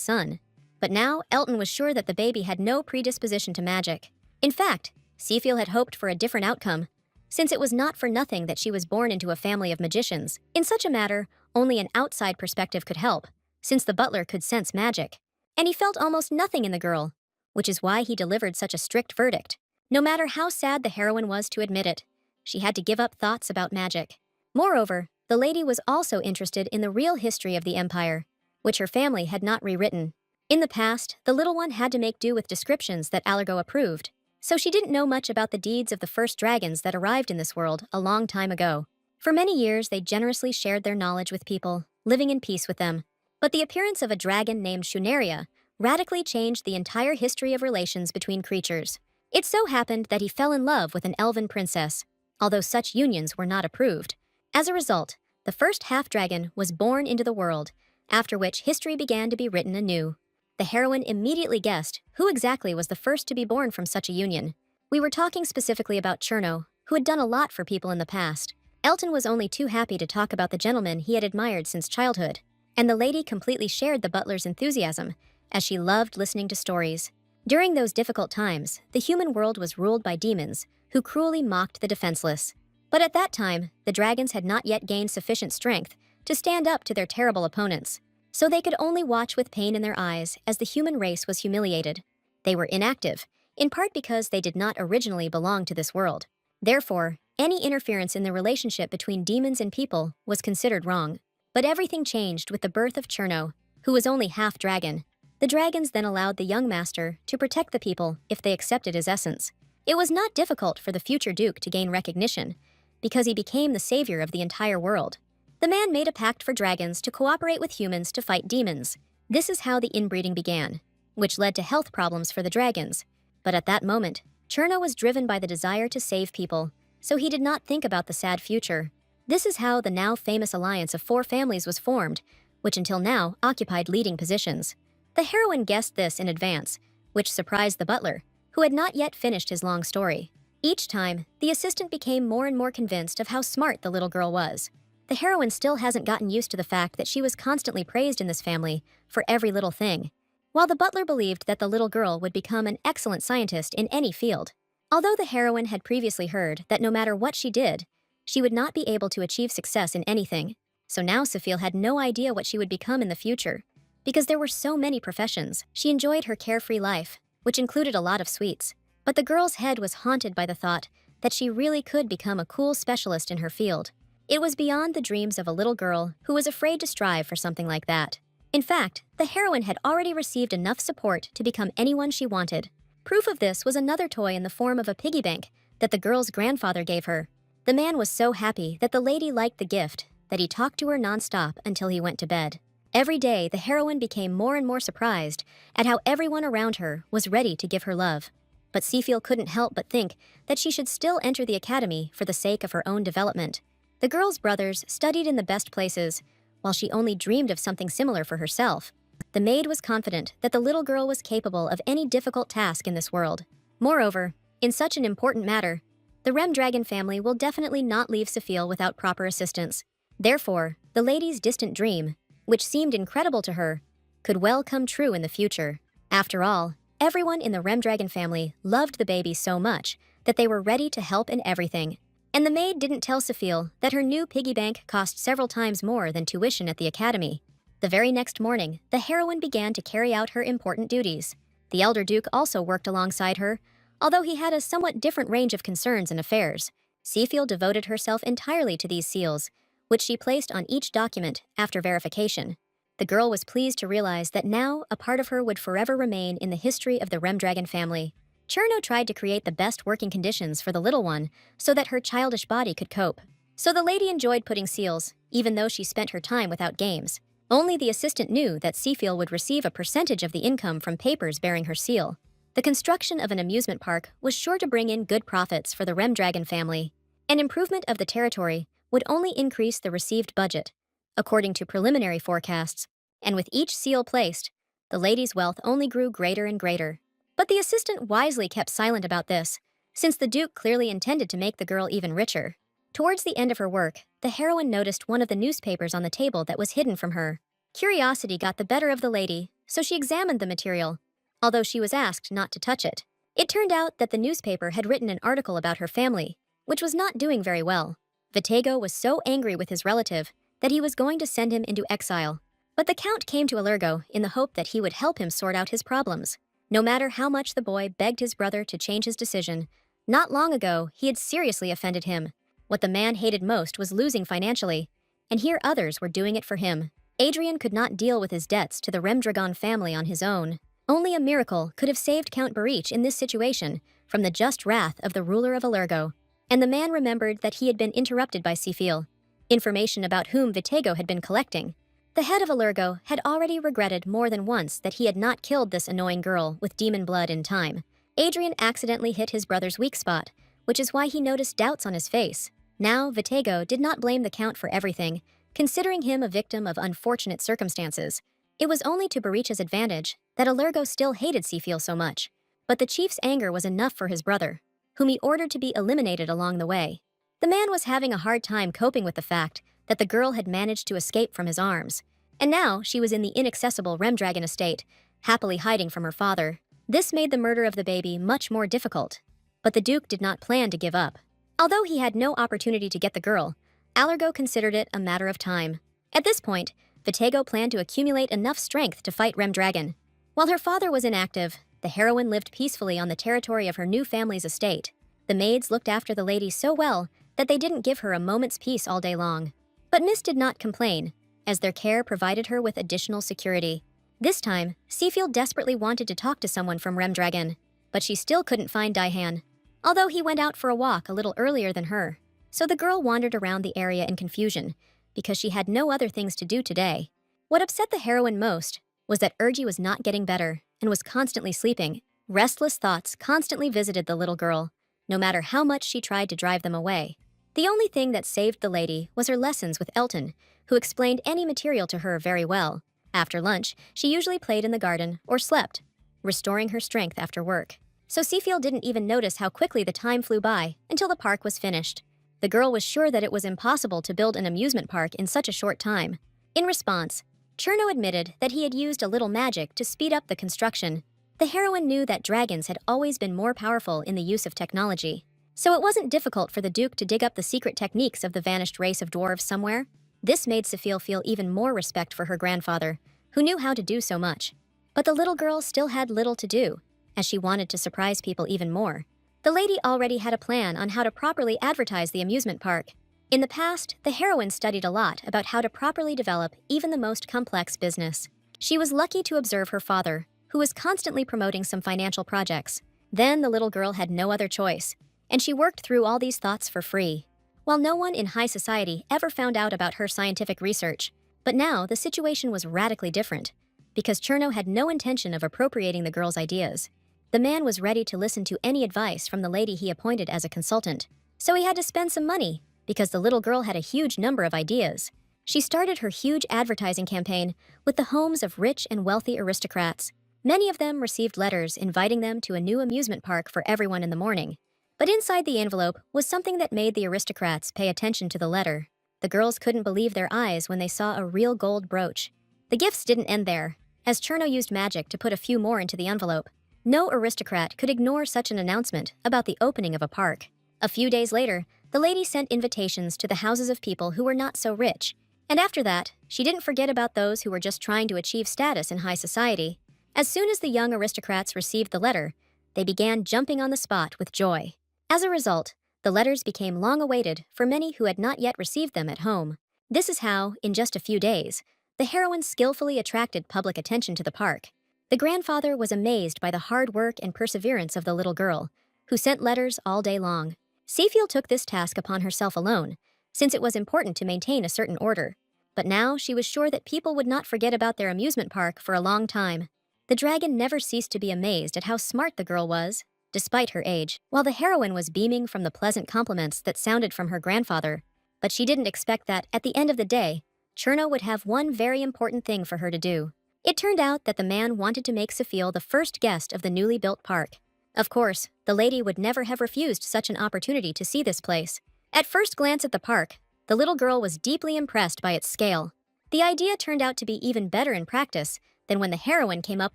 Speaker 1: son. But now, Elton was sure that the baby had no predisposition to magic. In fact, Seafield had hoped for a different outcome, since it was not for nothing that she was born into a family of magicians. In such a matter, only an outside perspective could help, since the butler could sense magic. And he felt almost nothing in the girl, which is why he delivered such a strict verdict. No matter how sad the heroine was to admit it, she had to give up thoughts about magic. Moreover, the lady was also interested in the real history of the empire, which her family had not rewritten. In the past, the little one had to make do with descriptions that Allergo approved, so she didn't know much about the deeds of the first dragons that arrived in this world a long time ago. For many years, they generously shared their knowledge with people, living in peace with them. But the appearance of a dragon named Shunaria radically changed the entire history of relations between creatures. It so happened that he fell in love with an elven princess, although such unions were not approved. As a result, the first half-dragon was born into the world, after which history began to be written anew. The heroine immediately guessed who exactly was the first to be born from such a union. We were talking specifically about Cherno, who had done a lot for people in the past. Elton was only too happy to talk about the gentleman he had admired since childhood, and the lady completely shared the butler's enthusiasm, as she loved listening to stories. During those difficult times, the human world was ruled by demons, who cruelly mocked the defenseless. But at that time, the dragons had not yet gained sufficient strength to stand up to their terrible opponents, so they could only watch with pain in their eyes as the human race was humiliated. They were inactive, in part because they did not originally belong to this world. Therefore, any interference in the relationship between demons and people was considered wrong. But everything changed with the birth of Cherno, who was only half dragon. The dragons then allowed the young master to protect the people if they accepted his essence. It was not difficult for the future duke to gain recognition, because he became the savior of the entire world. The man made a pact for dragons to cooperate with humans to fight demons. This is how the inbreeding began, which led to health problems for the dragons. But at that moment, Cherno was driven by the desire to save people, so he did not think about the sad future. This is how the now famous alliance of 4 families was formed, which until now occupied leading positions. The heroine guessed this in advance, which surprised the butler, who had not yet finished his long story. Each time, the assistant became more and more convinced of how smart the little girl was. The heroine still hasn't gotten used to the fact that she was constantly praised in this family for every little thing, while the butler believed that the little girl would become an excellent scientist in any field. Although the heroine had previously heard that no matter what she did, she would not be able to achieve success in anything, so now Sophia had no idea what she would become in the future. Because there were so many professions, she enjoyed her carefree life, which included a lot of sweets. But the girl's head was haunted by the thought that she really could become a cool specialist in her field. It was beyond the dreams of a little girl who was afraid to strive for something like that. In fact, the heroine had already received enough support to become anyone she wanted. Proof of this was another toy in the form of a piggy bank that the girl's grandfather gave her. The man was so happy that the lady liked the gift that he talked to her nonstop until he went to bed. Every day, the heroine became more and more surprised at how everyone around her was ready to give her love. But Seafield couldn't help but think that she should still enter the academy for the sake of her own development. The girl's brothers studied in the best places, while she only dreamed of something similar for herself. The maid was confident that the little girl was capable of any difficult task in this world. Moreover, in such an important matter, the Rem Dragon family will definitely not leave Sophia without proper assistance. Therefore, the lady's distant dream, which seemed incredible to her, could well come true in the future. After all, everyone in the Rem Dragon family loved the baby so much that they were ready to help in everything. And the maid didn't tell Sophia that her new piggy bank cost several times more than tuition at the academy. The very next morning, the heroine began to carry out her important duties. The elder duke also worked alongside her, although he had a somewhat different range of concerns and affairs. Seafield devoted herself entirely to these seals, which she placed on each document after verification. The girl was pleased to realize that now a part of her would forever remain in the history of the Rem Dragon family. Cherno tried to create the best working conditions for the little one so that her childish body could cope. So the lady enjoyed putting seals, even though she spent her time without games. Only the assistant knew that Seafield would receive a percentage of the income from papers bearing her seal. The construction of an amusement park was sure to bring in good profits for the Rem Dragon family. An improvement of the territory would only increase the received budget, according to preliminary forecasts, and with each seal placed, the lady's wealth only grew greater and greater. But the assistant wisely kept silent about this, since the Duke clearly intended to make the girl even richer. Towards the end of her work, the heroine noticed one of the newspapers on the table that was hidden from her. Curiosity got the better of the lady, so she examined the material, although she was asked not to touch it. It turned out that the newspaper had written an article about her family, which was not doing very well. Vitego was so angry with his relative that he was going to send him into exile. But the Count came to Allergo in the hope that he would help him sort out his problems. No matter how much the boy begged his brother to change his decision, not long ago he had seriously offended him. What the man hated most was losing financially, and here others were doing it for him. Adrian could not deal with his debts to the Remdragon family on his own. Only a miracle could have saved Count Barich in this situation from the just wrath of the ruler of Allergo. And the man remembered that he had been interrupted by Sifil, information about whom Vitego had been collecting. The head of Allergo had already regretted more than once that he had not killed this annoying girl with demon blood in time. Adrian accidentally hit his brother's weak spot, which is why he noticed doubts on his face. Now, Vitego did not blame the Count for everything, considering him a victim of unfortunate circumstances. It was only to Barich's advantage that Allergo still hated Sifil so much, but the chief's anger was enough for his brother, whom he ordered to be eliminated along the way. The man was having a hard time coping with the fact that the girl had managed to escape from his arms, and now she was in the inaccessible Remdragon estate, happily hiding from her father. This made the murder of the baby much more difficult, but the Duke did not plan to give up. Although he had no opportunity to get the girl, Allergo considered it a matter of time. At this point, Vitego planned to accumulate enough strength to fight Remdragon. While her father was inactive, the heroine lived peacefully on the territory of her new family's estate. The maids looked after the lady so well that they didn't give her a moment's peace all day long. But Miss did not complain, as their care provided her with additional security. This time, Sifil desperately wanted to talk to someone from Remdragon, but she still couldn't find Daihan, although he went out for a walk a little earlier than her. So the girl wandered around the area in confusion, because she had no other things to do today. What upset the heroine most was that Urgi was not getting better and was constantly sleeping. Restless thoughts constantly visited the little girl, no matter how much she tried to drive them away. The only thing that saved the lady was her lessons with Elton, who explained any material to her very well. After lunch, she usually played in the garden or slept, restoring her strength after work. So Sifil didn't even notice how quickly the time flew by until the park was finished. The girl was sure that it was impossible to build an amusement park in such a short time. In response, Cherno admitted that he had used a little magic to speed up the construction. The heroine knew that dragons had always been more powerful in the use of technology, so it wasn't difficult for the Duke to dig up the secret techniques of the vanished race of dwarves somewhere. This made Sifil feel even more respect for her grandfather, who knew how to do so much. But the little girl still had little to do, as she wanted to surprise people even more. The lady already had a plan on how to properly advertise the amusement park. In the past, the heroine studied a lot about how to properly develop even the most complex business. She was lucky to observe her father, who was constantly promoting some financial projects. Then the little girl had no other choice, and she worked through all these thoughts for free. While no one in high society ever found out about her scientific research, but now the situation was radically different, because Cherno had no intention of appropriating the girl's ideas. The man was ready to listen to any advice from the lady he appointed as a consultant, so he had to spend some money, because the little girl had a huge number of ideas. She started her huge advertising campaign with the homes of rich and wealthy aristocrats. Many of them received letters inviting them to a new amusement park for everyone in the morning. But inside the envelope was something that made the aristocrats pay attention to the letter. The girls couldn't believe their eyes when they saw a real gold brooch. The gifts didn't end there, as Cherno used magic to put a few more into the envelope. No aristocrat could ignore such an announcement about the opening of a park. A few days later, the lady sent invitations to the houses of people who were not so rich. And after that, she didn't forget about those who were just trying to achieve status in high society. As soon as the young aristocrats received the letter, they began jumping on the spot with joy. As a result, the letters became long awaited for many who had not yet received them at home. This is how, in just a few days, the heroine skillfully attracted public attention to the park. The grandfather was amazed by the hard work and perseverance of the little girl, who sent letters all day long. Sifil took this task upon herself alone, since it was important to maintain a certain order. But now she was sure that people would not forget about their amusement park for a long time. The dragon never ceased to be amazed at how smart the girl was. despite her age, while the heroine was beaming from the pleasant compliments that sounded from her grandfather. But she didn't expect that, at the end of the day, Cherno would have one very important thing for her to do. It turned out that the man wanted to make Safil the first guest of the newly built park. Of course, the lady would never have refused such an opportunity to see this place. At first glance at the park, the little girl was deeply impressed by its scale. The idea turned out to be even better in practice than when the heroine came up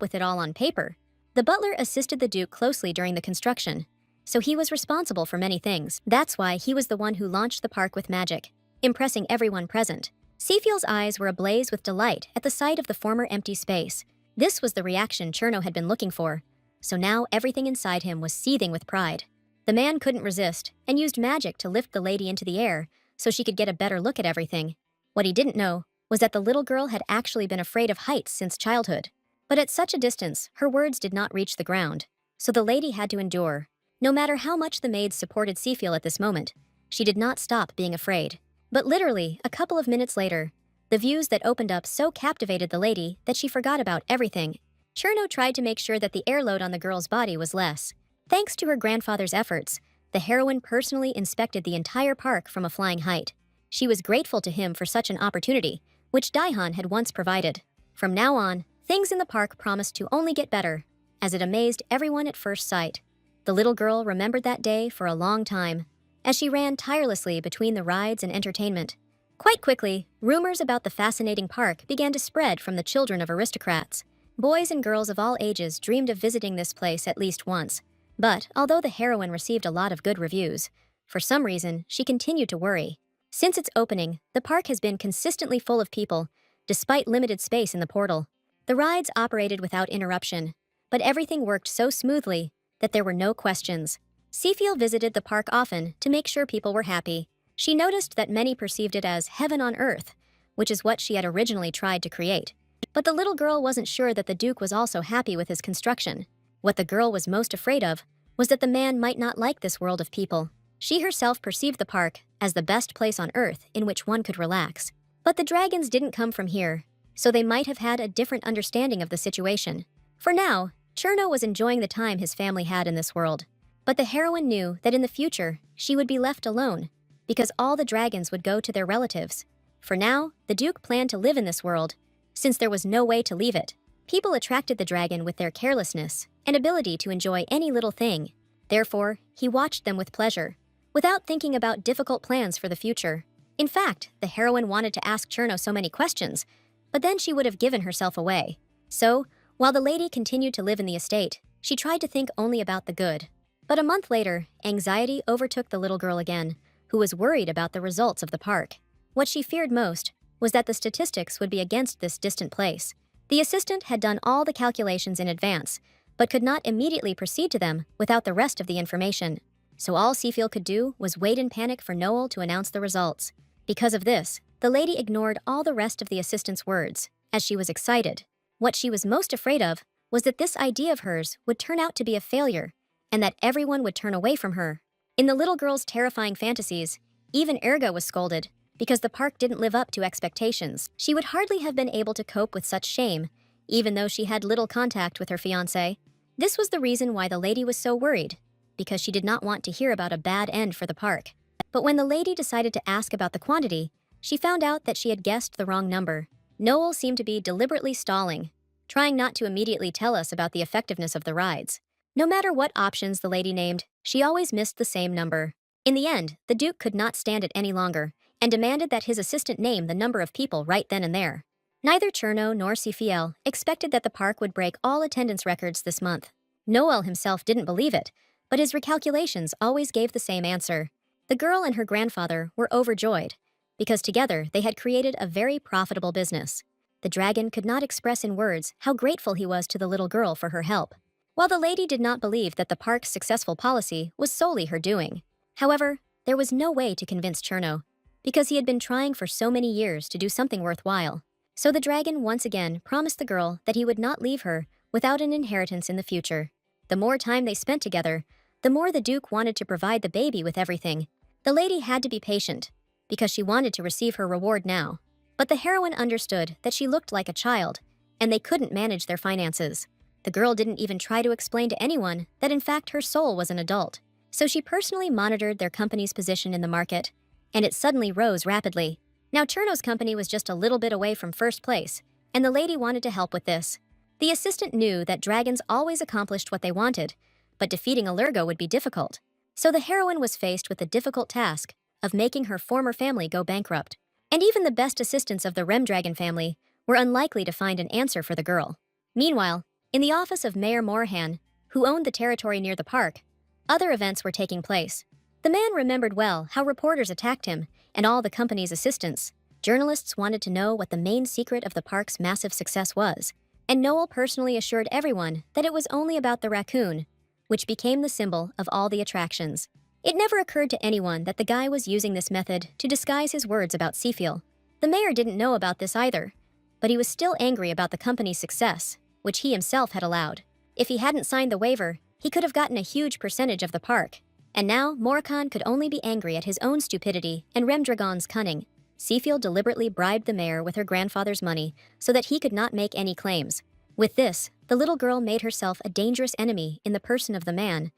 Speaker 1: with it all on paper. The butler assisted the Duke closely during the construction, so he was responsible for many things. That's why he was the one who launched the park with magic, impressing everyone present. Sefil's eyes were ablaze with delight at the sight of the former empty space. This was the reaction Cherno had been looking for, so now everything inside him was seething with pride. The man couldn't resist and used magic to lift the lady into the air so she could get a better look at everything. What he didn't know was that the little girl had actually been afraid of heights since childhood. But at such a distance, her words did not reach the ground, so the lady had to endure. No matter how much the maids supported Sefil at this moment, she did not stop being afraid. But literally, a couple of minutes later, the views that opened up so captivated the lady that she forgot about everything. Cherno tried to make sure that the air load on the girl's body was less. Thanks to her grandfather's efforts, the heroine personally inspected the entire park from a flying height. She was grateful to him for such an opportunity, which Daihan had once provided. From now on, things in the park promised to only get better, as it amazed everyone at first sight. The little girl remembered that day for a long time, as she ran tirelessly between the rides and entertainment. Quite quickly, rumors about the fascinating park began to spread from the children of aristocrats. Boys and girls of all ages dreamed of visiting this place at least once. But although the heroine received a lot of good reviews, for some reason, she continued to worry. Since its opening, the park has been consistently full of people, despite limited space in the portal. The rides operated without interruption, but everything worked so smoothly that there were no questions. Sefil visited the park often to make sure people were happy. She noticed that many perceived it as heaven on earth, which is what she had originally tried to create. But the little girl wasn't sure that the Duke was also happy with his construction. What the girl was most afraid of was that the man might not like this world of people. She herself perceived the park as the best place on earth in which one could relax. But the dragons didn't come from here, so they might have had a different understanding of the situation. For now, Cherno was enjoying the time his family had in this world. But the heroine knew that in the future, she would be left alone, because all the dragons would go to their relatives. For now, the Duke planned to live in this world, since there was no way to leave it. People attracted the dragon with their carelessness and ability to enjoy any little thing. Therefore, he watched them with pleasure, without thinking about difficult plans for the future. In fact, the heroine wanted to ask Cherno so many questions, but then she would have given herself away. So, while the lady continued to live in the estate, she tried to think only about the good. But a month later, anxiety overtook the little girl again, who was worried about the results of the park. What she feared most was that the statistics would be against this distant place. The assistant had done all the calculations in advance, but could not immediately proceed to them without the rest of the information. So all Sefil could do was wait in panic for Noel to announce the results. Because of this, the lady ignored all the rest of the assistant's words, as she was excited. What she was most afraid of was that this idea of hers would turn out to be a failure, and that everyone would turn away from her. In the little girl's terrifying fantasies, even Erga was scolded, because the park didn't live up to expectations. She would hardly have been able to cope with such shame, even though she had little contact with her fiancé. This was the reason why the lady was so worried, because she did not want to hear about a bad end for the park. But when the lady decided to ask about the quantity, she found out that she had guessed the wrong number. Noel seemed to be deliberately stalling, trying not to immediately tell us about the effectiveness of the rides. No matter what options the lady named, she always missed the same number. In the end, the Duke could not stand it any longer, and demanded that his assistant name the number of people right then and there. Neither Cherno nor Sefil expected that the park would break all attendance records this month. Noel himself didn't believe it, but his recalculations always gave the same answer. The girl and her grandfather were overjoyed, because together they had created a very profitable business. The dragon could not express in words how grateful he was to the little girl for her help, while the lady did not believe that the park's successful policy was solely her doing. However, there was no way to convince Cherno, because he had been trying for so many years to do something worthwhile. So the dragon once again promised the girl that he would not leave her without an inheritance in the future. The more time they spent together, the more the Duke wanted to provide the baby with everything. The lady had to be patient, because she wanted to receive her reward now. But the heroine understood that she looked like a child, and they couldn't manage their finances. the girl didn't even try to explain to anyone that in fact her soul was an adult. So she personally monitored their company's position in the market, and it suddenly rose rapidly. Now Cherno's company was just a little bit away from first place, and the lady wanted to help with this. The assistant knew that dragons always accomplished what they wanted, but defeating a Lurgo would be difficult. So the heroine was faced with the difficult task of making her former family go bankrupt. And even the best assistants of the Remdragon family were unlikely to find an answer for the girl. Meanwhile, in the office of Mayor Morahan, who owned the territory near the park, other events were taking place. The man remembered well how reporters attacked him and all the company's assistants. Journalists wanted to know what the main secret of the park's massive success was, and Noel personally assured everyone that it was only about the raccoon, which became the symbol of all the attractions. It never occurred to anyone that the guy was using this method to disguise his words about Seafiel. The mayor didn't know about this either, but he was still angry about the company's success, which he himself had allowed. If he hadn't signed the waiver, he could have gotten a huge percentage of the park. And now, Morakan could only be angry at his own stupidity and Remdragon's cunning. Seafiel deliberately bribed the mayor with her grandfather's money so that he could not make any claims. With this, the little girl made herself a dangerous enemy in the person of the man,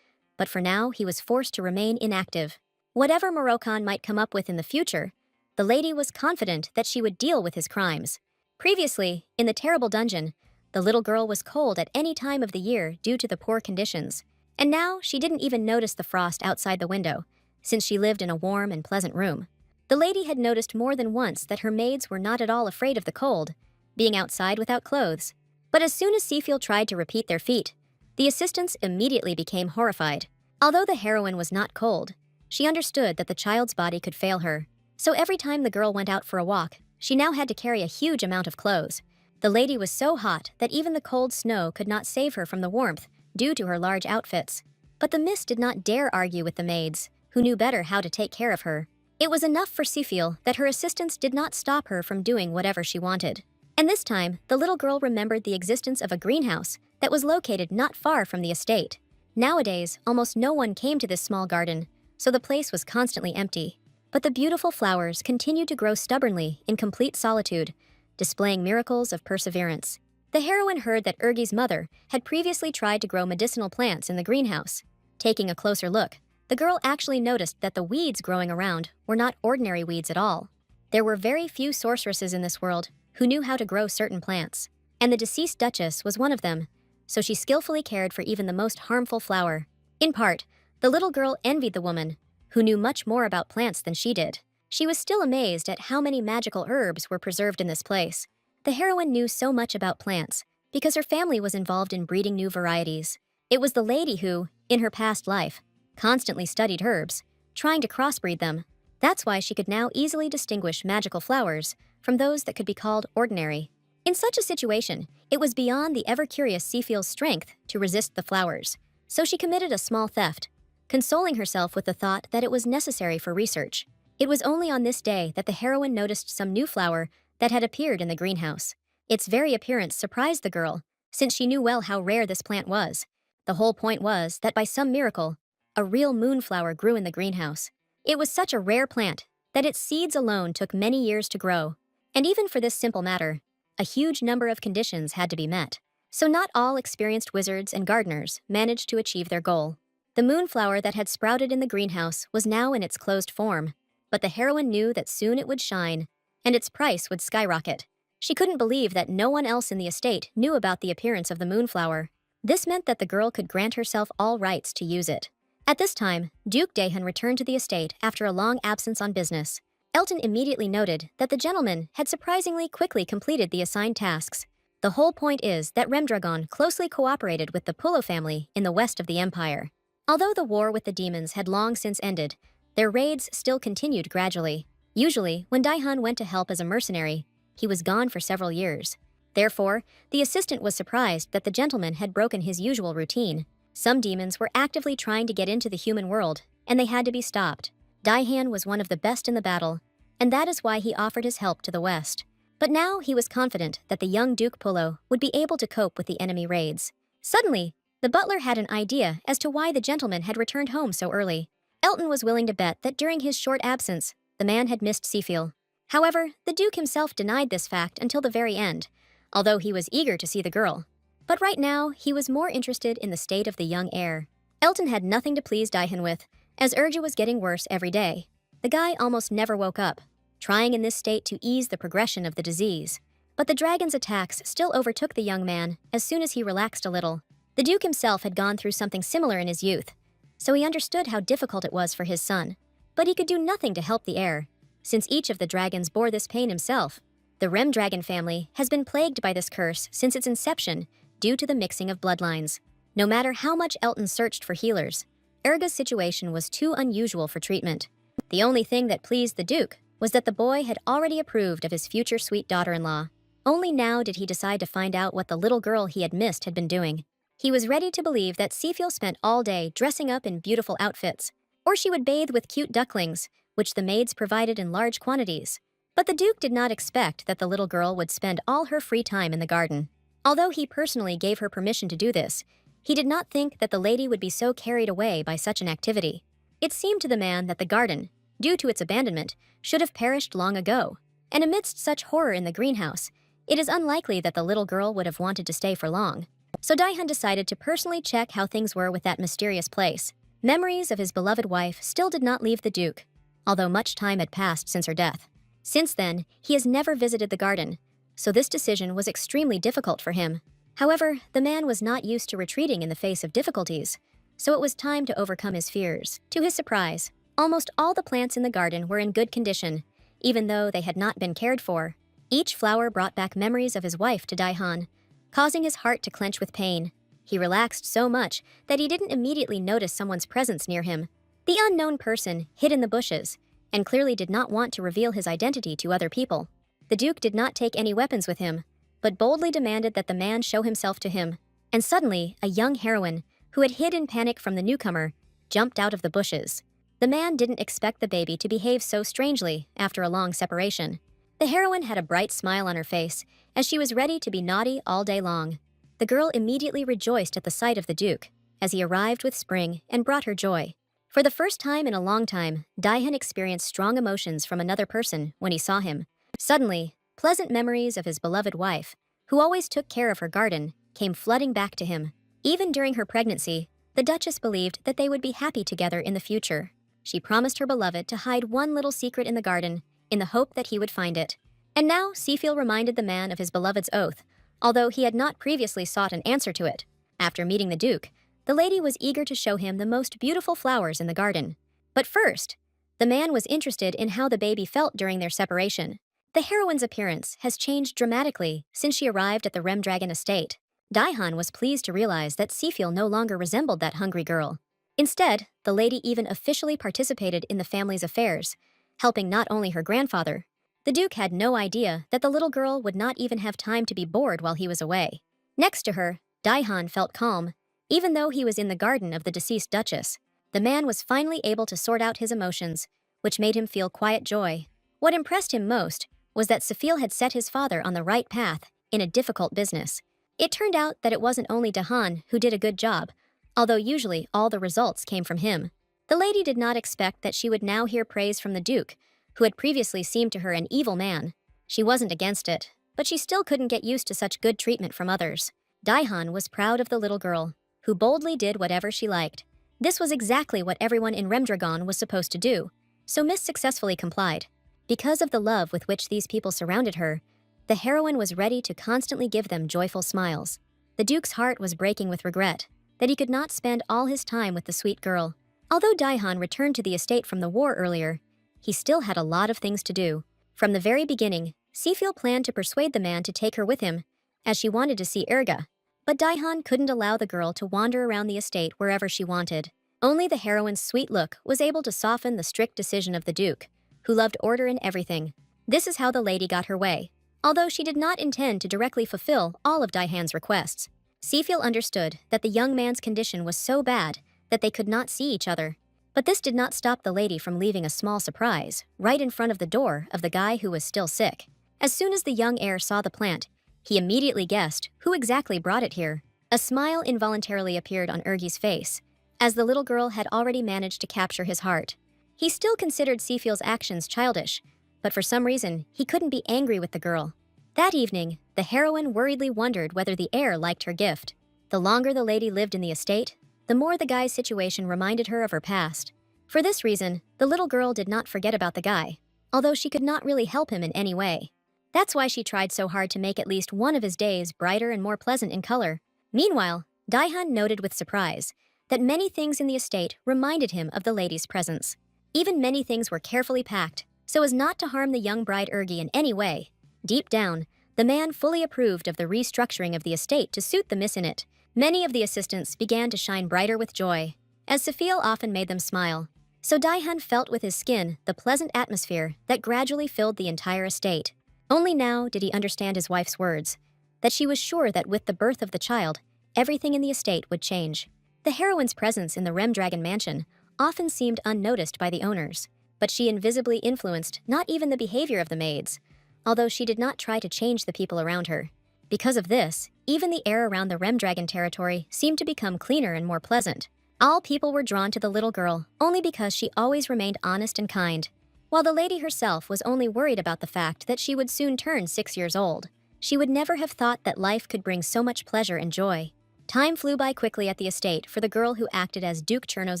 Speaker 1: but for now he was forced to remain inactive. Whatever Morakan might come up with in the future, the lady was confident that she would deal with his crimes. Previously, in the terrible dungeon, the little girl was cold at any time of the year due to the poor conditions. And now she didn't even notice the frost outside the window, since she lived in a warm and pleasant room. The lady had noticed more than once that her maids were not at all afraid of the cold, being outside without clothes. But as soon as Seafiel tried to repeat their feat, the assistants immediately became horrified. Although the heroine was not cold, she understood that the child's body could fail her. So every time the girl went out for a walk, she now had to carry a huge amount of clothes. The lady was so hot that even the cold snow could not save her from the warmth, due to her large outfits. But the mist did not dare argue with the maids, who knew better how to take care of her. It was enough for Seafiel that her assistants did not stop her from doing whatever she wanted. And this time, the little girl remembered the existence of a greenhouse that was located not far from the estate. Nowadays, almost no one came to this small garden, so the place was constantly empty. But the beautiful flowers continued to grow stubbornly in complete solitude, displaying miracles of perseverance. The heroine heard that Urgi's mother had previously tried to grow medicinal plants in the greenhouse. Taking a closer look, the girl actually noticed that the weeds growing around were not ordinary weeds at all. There were very few sorceresses in this world who knew how to grow certain plants, and the deceased duchess was one of them, so she skillfully cared for even the most harmful flower. In part, the little girl envied the woman, who knew much more about plants than she did. She was still amazed at how many magical herbs were preserved in this place. The heroine knew so much about plants because her family was involved in breeding new varieties. It was the lady who, in her past life, constantly studied herbs, trying to crossbreed them. That's why she could now easily distinguish magical flowers from those that could be called ordinary. In such a situation, it was beyond the ever-curious Seafiel's strength to resist the flowers, so she committed a small theft, consoling herself with the thought that it was necessary for research. It was only on this day that the heroine noticed some new flower that had appeared in the greenhouse. Its very appearance surprised the girl, since she knew well how rare this plant was. The whole point was that by some miracle, a real moonflower grew in the greenhouse. It was such a rare plant that its seeds alone took many years to grow. And even for this simple matter, a huge number of conditions had to be met. So not all experienced wizards and gardeners managed to achieve their goal. The moonflower that had sprouted in the greenhouse was now in its closed form, but the heroine knew that soon it would shine, and its price would skyrocket. She couldn't believe that no one else in the estate knew about the appearance of the moonflower. This meant that the girl could grant herself all rights to use it. At this time, Duke Dahan returned to the estate after a long absence on business. Elton immediately noted that the gentleman had surprisingly quickly completed the assigned tasks. The whole point is that Remdragon closely cooperated with the Pullo family in the west of the empire. Although the war with the demons had long since ended, their raids still continued gradually. Usually, when Dahan went to help as a mercenary, he was gone for several years. Therefore, the assistant was surprised that the gentleman had broken his usual routine. Some demons were actively trying to get into the human world, and they had to be stopped. Dahan was one of the best in the battle, and that is why he offered his help to the west. But now he was confident that the young Duke Pullo would be able to cope with the enemy raids. Suddenly, the butler had an idea as to why the gentleman had returned home so early. Elton was willing to bet that during his short absence, the man had missed Seafiel. However, the Duke himself denied this fact until the very end, although he was eager to see the girl. But right now, he was more interested in the state of the young heir. Elton had nothing to please Daihan with, as Urja was getting worse every day. The guy almost never woke up, trying in this state to ease the progression of the disease. But the dragon's attacks still overtook the young man as soon as he relaxed a little. The Duke himself had gone through something similar in his youth, so he understood how difficult it was for his son. But he could do nothing to help the heir, since each of the dragons bore this pain himself. The Rem dragon family has been plagued by this curse since its inception due to the mixing of bloodlines. No matter how much Elton searched for healers, Urga's situation was too unusual for treatment. The only thing that pleased the Duke was that the boy had already approved of his future sweet daughter-in-law. Only now did he decide to find out what the little girl he had missed had been doing. He was ready to believe that Seafiel spent all day dressing up in beautiful outfits, or she would bathe with cute ducklings, which the maids provided in large quantities. But the Duke did not expect that the little girl would spend all her free time in the garden. Although he personally gave her permission to do this, he did not think that the lady would be so carried away by such an activity. It seemed to the man that the garden, due to its abandonment, should have perished long ago. And amidst such horror in the greenhouse, it is unlikely that the little girl would have wanted to stay for long. So Daihan decided to personally check how things were with that mysterious place. Memories of his beloved wife still did not leave the Duke, although much time had passed since her death. Since then, he has never visited the garden, so this decision was extremely difficult for him. However, the man was not used to retreating in the face of difficulties, so it was time to overcome his fears. To his surprise, almost all the plants in the garden were in good condition, even though they had not been cared for. Each flower brought back memories of his wife to Daihan, causing his heart to clench with pain. He relaxed so much that he didn't immediately notice someone's presence near him. The unknown person hid in the bushes and clearly did not want to reveal his identity to other people. The Duke did not take any weapons with him, but boldly demanded that the man show himself to him. And suddenly, a young heroine, who had hid in panic from the newcomer, jumped out of the bushes. The man didn't expect the baby to behave so strangely after a long separation. The heroine had a bright smile on her face, as she was ready to be naughty all day long. The girl immediately rejoiced at the sight of the Duke, as he arrived with spring and brought her joy. For the first time in a long time, Daihan experienced strong emotions from another person when he saw him. Suddenly, pleasant memories of his beloved wife, who always took care of her garden, came flooding back to him. Even during her pregnancy, the Duchess believed that they would be happy together in the future. She promised her beloved to hide one little secret in the garden, in the hope that he would find it. And now Seafiel reminded the man of his beloved's oath, although he had not previously sought an answer to it. After meeting the Duke, the lady was eager to show him the most beautiful flowers in the garden. But first, the man was interested in how the baby felt during their separation. The heroine's appearance has changed dramatically since she arrived at the Rem Dragon estate. Daihan was pleased to realize that Seafiel no longer resembled that hungry girl. Instead, the lady even officially participated in the family's affairs, helping not only her grandfather. The Duke had no idea that the little girl would not even have time to be bored while he was away. Next to her, Daihan felt calm, even though he was in the garden of the deceased Duchess. The man was finally able to sort out his emotions, which made him feel quiet joy. What impressed him most was that Seafiel had set his father on the right path in a difficult business. It turned out that it wasn't only Daihan who did a good job, although usually all the results came from him. The lady did not expect that she would now hear praise from the Duke, who had previously seemed to her an evil man. She wasn't against it, but she still couldn't get used to such good treatment from others. Daihan was proud of the little girl, who boldly did whatever she liked. This was exactly what everyone in Remdragon was supposed to do, so Miss successfully complied. Because of the love with which these people surrounded her, the heroine was ready to constantly give them joyful smiles. The Duke's heart was breaking with regret that he could not spend all his time with the sweet girl. Although Daihan returned to the estate from the war earlier, he still had a lot of things to do. From the very beginning, Seafiel planned to persuade the man to take her with him, as she wanted to see Urga. But Daihan couldn't allow the girl to wander around the estate wherever she wanted. Only the heroine's sweet look was able to soften the strict decision of the Duke, who loved order in everything. This is how the lady got her way, although she did not intend to directly fulfill all of Daihan's requests. Seafiel understood that the young man's condition was so bad that they could not see each other. But this did not stop the lady from leaving a small surprise right in front of the door of the guy who was still sick. As soon as the young heir saw the plant, he immediately guessed who exactly brought it here. A smile involuntarily appeared on Urgi's face, as the little girl had already managed to capture his heart. He still considered Seafiel's actions childish, but for some reason, he couldn't be angry with the girl. That evening, the heroine worriedly wondered whether the heir liked her gift. The longer the lady lived in the estate, the more the guy's situation reminded her of her past. For this reason, the little girl did not forget about the guy, although she could not really help him in any way. That's why she tried so hard to make at least one of his days brighter and more pleasant in color. Meanwhile, Daihan noted with surprise that many things in the estate reminded him of the lady's presence. Even many things were carefully packed, so as not to harm the young bride Ergi in any way. Deep down, the man fully approved of the restructuring of the estate to suit the miss in it. Many of the assistants began to shine brighter with joy, as Safiel often made them smile. So Daihan felt with his skin the pleasant atmosphere that gradually filled the entire estate. Only now did he understand his wife's words, that she was sure that with the birth of the child, everything in the estate would change. The heroine's presence in the Remdragon mansion often seemed unnoticed by the owners, but she invisibly influenced not even the behavior of the maids, although she did not try to change the people around her. Because of this, even the air around the Remdragon territory seemed to become cleaner and more pleasant. All people were drawn to the little girl only because she always remained honest and kind, while the lady herself was only worried about the fact that she would soon turn 6 years old. She would never have thought that life could bring so much pleasure and joy. Time flew by quickly at the estate for the girl who acted as Duke Cherno's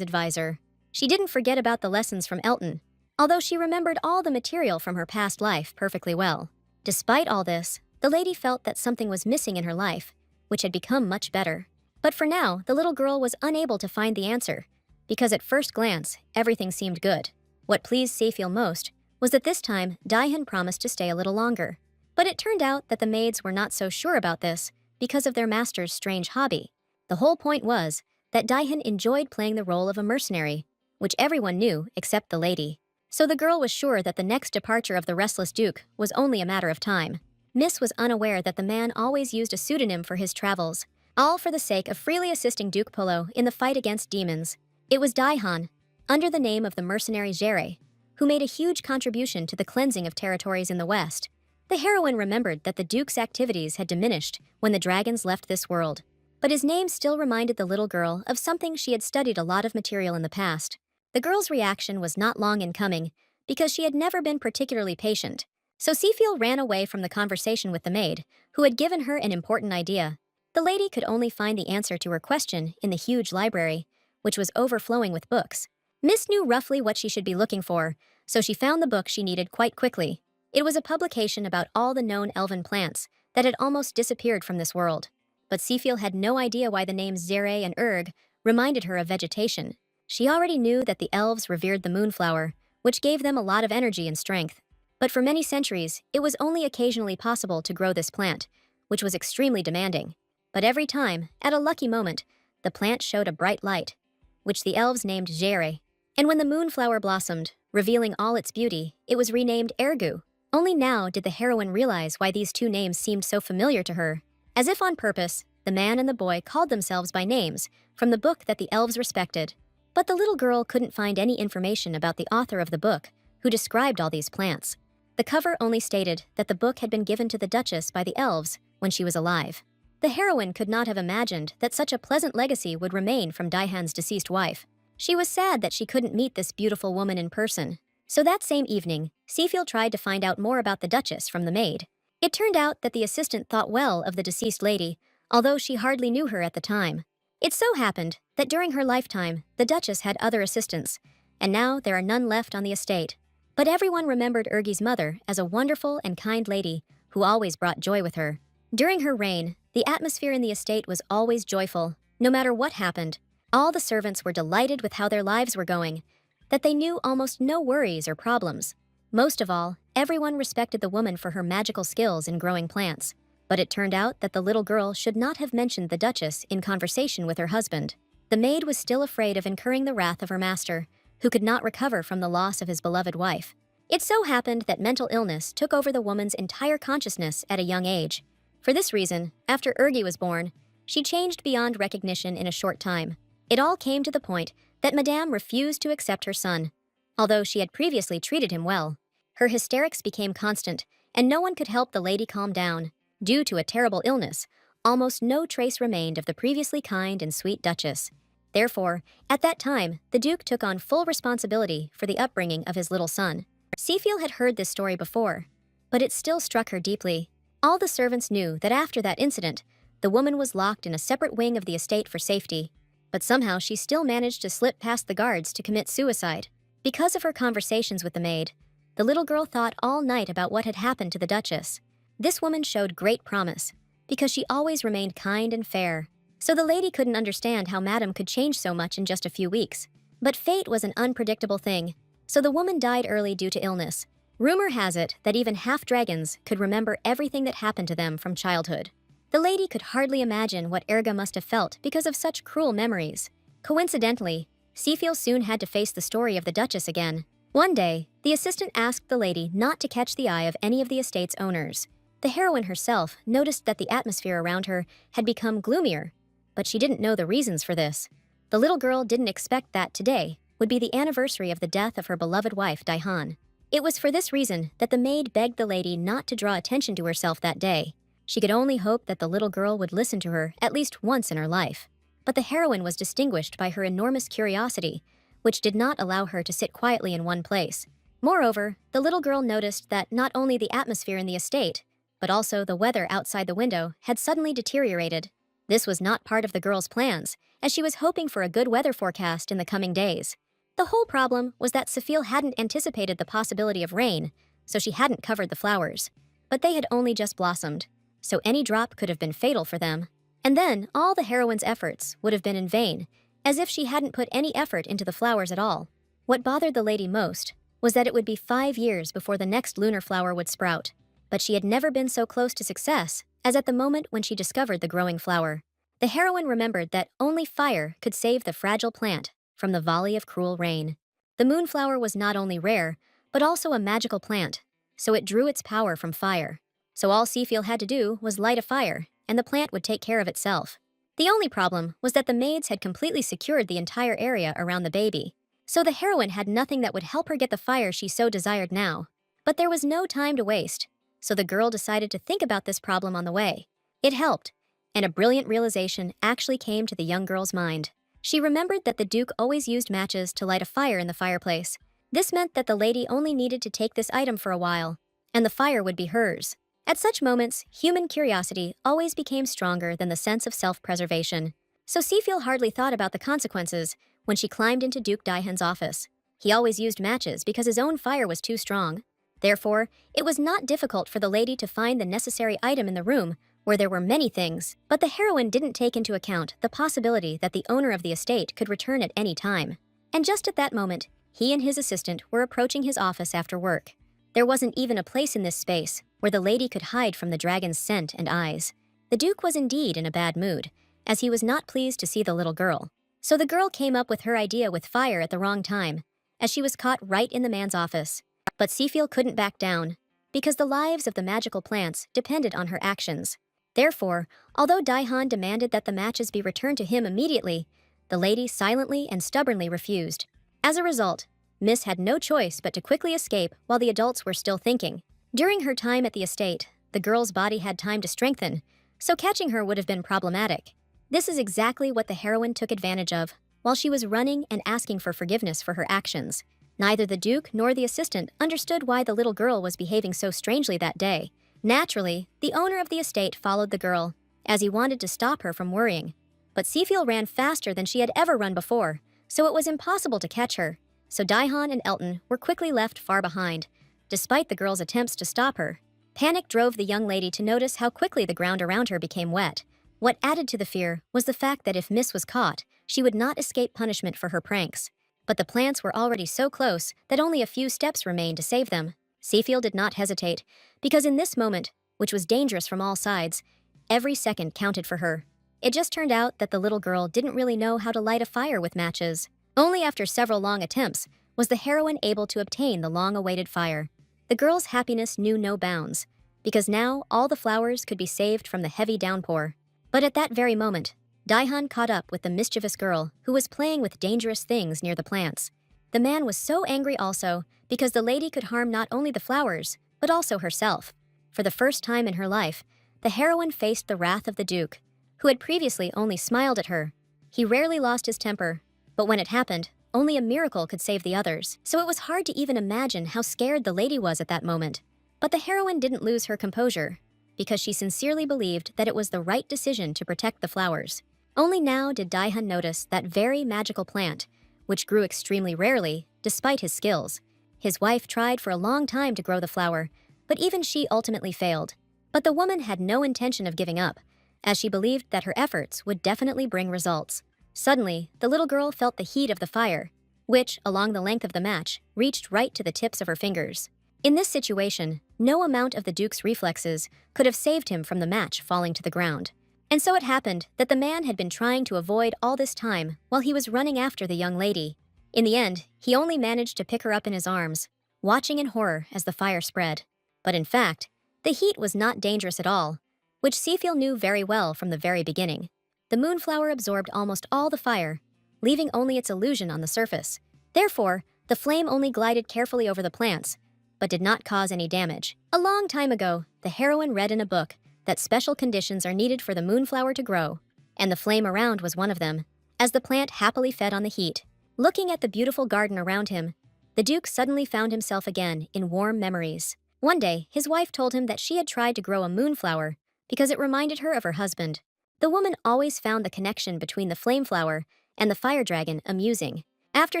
Speaker 1: advisor. She didn't forget about the lessons from Elton, although she remembered all the material from her past life perfectly well. Despite all this, the lady felt that something was missing in her life, which had become much better. But for now, the little girl was unable to find the answer, because at first glance, everything seemed good. What pleased Safiel most was that this time, Daihan promised to stay a little longer. But it turned out that the maids were not so sure about this because of their master's strange hobby. The whole point was that Daihan enjoyed playing the role of a mercenary, which everyone knew except the lady. So the girl was sure that the next departure of the restless Duke was only a matter of time. Miss was unaware that the man always used a pseudonym for his travels, all for the sake of freely assisting Duke Polo in the fight against demons. It was Daihan, under the name of the mercenary Jere, who made a huge contribution to the cleansing of territories in the West. The heroine remembered that the Duke's activities had diminished when the dragons left this world, but his name still reminded the little girl of something she had studied a lot of material in the past. The girl's reaction was not long in coming, because she had never been particularly patient. So Safiel ran away from the conversation with the maid, who had given her an important idea. The lady could only find the answer to her question in the huge library, which was overflowing with books. Miss knew roughly what she should be looking for, so she found the book she needed quite quickly. It was a publication about all the known elven plants that had almost disappeared from this world. But Safiel had no idea why the names Zere and Urg reminded her of vegetation. She already knew that the elves revered the moonflower, which gave them a lot of energy and strength. But for many centuries, it was only occasionally possible to grow this plant, which was extremely demanding. But every time, at a lucky moment, the plant showed a bright light, which the elves named Jere. And when the moonflower blossomed, revealing all its beauty, it was renamed Ergu. Only now did the heroine realize why these two names seemed so familiar to her. As if on purpose, the man and the boy called themselves by names from the book that the elves respected. But the little girl couldn't find any information about the author of the book, who described all these plants. The cover only stated that the book had been given to the Duchess by the elves when she was alive. The heroine could not have imagined that such a pleasant legacy would remain from Daihan's deceased wife. She was sad that she couldn't meet this beautiful woman in person. So that same evening, Safiel tried to find out more about the Duchess from the maid. It turned out that the assistant thought well of the deceased lady, although she hardly knew her at the time. It so happened that during her lifetime, the Duchess had other assistants, and now there are none left on the estate. But everyone remembered Ergi's mother as a wonderful and kind lady who always brought joy with her. During her reign, the atmosphere in the estate was always joyful, no matter what happened. All the servants were delighted with how their lives were going, that they knew almost no worries or problems. Most of all, everyone respected the woman for her magical skills in growing plants. But it turned out that the little girl should not have mentioned the Duchess in conversation with her husband. The maid was still afraid of incurring the wrath of her master, who could not recover from the loss of his beloved wife. It so happened that mental illness took over the woman's entire consciousness at a young age. For this reason, after Ergi was born, she changed beyond recognition in a short time. It all came to the point that Madame refused to accept her son, although she had previously treated him well. Her hysterics became constant, and no one could help the lady calm down. Due to a terrible illness, almost no trace remained of the previously kind and sweet Duchess. Therefore, at that time, the Duke took on full responsibility for the upbringing of his little son. Safiel had heard this story before, but it still struck her deeply. All the servants knew that after that incident, the woman was locked in a separate wing of the estate for safety. But somehow she still managed to slip past the guards to commit suicide. Because of her conversations with the maid, the little girl thought all night about what had happened to the Duchess. This woman showed great promise, because she always remained kind and fair. So the lady couldn't understand how Madame could change so much in just a few weeks. But fate was an unpredictable thing, so the woman died early due to illness. Rumor has it that even half-dragons could remember everything that happened to them from childhood. The lady could hardly imagine what Erga must have felt because of such cruel memories. Coincidentally, Seafiel soon had to face the story of the Duchess again. One day, the assistant asked the lady not to catch the eye of any of the estate's owners. The heroine herself noticed that the atmosphere around her had become gloomier, but she didn't know the reasons for this. The little girl didn't expect that today would be the anniversary of the death of her beloved wife, Daihan. It was for this reason that the maid begged the lady not to draw attention to herself that day. She could only hope that the little girl would listen to her at least once in her life. But the heroine was distinguished by her enormous curiosity, which did not allow her to sit quietly in one place. Moreover, the little girl noticed that not only the atmosphere in the estate, but also the weather outside the window had suddenly deteriorated. This was not part of the girl's plans, as she was hoping for a good weather forecast in the coming days. The whole problem was that Seafiel hadn't anticipated the possibility of rain, so she hadn't covered the flowers. But they had only just blossomed, so any drop could have been fatal for them. And then all the heroine's efforts would have been in vain, as if she hadn't put any effort into the flowers at all. What bothered the lady most was that it would be 5 years before the next lunar flower would sprout. But she had never been so close to success as at the moment when she discovered the growing flower. The heroine remembered that only fire could save the fragile plant from the volley of cruel rain. The moonflower was not only rare, but also a magical plant, so it drew its power from fire. So all Seafiel had to do was light a fire, and the plant would take care of itself. The only problem was that the maids had completely secured the entire area around the baby, so the heroine had nothing that would help her get the fire she so desired now. But there was no time to waste, so the girl decided to think about this problem on the way. It helped, and a brilliant realization actually came to the young girl's mind. She remembered that the Duke always used matches to light a fire in the fireplace. This meant that the lady only needed to take this item for a while, and the fire would be hers. At such moments, human curiosity always became stronger than the sense of self-preservation. So Seafiel hardly thought about the consequences when she climbed into Duke Daihan's office. He always used matches because his own fire was too strong. Therefore, it was not difficult for the lady to find the necessary item in the room where there were many things, but the heroine didn't take into account the possibility that the owner of the estate could return at any time. And just at that moment, he and his assistant were approaching his office after work. There wasn't even a place in this space where the lady could hide from the dragon's scent and eyes. The Duke was indeed in a bad mood, as he was not pleased to see the little girl. So the girl came up with her idea with fire at the wrong time, as she was caught right in the man's office. But Seafiel couldn't back down, because the lives of the magical plants depended on her actions. Therefore, although Daihan demanded that the matches be returned to him immediately, the lady silently and stubbornly refused. As a result, Miss had no choice but to quickly escape while the adults were still thinking. During her time at the estate, the girl's body had time to strengthen, so catching her would have been problematic. This is exactly what the heroine took advantage of while she was running and asking for forgiveness for her actions. Neither the Duke nor the assistant understood why the little girl was behaving so strangely that day. Naturally, the owner of the estate followed the girl, as he wanted to stop her from worrying. But Seafiel ran faster than she had ever run before, so it was impossible to catch her. So Daihan and Elton were quickly left far behind, despite the girl's attempts to stop her. Panic drove the young lady to notice how quickly the ground around her became wet. What added to the fear was the fact that if Miss was caught, she would not escape punishment for her pranks. But the plants were already so close that only a few steps remained to save them. Seafiel did not hesitate, because in this moment, which was dangerous from all sides, every second counted for her. It just turned out that the little girl didn't really know how to light a fire with matches. Only after several long attempts was the heroine able to obtain the long-awaited fire. The girl's happiness knew no bounds, because now all the flowers could be saved from the heavy downpour. But at that very moment, Daihan caught up with the mischievous girl who was playing with dangerous things near the plants. The man was so angry also because the lady could harm not only the flowers, but also herself. For the first time in her life, the heroine faced the wrath of the Duke, who had previously only smiled at her. He rarely lost his temper, but when it happened, only a miracle could save the others, so it was hard to even imagine how scared the lady was at that moment. But the heroine didn't lose her composure. because she sincerely believed that it was the right decision to protect the flowers. Only now did Daihun notice that very magical plant, which grew extremely rarely, despite his skills. His wife tried for a long time to grow the flower, but even she ultimately failed. But the woman had no intention of giving up, as she believed that her efforts would definitely bring results. Suddenly, the little girl felt the heat of the fire, which, along the length of the match, reached right to the tips of her fingers. In this situation, no amount of the Duke's reflexes could have saved him from the match falling to the ground. And so it happened that the man had been trying to avoid all this time while he was running after the young lady. In the end, he only managed to pick her up in his arms, watching in horror as the fire spread. But in fact, the heat was not dangerous at all, which Seafiel knew very well from the very beginning. The moonflower absorbed almost all the fire, leaving only its illusion on the surface. Therefore, the flame only glided carefully over the plants, but did not cause any damage. A long time ago, the heroine read in a book that special conditions are needed for the moonflower to grow, and the flame around was one of them, as the plant happily fed on the heat. Looking at the beautiful garden around him, the Duke suddenly found himself again in warm memories. One day, his wife told him that she had tried to grow a moonflower because it reminded her of her husband. The woman always found the connection between the flame flower and the fire dragon amusing. After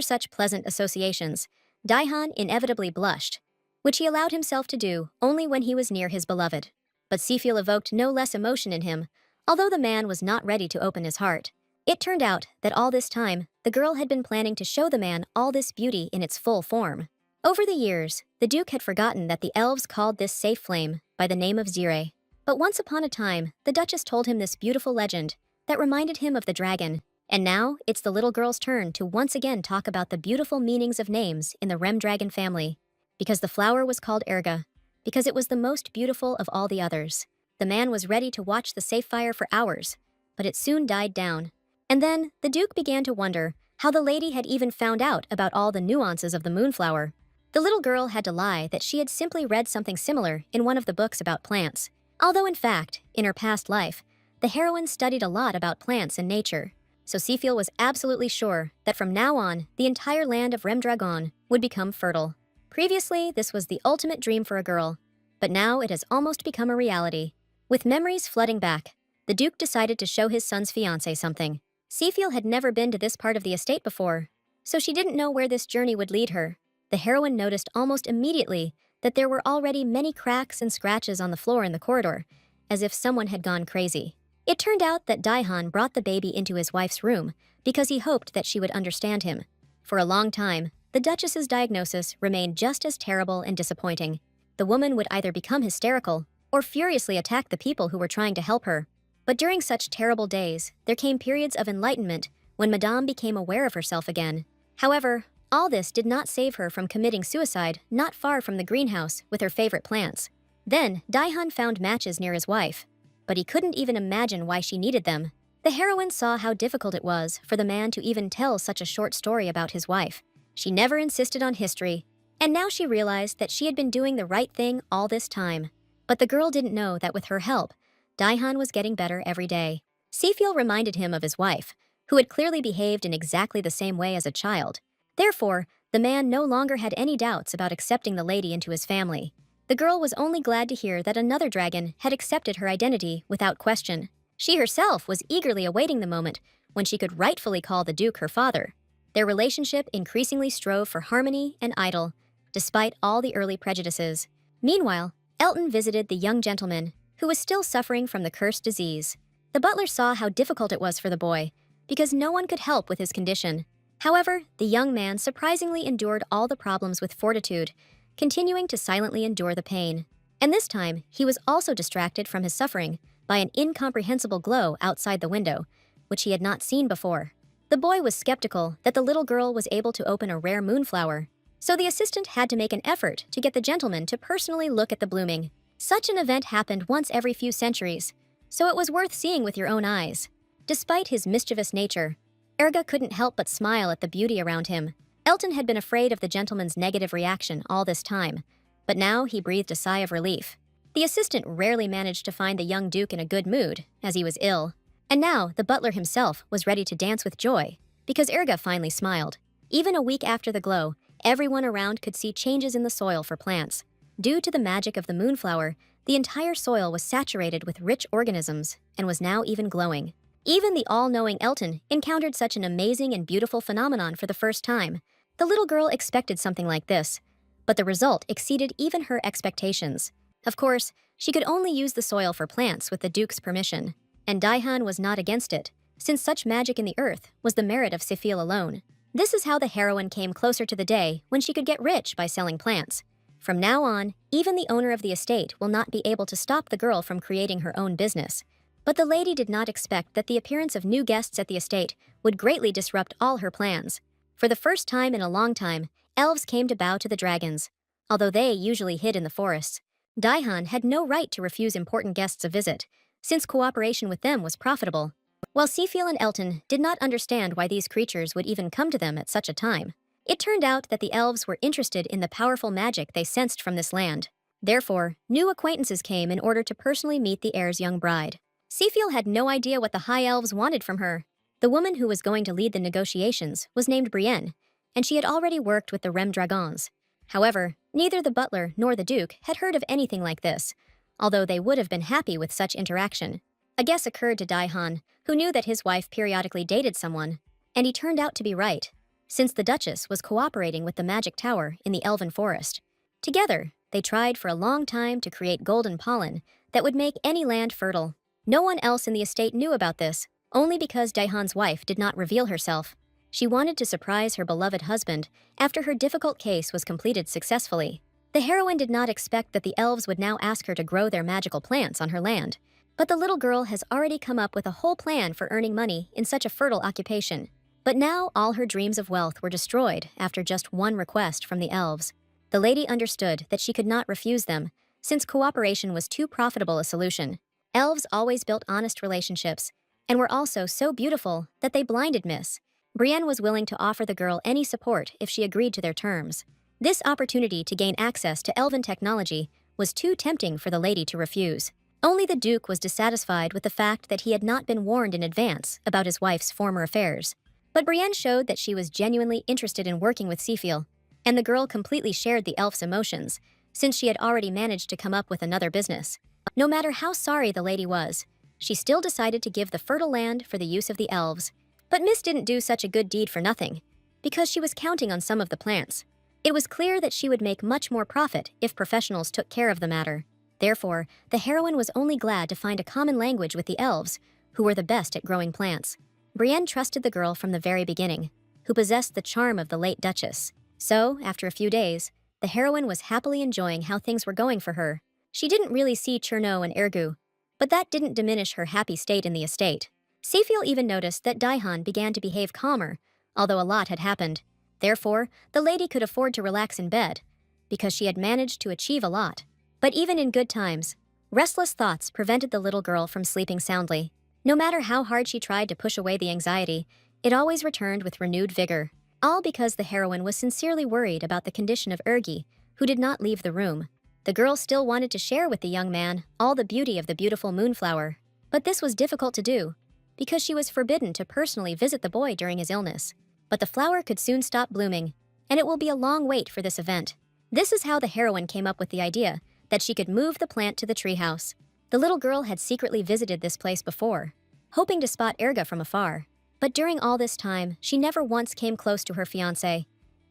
Speaker 1: such pleasant associations, Daihun inevitably blushed, which he allowed himself to do only when he was near his beloved. But Seafiel evoked no less emotion in him, although the man was not ready to open his heart. It turned out that all this time, the girl had been planning to show the man all this beauty in its full form. Over the years, the Duke had forgotten that the elves called this safe flame by the name of Zire. But once upon a time, the Duchess told him this beautiful legend that reminded him of the dragon. And now, it's the little girl's turn to once again talk about the beautiful meanings of names in the Rem dragon family. Because the flower was called Erga, because it was the most beautiful of all the others. The man was ready to watch the safe fire for hours, but it soon died down. And then, the Duke began to wonder how the lady had even found out about all the nuances of the moonflower. The little girl had to lie that she had simply read something similar in one of the books about plants. Although in fact, in her past life, the heroine studied a lot about plants and nature. So Seafiel was absolutely sure that from now on, the entire land of Remdragon would become fertile. Previously, this was the ultimate dream for a girl, but now it has almost become a reality. With memories flooding back, the Duke decided to show his son's fiancée something. Seafiel had never been to this part of the estate before, so she didn't know where this journey would lead her. The heroine noticed almost immediately that there were already many cracks and scratches on the floor in the corridor, as if someone had gone crazy. It turned out that Daihun brought the baby into his wife's room because he hoped that she would understand him. For a long time, the Duchess's diagnosis remained just as terrible and disappointing. The woman would either become hysterical or furiously attack the people who were trying to help her. But during such terrible days, there came periods of enlightenment when Madame became aware of herself again. However, all this did not save her from committing suicide not far from the greenhouse with her favorite plants. Then, Daihun found matches near his wife, but he couldn't even imagine why she needed them. The heroine saw how difficult it was for the man to even tell such a short story about his wife. She never insisted on history, and now she realized that she had been doing the right thing all this time. But the girl didn't know that with her help, Daihun was getting better every day. Seafiel reminded him of his wife, who had clearly behaved in exactly the same way as a child. Therefore, the man no longer had any doubts about accepting the lady into his family. The girl was only glad to hear that another dragon had accepted her identity without question. She herself was eagerly awaiting the moment when she could rightfully call the Duke her father. Their relationship increasingly strove for harmony and idyll, despite all the early prejudices. Meanwhile, Elton visited the young gentleman, who was still suffering from the cursed disease. The butler saw how difficult it was for the boy, because no one could help with his condition. However, the young man surprisingly endured all the problems with fortitude, continuing to silently endure the pain. And this time, he was also distracted from his suffering by an incomprehensible glow outside the window, which he had not seen before. The boy was skeptical that the little girl was able to open a rare moonflower, so the assistant had to make an effort to get the gentleman to personally look at the blooming. Such an event happened once every few centuries, so it was worth seeing with your own eyes. Despite his mischievous nature, Erga couldn't help but smile at the beauty around him. Elton had been afraid of the gentleman's negative reaction all this time, but now he breathed a sigh of relief. The assistant rarely managed to find the young Duke in a good mood, as he was ill. And now the butler himself was ready to dance with joy, because Erga finally smiled. Even a week after the glow, everyone around could see changes in the soil for plants. Due to the magic of the moonflower, the entire soil was saturated with rich organisms and was now even glowing. Even the all-knowing Elton encountered such an amazing and beautiful phenomenon for the first time. The little girl expected something like this, but the result exceeded even her expectations. Of course, she could only use the soil for plants with the Duke's permission, and Daihan was not against it, since such magic in the earth was the merit of Sifil alone. This is how the heroine came closer to the day when she could get rich by selling plants. From now on, even the owner of the estate will not be able to stop the girl from creating her own business. But the lady did not expect that the appearance of new guests at the estate would greatly disrupt all her plans. For the first time in a long time, elves came to bow to the dragons. Although they usually hid in the forests, Daihan had no right to refuse important guests a visit, since cooperation with them was profitable. While Sifil and Elton did not understand why these creatures would even come to them at such a time, it turned out that the elves were interested in the powerful magic they sensed from this land. Therefore, new acquaintances came in order to personally meet the heir's young bride. Sifil had no idea what the high elves wanted from her. The woman who was going to lead the negotiations was named Brienne, and she had already worked with the Rem Dragons. However, neither the butler nor the Duke had heard of anything like this, although they would have been happy with such interaction. A guess occurred to Daihan, who knew that his wife periodically dated someone, and he turned out to be right, since the Duchess was cooperating with the magic tower in the Elven Forest. Together, they tried for a long time to create golden pollen that would make any land fertile. No one else in the estate knew about this, only because Daihan's wife did not reveal herself. She wanted to surprise her beloved husband after her difficult case was completed successfully. The heroine did not expect that the elves would now ask her to grow their magical plants on her land, but the little girl has already come up with a whole plan for earning money in such a fertile occupation. But now all her dreams of wealth were destroyed after just one request from the elves. The lady understood that she could not refuse them, since cooperation was too profitable a solution. Elves always built honest relationships, and were also so beautiful that they blinded Miss. Brienne was willing to offer the girl any support if she agreed to their terms. This opportunity to gain access to elven technology was too tempting for the lady to refuse. Only the Duke was dissatisfied with the fact that he had not been warned in advance about his wife's former affairs. But Brienne showed that she was genuinely interested in working with Sifil, and the girl completely shared the elf's emotions, since she had already managed to come up with another business. No matter how sorry the lady was, she still decided to give the fertile land for the use of the elves. But Miss didn't do such a good deed for nothing, because she was counting on some of the plants. It was clear that she would make much more profit if professionals took care of the matter. Therefore, the heroine was only glad to find a common language with the elves, who were the best at growing plants. Brienne trusted the girl from the very beginning, who possessed the charm of the late Duchess. So, after a few days, the heroine was happily enjoying how things were going for her. She didn't really see Cherno and Ergu, but that didn't diminish her happy state in the estate. Sifil even noticed that Daihan began to behave calmer, although a lot had happened. Therefore, the lady could afford to relax in bed, because she had managed to achieve a lot. But even in good times, restless thoughts prevented the little girl from sleeping soundly. No matter how hard she tried to push away the anxiety, it always returned with renewed vigor. All because the heroine was sincerely worried about the condition of Ergi, who did not leave the room. The girl still wanted to share with the young man all the beauty of the beautiful moonflower, but this was difficult to do, because she was forbidden to personally visit the boy during his illness. But the flower could soon stop blooming, and it will be a long wait for this event. This is how the heroine came up with the idea that she could move the plant to the treehouse. The little girl had secretly visited this place before, hoping to spot Erga from afar. But during all this time, she never once came close to her fiancé.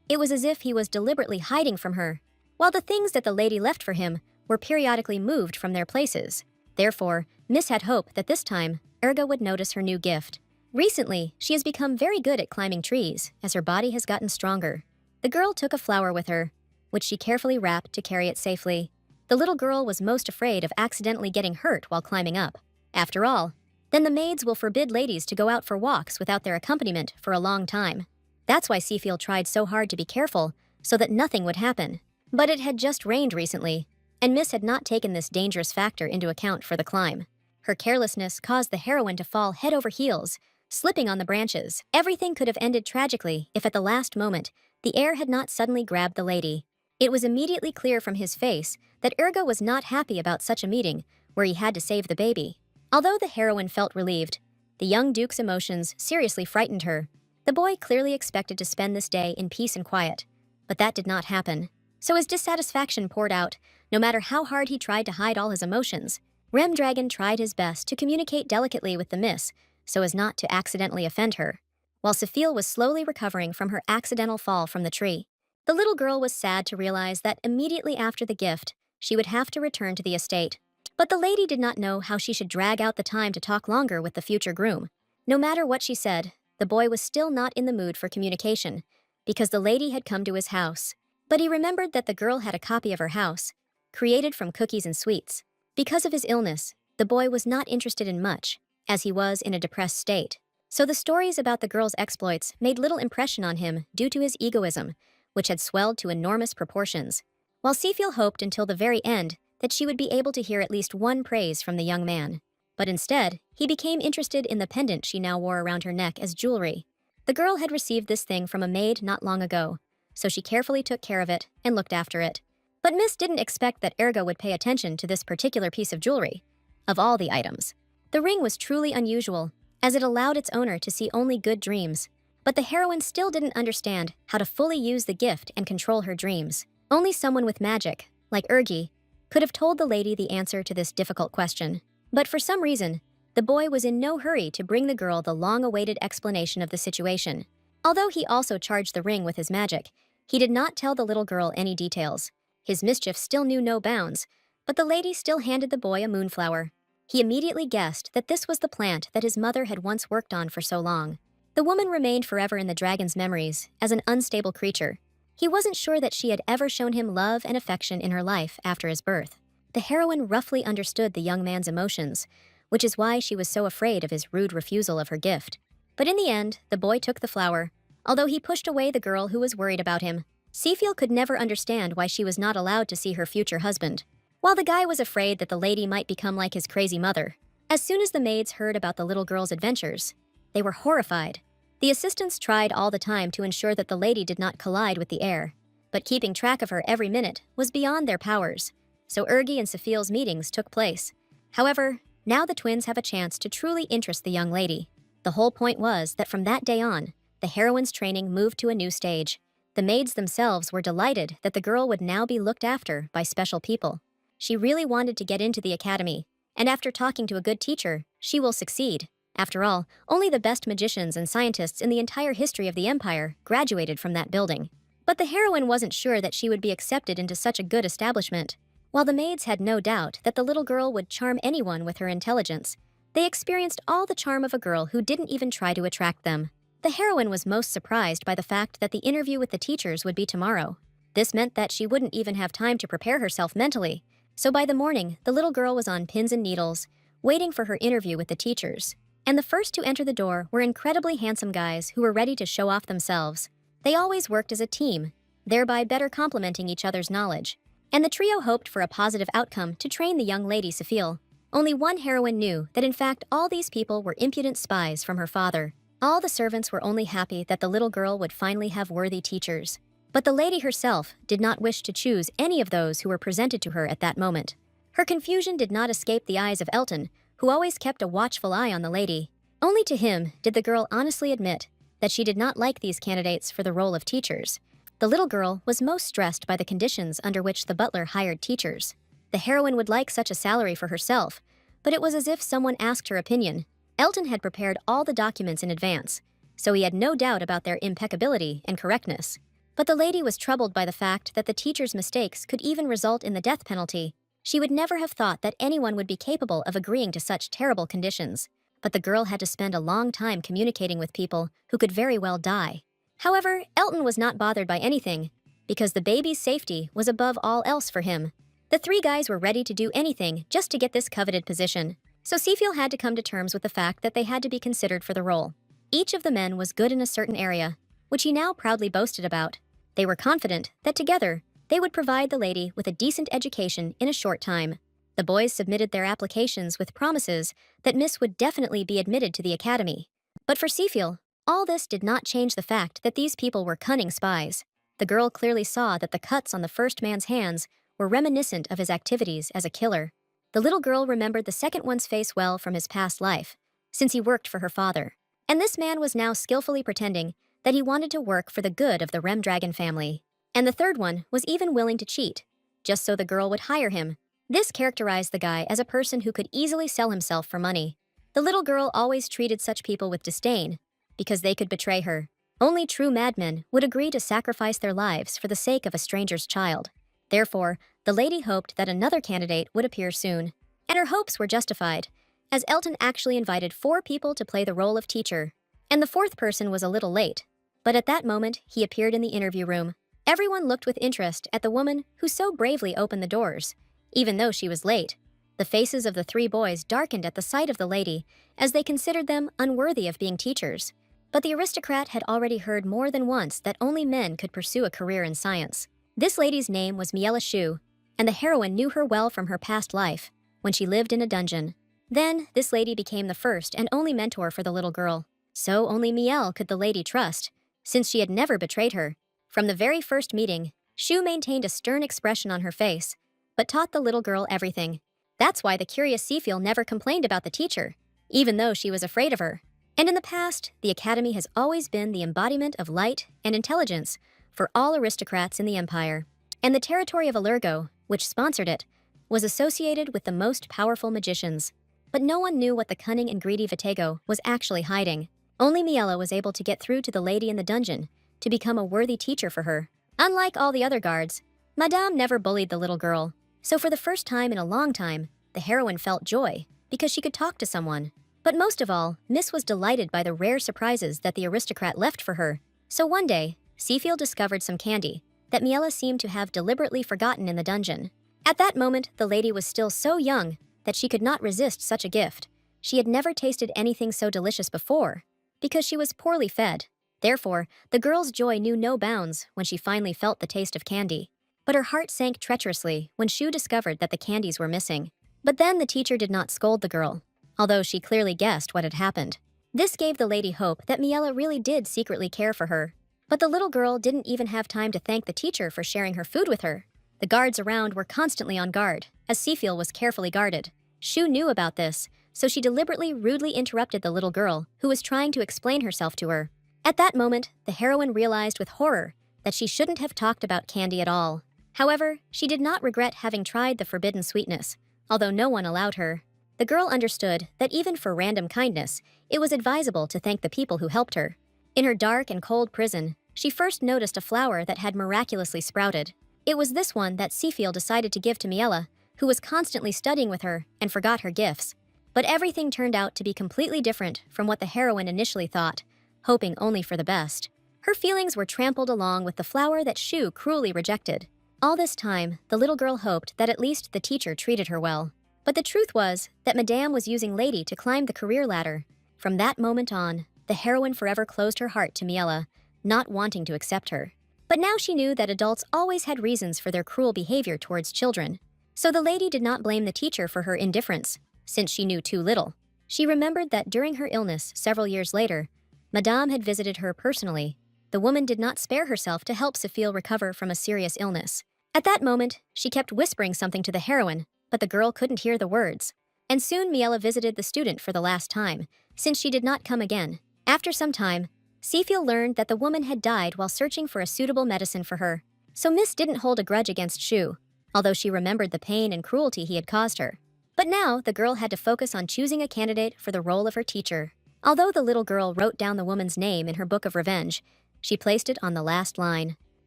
Speaker 1: It was as if he was deliberately hiding from her, while the things that the lady left for him were periodically moved from their places. Therefore, Miss had hope that this time, Erga would notice her new gift. Recently, she has become very good at climbing trees, as her body has gotten stronger. The girl took a flower with her, which she carefully wrapped to carry it safely. The little girl was most afraid of accidentally getting hurt while climbing up. After all, then the maids will forbid ladies to go out for walks without their accompaniment for a long time. That's why Sifil tried so hard to be careful, so that nothing would happen. But it had just rained recently, and Miss had not taken this dangerous factor into account for the climb. Her carelessness caused the heroine to fall head over heels, slipping on the branches. Everything could have ended tragically if at the last moment, the heir had not suddenly grabbed the lady. It was immediately clear from his face that Erga was not happy about such a meeting where he had to save the baby. Although the heroine felt relieved, the young duke's emotions seriously frightened her. The boy clearly expected to spend this day in peace and quiet, but that did not happen. So his dissatisfaction poured out, no matter how hard he tried to hide all his emotions. Rem Dragon tried his best to communicate delicately with the miss, so as not to accidentally offend her, while Sophia was slowly recovering from her accidental fall from the tree. The little girl was sad to realize that immediately after the gift, she would have to return to the estate. But the lady did not know how she should drag out the time to talk longer with the future groom. No matter what she said, the boy was still not in the mood for communication, because the lady had come to his house. But he remembered that the girl had a copy of her house, created from cookies and sweets. Because of his illness, the boy was not interested in much, as he was in a depressed state. So the stories about the girl's exploits made little impression on him due to his egoism, which had swelled to enormous proportions. While Seafiel hoped until the very end that she would be able to hear at least one praise from the young man. But instead, he became interested in the pendant she now wore around her neck as jewelry. The girl had received this thing from a maid not long ago, so she carefully took care of it and looked after it. But Miss didn't expect that Ergo would pay attention to this particular piece of jewelry. Of all the items, the ring was truly unusual, as it allowed its owner to see only good dreams. But the heroine still didn't understand how to fully use the gift and control her dreams. Only someone with magic, like Ergi, could have told the lady the answer to this difficult question. But for some reason, the boy was in no hurry to bring the girl the long-awaited explanation of the situation. Although he also charged the ring with his magic, he did not tell the little girl any details. His mischief still knew no bounds, but the lady still handed the boy a moonflower. He immediately guessed that this was the plant that his mother had once worked on for so long. The woman remained forever in the dragon's memories as an unstable creature. He wasn't sure that she had ever shown him love and affection in her life after his birth. The heroine roughly understood the young man's emotions, which is why she was so afraid of his rude refusal of her gift. But in the end, the boy took the flower, although he pushed away the girl who was worried about him. Seafiel could never understand why she was not allowed to see her future husband, while the guy was afraid that the lady might become like his crazy mother. As soon as the maids heard about the little girl's adventures, they were horrified. The assistants tried all the time to ensure that the lady did not collide with the air, but keeping track of her every minute was beyond their powers, so Ergi and Sofiel's meetings took place. However, now the twins have a chance to truly interest the young lady. The whole point was that from that day on, the heroine's training moved to a new stage. The maids themselves were delighted that the girl would now be looked after by special people. She really wanted to get into the academy, and after talking to a good teacher, she will succeed. After all, only the best magicians and scientists in the entire history of the Empire graduated from that building. But the heroine wasn't sure that she would be accepted into such a good establishment. While the maids had no doubt that the little girl would charm anyone with her intelligence, they experienced all the charm of a girl who didn't even try to attract them. The heroine was most surprised by the fact that the interview with the teachers would be tomorrow. This meant that she wouldn't even have time to prepare herself mentally. So by the morning, the little girl was on pins and needles, waiting for her interview with the teachers. And the first to enter the door were incredibly handsome guys who were ready to show off themselves. They always worked as a team, thereby better complementing each other's knowledge. And the trio hoped for a positive outcome to train the young lady Sophia. Only one heroine knew that in fact all these people were impudent spies from her father. All the servants were only happy that the little girl would finally have worthy teachers. But the lady herself did not wish to choose any of those who were presented to her at that moment. Her confusion did not escape the eyes of Elton, who always kept a watchful eye on the lady. Only to him did the girl honestly admit that she did not like these candidates for the role of teachers. The little girl was most stressed by the conditions under which the butler hired teachers. The heroine would like such a salary for herself, but it was as if someone asked her opinion. Elton had prepared all the documents in advance, so he had no doubt about their impeccability and correctness. But the lady was troubled by the fact that the teacher's mistakes could even result in the death penalty. She would never have thought that anyone would be capable of agreeing to such terrible conditions. But the girl had to spend a long time communicating with people who could very well die. However, Elton was not bothered by anything, because the baby's safety was above all else for him. The three guys were ready to do anything just to get this coveted position, so Seafiel had to come to terms with the fact that they had to be considered for the role. Each of the men was good in a certain area, which he now proudly boasted about. They were confident that together, they would provide the lady with a decent education in a short time. The boys submitted their applications with promises that Miss would definitely be admitted to the academy. But for Seafiel, all this did not change the fact that these people were cunning spies. The girl clearly saw that the cuts on the first man's hands were reminiscent of his activities as a killer. The little girl remembered the second one's face well from his past life, since he worked for her father. And this man was now skillfully pretending that he wanted to work for the good of the Rem Dragon family. And the third one was even willing to cheat, just so the girl would hire him. This characterized the guy as a person who could easily sell himself for money. The little girl always treated such people with disdain, because they could betray her. Only true madmen would agree to sacrifice their lives for the sake of a stranger's child. Therefore, the lady hoped that another candidate would appear soon. And her hopes were justified, as Elton actually invited 4 people to play the role of teacher. And the 4th person was a little late, but at that moment he appeared in the interview room. Everyone looked with interest at the woman who so bravely opened the doors, even though she was late. The faces of the 3 boys darkened at the sight of the lady, as they considered them unworthy of being teachers. But the aristocrat had already heard more than once that only men could pursue a career in science. This lady's name was Miela Shu, and the heroine knew her well from her past life, when she lived in a dungeon. Then, this lady became the first and only mentor for the little girl. So only Miel could the lady trust, since she had never betrayed her. From the very first meeting, Shu maintained a stern expression on her face, but taught the little girl everything. That's why the curious Seafiel never complained about the teacher, even though she was afraid of her. And in the past, the academy has always been the embodiment of light and intelligence for all aristocrats in the empire. And the territory of Allergo, which sponsored it, was associated with the most powerful magicians. But no one knew what the cunning and greedy Vitego was actually hiding. Only Miela was able to get through to the lady in the dungeon to become a worthy teacher for her. Unlike all the other guards, Madame never bullied the little girl. So for the first time in a long time, the heroine felt joy because she could talk to someone. But most of all, Miss was delighted by the rare surprises that the aristocrat left for her. So one day, Seafiel discovered some candy that Miela seemed to have deliberately forgotten in the dungeon. At that moment, the lady was still so young that she could not resist such a gift. She had never tasted anything so delicious before, because she was poorly fed. Therefore, the girl's joy knew no bounds when she finally felt the taste of candy. But her heart sank treacherously when Shu discovered that the candies were missing. But then the teacher did not scold the girl, although she clearly guessed what had happened. This gave the lady hope that Miela really did secretly care for her. But the little girl didn't even have time to thank the teacher for sharing her food with her. The guards around were constantly on guard, as Seafiel was carefully guarded. Shu knew about this, so she deliberately rudely interrupted the little girl, who was trying to explain herself to her. At that moment, the heroine realized with horror that she shouldn't have talked about candy at all. However, she did not regret having tried the forbidden sweetness, although no one allowed her. The girl understood that even for random kindness, it was advisable to thank the people who helped her. In her dark and cold prison, she first noticed a flower that had miraculously sprouted. It was this one that Seafiel decided to give to Miela, who was constantly studying with her and forgot her gifts. But everything turned out to be completely different from what the heroine initially thought, hoping only for the best. Her feelings were trampled along with the flower that Shu cruelly rejected. All this time, the little girl hoped that at least the teacher treated her well. But the truth was that Madame was using Lady to climb the career ladder. From that moment on, the heroine forever closed her heart to Miela, not wanting to accept her. But now she knew that adults always had reasons for their cruel behavior towards children. So the lady did not blame the teacher for her indifference, since she knew too little. She remembered that during her illness several years later, Madame had visited her personally. The woman did not spare herself to help Seafiel recover from a serious illness. At that moment, she kept whispering something to the heroine, but the girl couldn't hear the words. And soon Miela visited the student for the last time, since she did not come again. After some time, Seafiel learned that the woman had died while searching for a suitable medicine for her. So Miss didn't hold a grudge against Shu, although she remembered the pain and cruelty he had caused her. But now, the girl had to focus on choosing a candidate for the role of her teacher. Although the little girl wrote down the woman's name in her book of revenge, she placed it on the last line.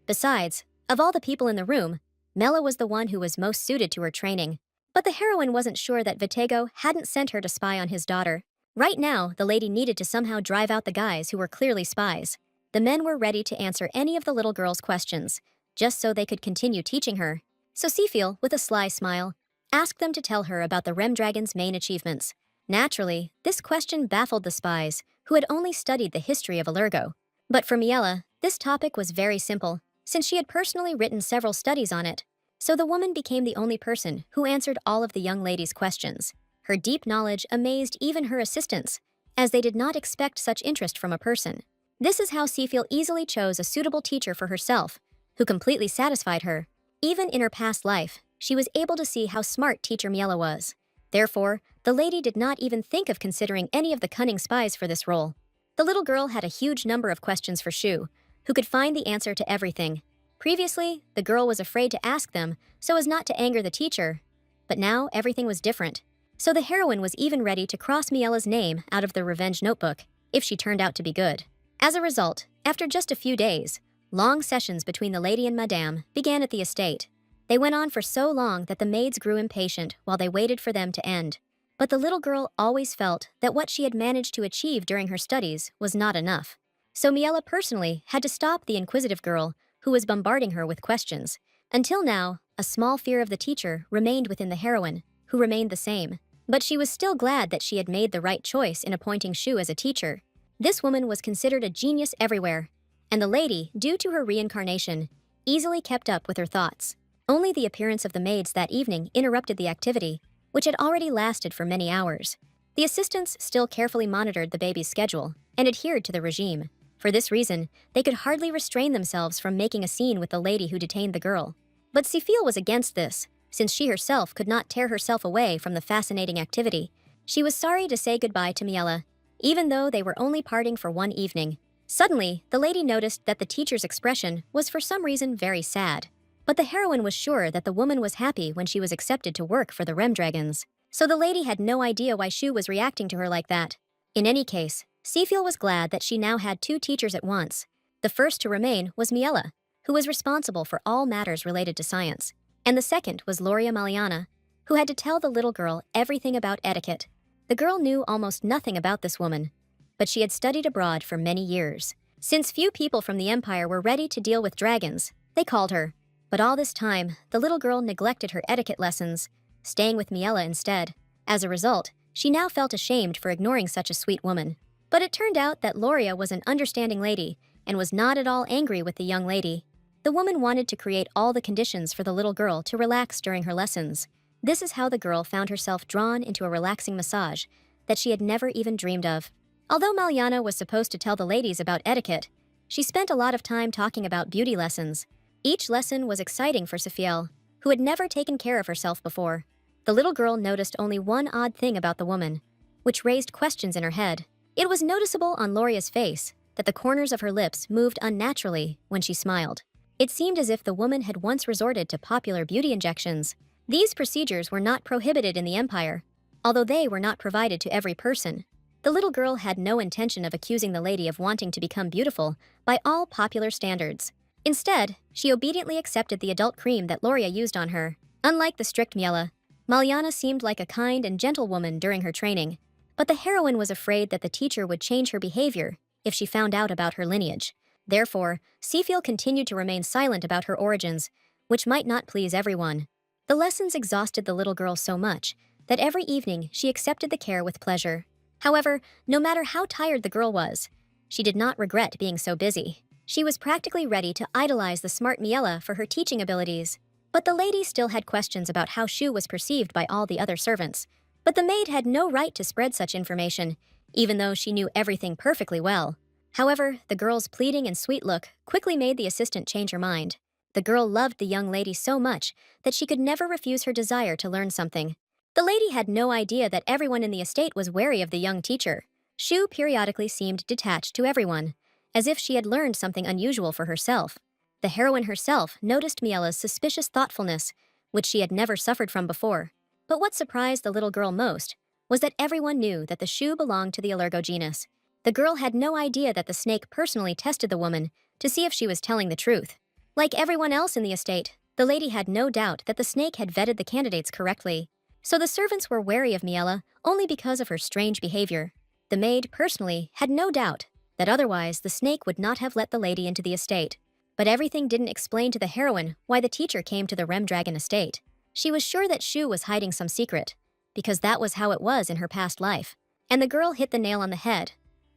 Speaker 1: Besides, of all the people in the room, Mela was the one who was most suited to her training. But the heroine wasn't sure that Vitego hadn't sent her to spy on his daughter. Right now, the lady needed to somehow drive out the guys who were clearly spies. The men were ready to answer any of the little girl's questions, just so they could continue teaching her. So Seafiel, with a sly smile, asked them to tell her about the Rem Dragon's main achievements. Naturally, this question baffled the spies, who had only studied the history of Allergo. But for Miela, this topic was very simple, since she had personally written several studies on it. So the woman became the only person who answered all of the young lady's questions. Her deep knowledge amazed even her assistants, as they did not expect such interest from a person. This is how Seafiel easily chose a suitable teacher for herself, who completely satisfied her. Even in her past life, she was able to see how smart teacher Miela was. Therefore, the lady did not even think of considering any of the cunning spies for this role. The little girl had a huge number of questions for Shu, who could find the answer to everything. Previously, the girl was afraid to ask them so as not to anger the teacher, but now everything was different. So the heroine was even ready to cross Miela's name out of the revenge notebook if she turned out to be good. As a result, after just a few days, long sessions between the lady and Madame began at the estate. They went on for so long that the maids grew impatient while they waited for them to end. But the little girl always felt that what she had managed to achieve during her studies was not enough. So Miela personally had to stop the inquisitive girl who was bombarding her with questions. Until now, a small fear of the teacher remained within the heroine, who remained the same. But she was still glad that she had made the right choice in appointing Shu as a teacher. This woman was considered a genius everywhere, and the lady, due to her reincarnation, easily kept up with her thoughts. Only the appearance of the maids that evening interrupted the activity, which had already lasted for many hours. The assistants still carefully monitored the baby's schedule and adhered to the regime. For this reason, they could hardly restrain themselves from making a scene with the lady who detained the girl. But Cécile was against this, since she herself could not tear herself away from the fascinating activity. She was sorry to say goodbye to Miela, even though they were only parting for one evening. Suddenly, the lady noticed that the teacher's expression was for some reason very sad. But the heroine was sure that the woman was happy when she was accepted to work for the Remdragons. So the lady had no idea why Shu was reacting to her like that. In any case, Cécile was glad that she now had two teachers at once. The first to remain was Miela, who was responsible for all matters related to science. And the second was Loria Maliana, who had to tell the little girl everything about etiquette. The girl knew almost nothing about this woman, but she had studied abroad for many years. Since few people from the Empire were ready to deal with dragons, they called her. But all this time, the little girl neglected her etiquette lessons, staying with Miela instead. As a result, she now felt ashamed for ignoring such a sweet woman. But it turned out that Loria was an understanding lady and was not at all angry with the young lady. The woman wanted to create all the conditions for the little girl to relax during her lessons. This is how the girl found herself drawn into a relaxing massage that she had never even dreamed of. Although Maliana was supposed to tell the ladies about etiquette, she spent a lot of time talking about beauty lessons. Each lesson was exciting for Cécile, who had never taken care of herself before. The little girl noticed only one odd thing about the woman, which raised questions in her head. It was noticeable on Loria's face that the corners of her lips moved unnaturally when she smiled. It seemed as if the woman had once resorted to popular beauty injections. These procedures were not prohibited in the Empire, although they were not provided to every person. The little girl had no intention of accusing the lady of wanting to become beautiful by all popular standards. Instead, she obediently accepted the adult cream that Loria used on her. Unlike the strict Miela, Maliana seemed like a kind and gentle woman during her training. But the heroine was afraid that the teacher would change her behavior if she found out about her lineage. Therefore, Cécile continued to remain silent about her origins, which might not please everyone. The lessons exhausted the little girl so much that every evening she accepted the care with pleasure. However, no matter how tired the girl was, she did not regret being so busy. She was practically ready to idolize the smart Miela for her teaching abilities. But the lady still had questions about how Shu was perceived by all the other servants. But the maid had no right to spread such information, even though she knew everything perfectly well. However, the girl's pleading and sweet look quickly made the assistant change her mind. The girl loved the young lady so much that she could never refuse her desire to learn something. The lady had no idea that everyone in the estate was wary of the young teacher. Shu periodically seemed detached to everyone, as if she had learned something unusual for herself. The heroine herself noticed Miela's suspicious thoughtfulness, which she had never suffered from before. But what surprised the little girl most was that everyone knew that the Shu belonged to the Allergo genus. The girl had no idea that the snake personally tested the woman to see if she was telling the truth. Like everyone else in the estate, the lady had no doubt that the snake had vetted the candidates correctly. So the servants were wary of Miela only because of her strange behavior. The maid, personally, had no doubt that otherwise the snake would not have let the lady into the estate. But everything didn't explain to the heroine why the teacher came to the Remdragon estate. She was sure that Shu was hiding some secret, because that was how it was in her past life. And the girl hit the nail on the head.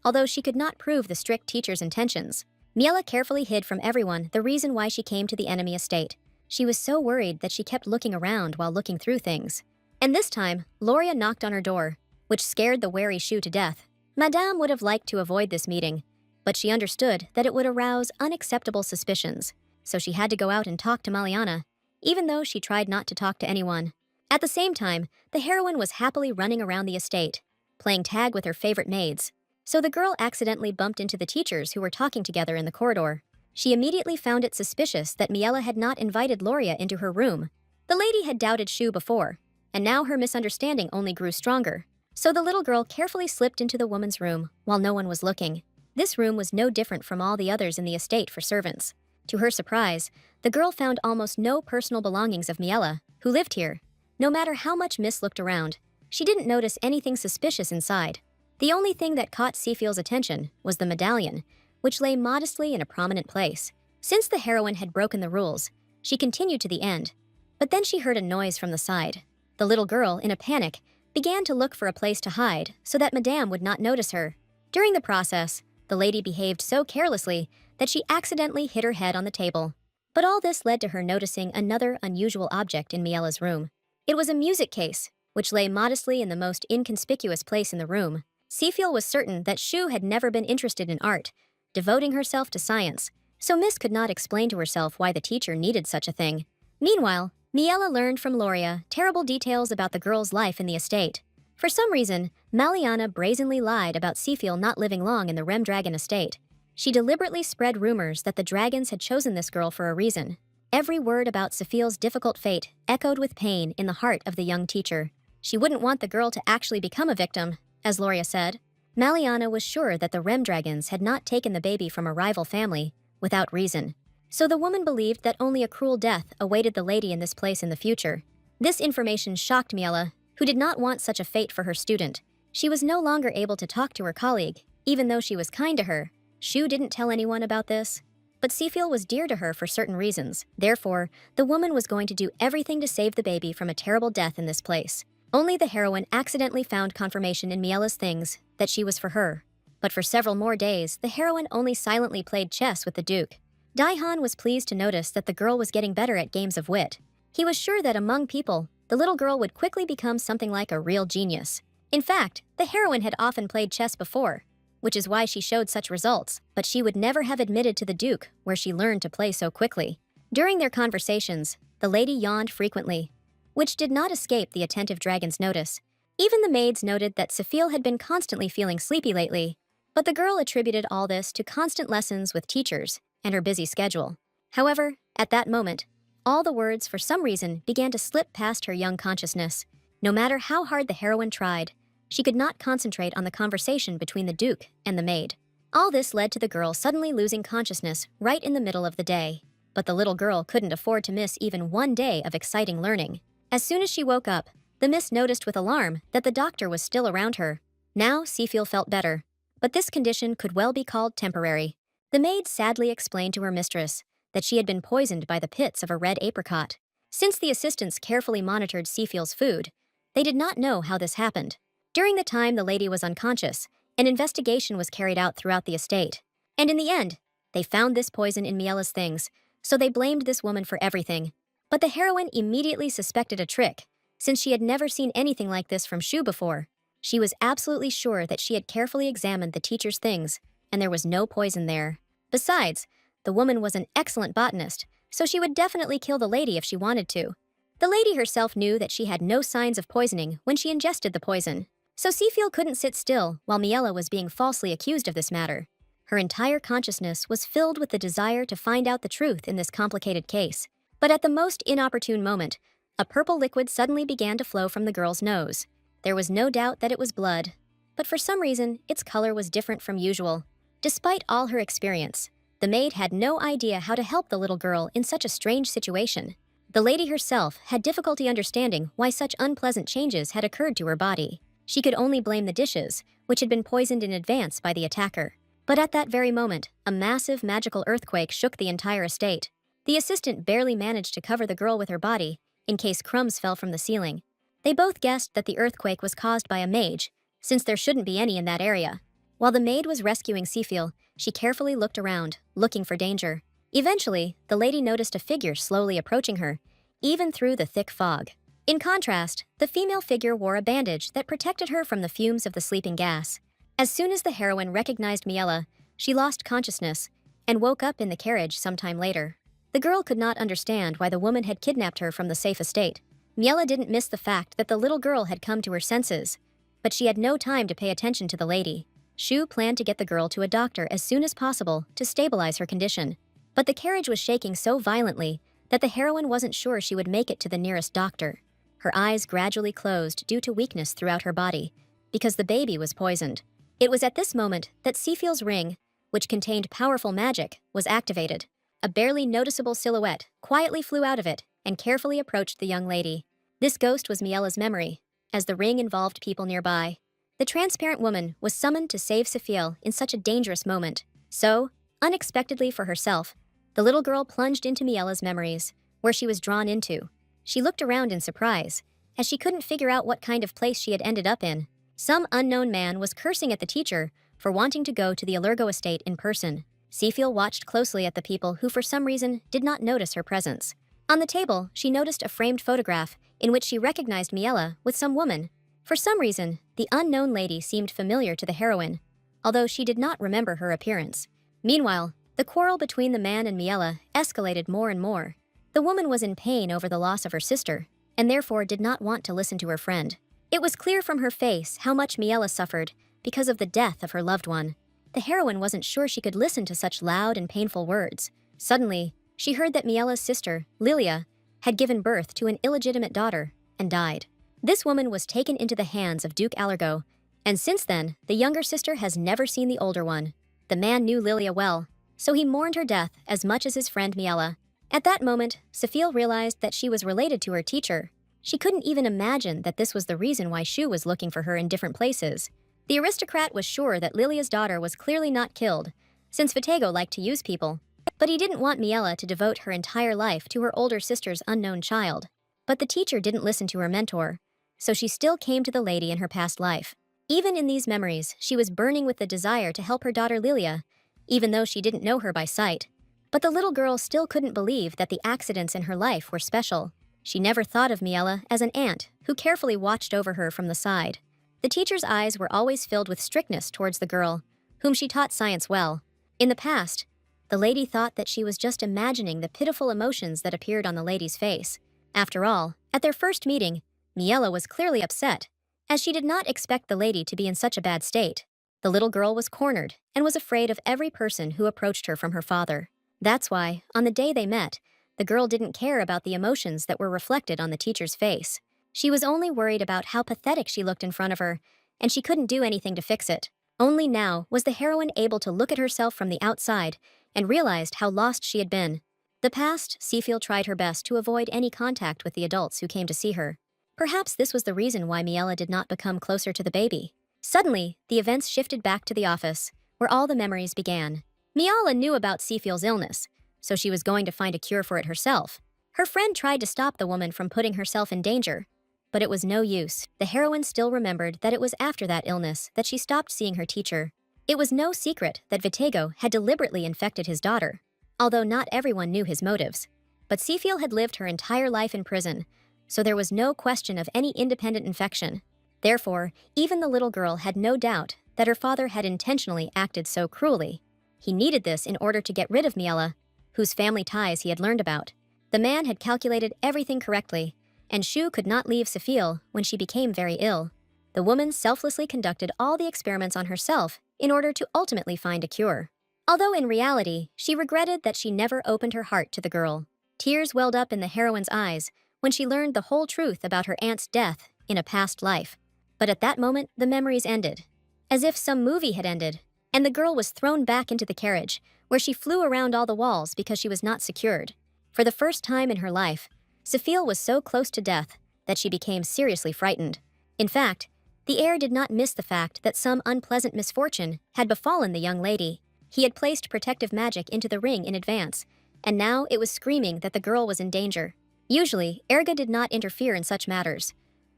Speaker 1: Although she could not prove the strict teacher's intentions, Miela carefully hid from everyone the reason why she came to the enemy estate. She was so worried that she kept looking around while looking through things. And this time, Loria knocked on her door, which scared the wary Shu to death. Madame would have liked to avoid this meeting, but she understood that it would arouse unacceptable suspicions, so she had to go out and talk to Maliana, even though she tried not to talk to anyone. At the same time, the heroine was happily running around the estate, playing tag with her favorite maids. So the girl accidentally bumped into the teachers who were talking together in the corridor. She immediately found it suspicious that Miela had not invited Loria into her room. The lady had doubted Shu before, and now her misunderstanding only grew stronger. So the little girl carefully slipped into the woman's room while no one was looking. This room was no different from all the others in the estate for servants. To her surprise, the girl found almost no personal belongings of Miela, who lived here. No matter how much Miss looked around, she didn't notice anything suspicious inside. The only thing that caught Seafield's attention was the medallion, which lay modestly in a prominent place. Since the heroine had broken the rules, she continued to the end. But then she heard a noise from the side. The little girl, in a panic, began to look for a place to hide so that Madame would not notice her. During the process, the lady behaved so carelessly that she accidentally hit her head on the table. But all this led to her noticing another unusual object in Miela's room. It was a music case, which lay modestly in the most inconspicuous place in the room. Seafield was certain that Shu had never been interested in art, devoting herself to science, so Miss could not explain to herself why the teacher needed such a thing. Meanwhile, Miela learned from Loria terrible details about the girl's life in the estate. For some reason, Maliana brazenly lied about Seafield not living long in the Rem Dragon estate. She deliberately spread rumors that the dragons had chosen this girl for a reason. Every word about Seafield's difficult fate echoed with pain in the heart of the young teacher. She wouldn't want the girl to actually become a victim, as Loria said. Maliana was sure that the Rem Dragons had not taken the baby from a rival family without reason. So the woman believed that only a cruel death awaited the lady in this place in the future. This information shocked Miela, who did not want such a fate for her student. She was no longer able to talk to her colleague, even though she was kind to her. Shu didn't tell anyone about this, but Seafield was dear to her for certain reasons. Therefore, the woman was going to do everything to save the baby from a terrible death in this place. Only the heroine accidentally found confirmation in Miela's things that she was for her. But for several more days, the heroine only silently played chess with the Duke. Daihan was pleased to notice that the girl was getting better at games of wit. He was sure that among people, the little girl would quickly become something like a real genius. In fact, the heroine had often played chess before, which is why she showed such results, but she would never have admitted to the Duke where she learned to play so quickly. During their conversations, the lady yawned frequently, which did not escape the attentive dragon's notice. Even the maids noted that Seafield had been constantly feeling sleepy lately, but the girl attributed all this to constant lessons with teachers and her busy schedule. However, at that moment, all the words for some reason began to slip past her young consciousness. No matter how hard the heroine tried, she could not concentrate on the conversation between the Duke and the maid. All this led to the girl suddenly losing consciousness right in the middle of the day. But the little girl couldn't afford to miss even one day of exciting learning. As soon as she woke up, the miss noticed with alarm that the doctor was still around her. Now Seafield felt better, but this condition could well be called temporary. The maid sadly explained to her mistress that she had been poisoned by the pits of a red apricot. Since the assistants carefully monitored Seafield's food, they did not know how this happened. During the time the lady was unconscious, an investigation was carried out throughout the estate. And in the end, they found this poison in Miela's things, so they blamed this woman for everything. But the heroine immediately suspected a trick, since she had never seen anything like this from Shu before. She was absolutely sure that she had carefully examined the teacher's things, and there was no poison there. Besides, the woman was an excellent botanist, so she would definitely kill the lady if she wanted to. The lady herself knew that she had no signs of poisoning when she ingested the poison, so Seafield couldn't sit still while Miela was being falsely accused of this matter. Her entire consciousness was filled with the desire to find out the truth in this complicated case. But at the most inopportune moment, a purple liquid suddenly began to flow from the girl's nose. There was no doubt that it was blood, but for some reason, its color was different from usual. Despite all her experience, the maid had no idea how to help the little girl in such a strange situation. The lady herself had difficulty understanding why such unpleasant changes had occurred to her body. She could only blame the dishes, which had been poisoned in advance by the attacker. But at that very moment, a massive magical earthquake shook the entire estate. The assistant barely managed to cover the girl with her body, in case crumbs fell from the ceiling. They both guessed that the earthquake was caused by a mage, since there shouldn't be any in that area. While the maid was rescuing Seafield, she carefully looked around, looking for danger. Eventually, the lady noticed a figure slowly approaching her, even through the thick fog. In contrast, the female figure wore a bandage that protected her from the fumes of the sleeping gas. As soon as the heroine recognized Miela, she lost consciousness and woke up in the carriage sometime later. The girl could not understand why the woman had kidnapped her from the safe estate. Miela didn't miss the fact that the little girl had come to her senses, but she had no time to pay attention to the lady. Shu planned to get the girl to a doctor as soon as possible to stabilize her condition. But the carriage was shaking so violently that the heroine wasn't sure she would make it to the nearest doctor. Her eyes gradually closed due to weakness throughout her body, because the baby was poisoned. It was at this moment that Seafield's ring, which contained powerful magic, was activated. A barely noticeable silhouette quietly flew out of it and carefully approached the young lady. This ghost was Miela's memory, as the ring involved people nearby. The transparent woman was summoned to save Sefiel in such a dangerous moment. So, unexpectedly for herself, the little girl plunged into Miela's memories, where she was drawn into. She looked around in surprise, as she couldn't figure out what kind of place she had ended up in. Some unknown man was cursing at the teacher for wanting to go to the Allergo estate in person. Seafiel watched closely at the people who for some reason did not notice her presence. On the table, she noticed a framed photograph in which she recognized Miela with some woman. For some reason, the unknown lady seemed familiar to the heroine, although she did not remember her appearance. Meanwhile, the quarrel between the man and Miela escalated more and more. The woman was in pain over the loss of her sister, and therefore did not want to listen to her friend. It was clear from her face how much Miela suffered because of the death of her loved one. The heroine wasn't sure she could listen to such loud and painful words. Suddenly, she heard that Miela's sister, Lilia, had given birth to an illegitimate daughter and died. This woman was taken into the hands of Duke Allergo, and since then, the younger sister has never seen the older one. The man knew Lilia well, so he mourned her death as much as his friend Miela. At that moment, Sefiel realized that she was related to her teacher. She couldn't even imagine that this was the reason why Shu was looking for her in different places. The aristocrat was sure that Lilia's daughter was clearly not killed, since Vitego liked to use people. But he didn't want Miela to devote her entire life to her older sister's unknown child. But the teacher didn't listen to her mentor, so she still came to the lady in her past life. Even in these memories, she was burning with the desire to help her daughter Lilia, even though she didn't know her by sight. But the little girl still couldn't believe that the accidents in her life were special. She never thought of Miela as an aunt who carefully watched over her from the side. The teacher's eyes were always filled with strictness towards the girl, whom she taught science well. In the past, the lady thought that she was just imagining the pitiful emotions that appeared on the lady's face. After all, at their first meeting, Miela was clearly upset, as she did not expect the lady to be in such a bad state. The little girl was cornered and was afraid of every person who approached her from her father. That's why, on the day they met, the girl didn't care about the emotions that were reflected on the teacher's face. She was only worried about how pathetic she looked in front of her, and she couldn't do anything to fix it. Only now was the heroine able to look at herself from the outside and realized how lost she had been. The past, Seafield tried her best to avoid any contact with the adults who came to see her. Perhaps this was the reason why Miela did not become closer to the baby. Suddenly, the events shifted back to the office, where all the memories began. Miela knew about Seafield's illness, so she was going to find a cure for it herself. Her friend tried to stop the woman from putting herself in danger, but it was no use. The heroine still remembered that it was after that illness that she stopped seeing her teacher. It was no secret that Vitego had deliberately infected his daughter, although not everyone knew his motives. But Seafield had lived her entire life in prison, so there was no question of any independent infection. Therefore, even the little girl had no doubt that her father had intentionally acted so cruelly. He needed this in order to get rid of Miela, whose family ties he had learned about. The man had calculated everything correctly, and Shu could not leave Sefiel when she became very ill. The woman selflessly conducted all the experiments on herself in order to ultimately find a cure. Although in reality, she regretted that she never opened her heart to the girl. Tears welled up in the heroine's eyes when she learned the whole truth about her aunt's death in a past life. But at that moment, the memories ended, as if some movie had ended, and the girl was thrown back into the carriage, where she flew around all the walls because she was not secured. For the first time in her life, Sefiel was so close to death that she became seriously frightened. In fact, the heir did not miss the fact that some unpleasant misfortune had befallen the young lady. He had placed protective magic into the ring in advance, and now it was screaming that the girl was in danger. Usually, Erga did not interfere in such matters,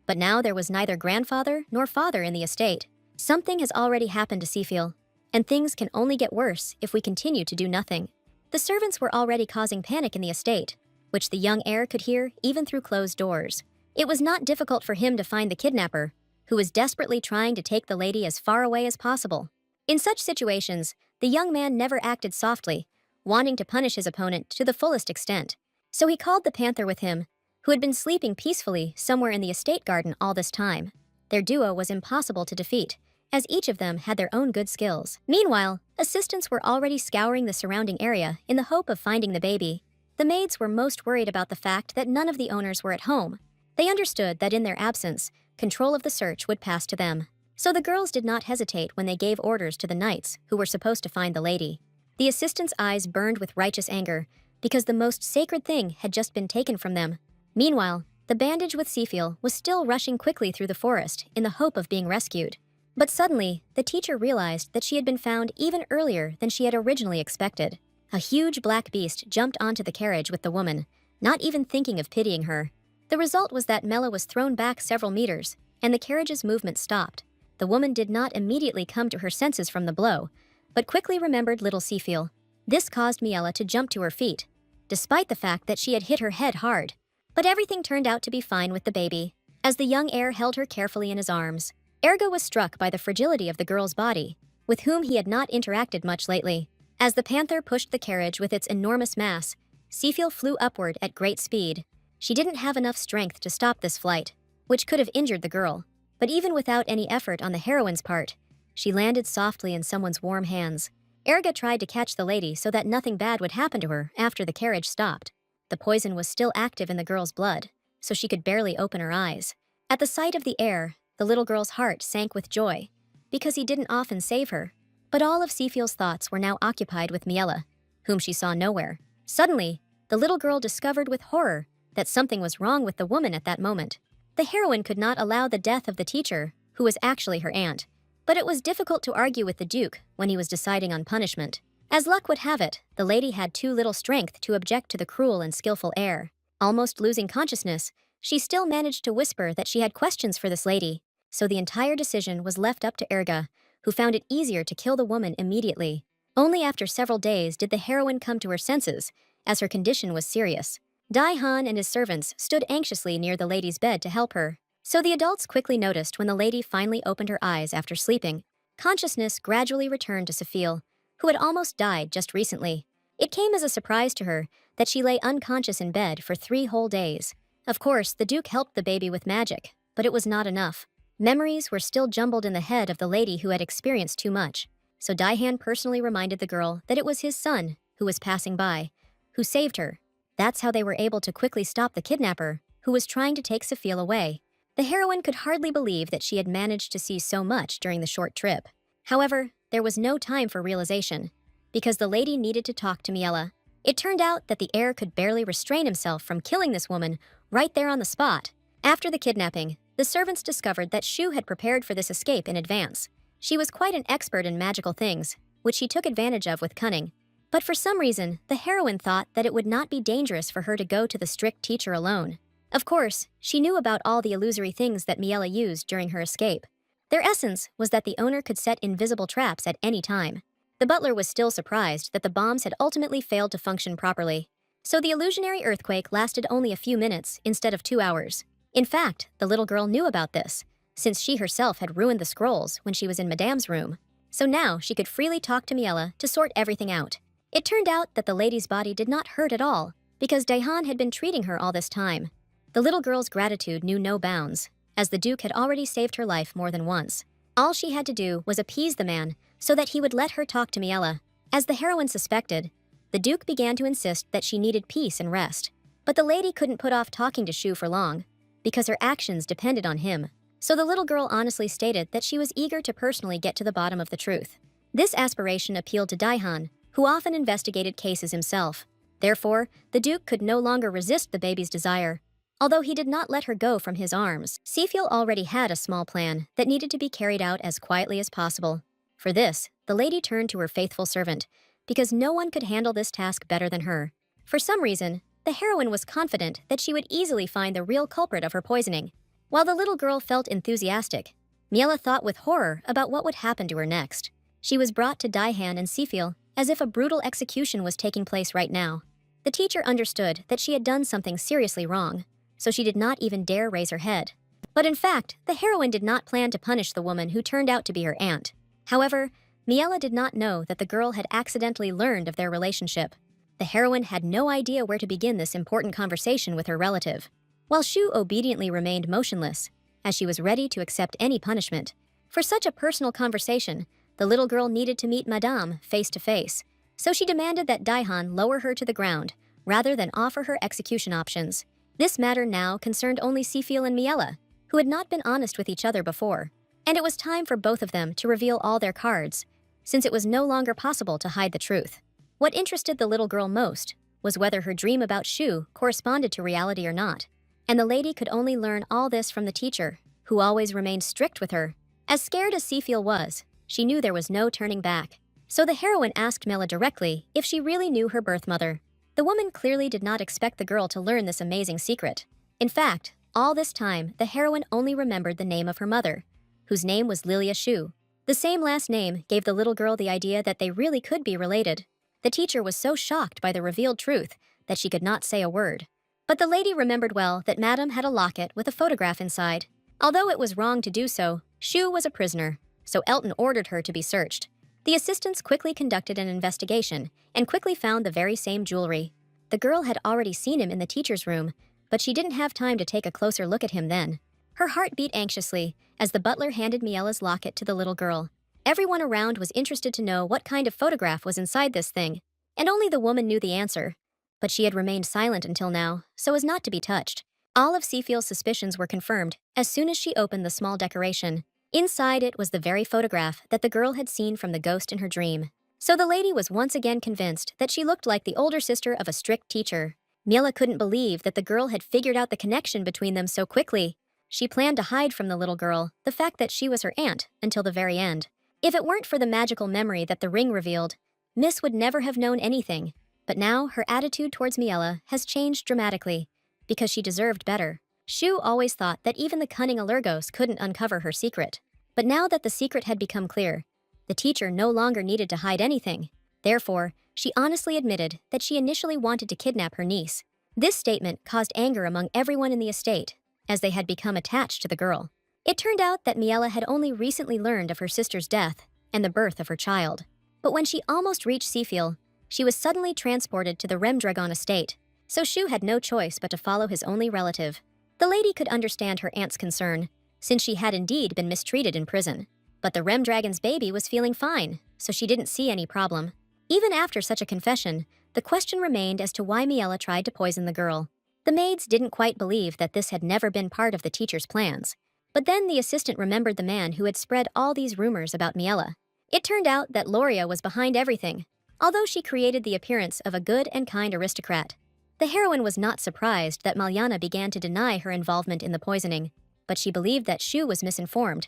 Speaker 1: but now there was neither grandfather nor father in the estate. Something has already happened to Seafiel, and things can only get worse if we continue to do nothing. The servants were already causing panic in the estate, which the young heir could hear even through closed doors. It was not difficult for him to find the kidnapper, who was desperately trying to take the lady as far away as possible. In such situations, the young man never acted softly, wanting to punish his opponent to the fullest extent. So he called the panther with him, who had been sleeping peacefully somewhere in the estate garden all this time. Their duo was impossible to defeat, as each of them had their own good skills. Meanwhile, Assistants were already scouring the surrounding area in the hope of finding the baby. The maids were most worried about the fact that none of the owners were at home. They understood that in their absence, control of the search would pass to them. So the girls did not hesitate when they gave orders to the knights who were supposed to find the lady. The assistants' eyes burned with righteous anger because the most sacred thing had just been taken from them. Meanwhile, the bandage with Seafiel was still rushing quickly through the forest in the hope of being rescued. But suddenly, the teacher realized that she had been found even earlier than she had originally expected. A huge black beast jumped onto the carriage with the woman, not even thinking of pitying her. The result was that Mela was thrown back several meters, and the carriage's movement stopped. The woman did not immediately come to her senses from the blow, but quickly remembered little Seafiel. This caused Miela to jump to her feet, despite the fact that she had hit her head hard. But everything turned out to be fine with the baby, as the young heir held her carefully in his arms. Ergo was struck by the fragility of the girl's body, with whom he had not interacted much lately. As the panther pushed the carriage with its enormous mass, Seafiel flew upward at great speed. She didn't have enough strength to stop this flight, which could have injured the girl. But even without any effort on the heroine's part, she landed softly in someone's warm hands. Erga tried to catch the lady so that nothing bad would happen to her after the carriage stopped. The poison was still active in the girl's blood, so she could barely open her eyes. At the sight of the heir, the little girl's heart sank with joy, because he didn't often save her. But all of Seafiel's thoughts were now occupied with Miela, whom she saw nowhere. Suddenly, the little girl discovered with horror that something was wrong with the woman at that moment. The heroine could not allow the death of the teacher, who was actually her aunt. But it was difficult to argue with the Duke when he was deciding on punishment. As luck would have it, the lady had too little strength to object to the cruel and skillful heir. Almost losing consciousness, she still managed to whisper that she had questions for this lady, so the entire decision was left up to Erga, who found it easier to kill the woman immediately. Only after several days did the heroine come to her senses, as her condition was serious. Dai-Han and his servants stood anxiously near the lady's bed to help her, so the adults quickly noticed when the lady finally opened her eyes after sleeping. Consciousness gradually returned to Seafiel, who had almost died just recently. It came as a surprise to her that she lay unconscious in bed for 3 whole days. Of course, the Duke helped the baby with magic, but it was not enough. Memories were still jumbled in the head of the lady who had experienced too much, so Dai-Han personally reminded the girl that it was his son, who was passing by, who saved her. That's how they were able to quickly stop the kidnapper, who was trying to take Seafiel away. The heroine could hardly believe that she had managed to see so much during the short trip. However, there was no time for realization, because the lady needed to talk to Miela. It turned out that the heir could barely restrain himself from killing this woman right there on the spot. After the kidnapping, the servants discovered that Shu had prepared for this escape in advance. She was quite an expert in magical things, which she took advantage of with cunning. But for some reason, the heroine thought that it would not be dangerous for her to go to the strict teacher alone. Of course, she knew about all the illusory things that Miela used during her escape. Their essence was that the owner could set invisible traps at any time. The butler was still surprised that the bombs had ultimately failed to function properly. So the illusionary earthquake lasted only a few minutes instead of 2 hours. In fact, the little girl knew about this, since she herself had ruined the scrolls when she was in Madame's room. So now she could freely talk to Miela to sort everything out. It turned out that the lady's body did not hurt at all, because Dai-Han had been treating her all this time. The little girl's gratitude knew no bounds, as the Duke had already saved her life more than once. All she had to do was appease the man so that he would let her talk to Miela. As the heroine suspected, the Duke began to insist that she needed peace and rest. But the lady couldn't put off talking to Shu for long, because her actions depended on him. So the little girl honestly stated that she was eager to personally get to the bottom of the truth. This aspiration appealed to Dai-Han, who often investigated cases himself. Therefore, the Duke could no longer resist the baby's desire. Although he did not let her go from his arms, Seafiel already had a small plan that needed to be carried out as quietly as possible. For this, the lady turned to her faithful servant, because no one could handle this task better than her. For some reason, the heroine was confident that she would easily find the real culprit of her poisoning. While the little girl felt enthusiastic, Miela thought with horror about what would happen to her next. She was brought to Dai-Han and Seafiel as if a brutal execution was taking place right now. The teacher understood that she had done something seriously wrong, so she did not even dare raise her head. But in fact, the heroine did not plan to punish the woman who turned out to be her aunt. However, Miela did not know that the girl had accidentally learned of their relationship. The heroine had no idea where to begin this important conversation with her relative, while Shu obediently remained motionless, as she was ready to accept any punishment. For such a personal conversation, The little girl needed to meet Madame face to face, so she demanded that Daihan lower her to the ground, rather than offer her execution options. This matter now concerned only Seafiel and Miela, who had not been honest with each other before, and it was time for both of them to reveal all their cards, since it was no longer possible to hide the truth. What interested the little girl most was whether her dream about Shu corresponded to reality or not, and the lady could only learn all this from the teacher, who always remained strict with her. As scared as Seafiel was, she knew there was no turning back. So the heroine asked Mela directly if she really knew her birth mother. The woman clearly did not expect the girl to learn this amazing secret. In fact, all this time, the heroine only remembered the name of her mother, whose name was Lilia Shu. The same last name gave the little girl the idea that they really could be related. The teacher was so shocked by the revealed truth that she could not say a word. But the lady remembered well that Madame had a locket with a photograph inside. Although it was wrong to do so, Shu was a prisoner, so Elton ordered her to be searched. The assistants quickly conducted an investigation and quickly found the very same jewelry. The girl had already seen him in the teacher's room, but she didn't have time to take a closer look at him then. Her heart beat anxiously as the butler handed Miela's locket to the little girl. Everyone around was interested to know what kind of photograph was inside this thing, and only the woman knew the answer. But she had remained silent until now, so as not to be touched. All of Seafiel's suspicions were confirmed as soon as she opened the small decoration. Inside it was the very photograph that the girl had seen from the ghost in her dream. So the lady was once again convinced that she looked like the older sister of a strict teacher. Miela couldn't believe that the girl had figured out the connection between them so quickly. She planned to hide from the little girl the fact that she was her aunt until the very end. If it weren't for the magical memory that the ring revealed, Miss would never have known anything. But now her attitude towards Miela has changed dramatically, because she deserved better. Shu always thought that even the cunning Allergos couldn't uncover her secret. But now that the secret had become clear, the teacher no longer needed to hide anything. Therefore, she honestly admitted that she initially wanted to kidnap her niece. This statement caused anger among everyone in the estate, as they had become attached to the girl. It turned out that Miela had only recently learned of her sister's death and the birth of her child. But when she almost reached Seafiel, she was suddenly transported to the Remdragon estate, so Shu had no choice but to follow his only relative. The lady could understand her aunt's concern, since she had indeed been mistreated in prison. But the Remdragon's baby was feeling fine, so she didn't see any problem. Even after such a confession, the question remained as to why Miela tried to poison the girl. The maids didn't quite believe that this had never been part of the teacher's plans. But then the assistant remembered the man who had spread all these rumors about Miela. It turned out that Loria was behind everything, although she created the appearance of a good and kind aristocrat. The heroine was not surprised that Malyana began to deny her involvement in the poisoning, but she believed that Shu was misinformed,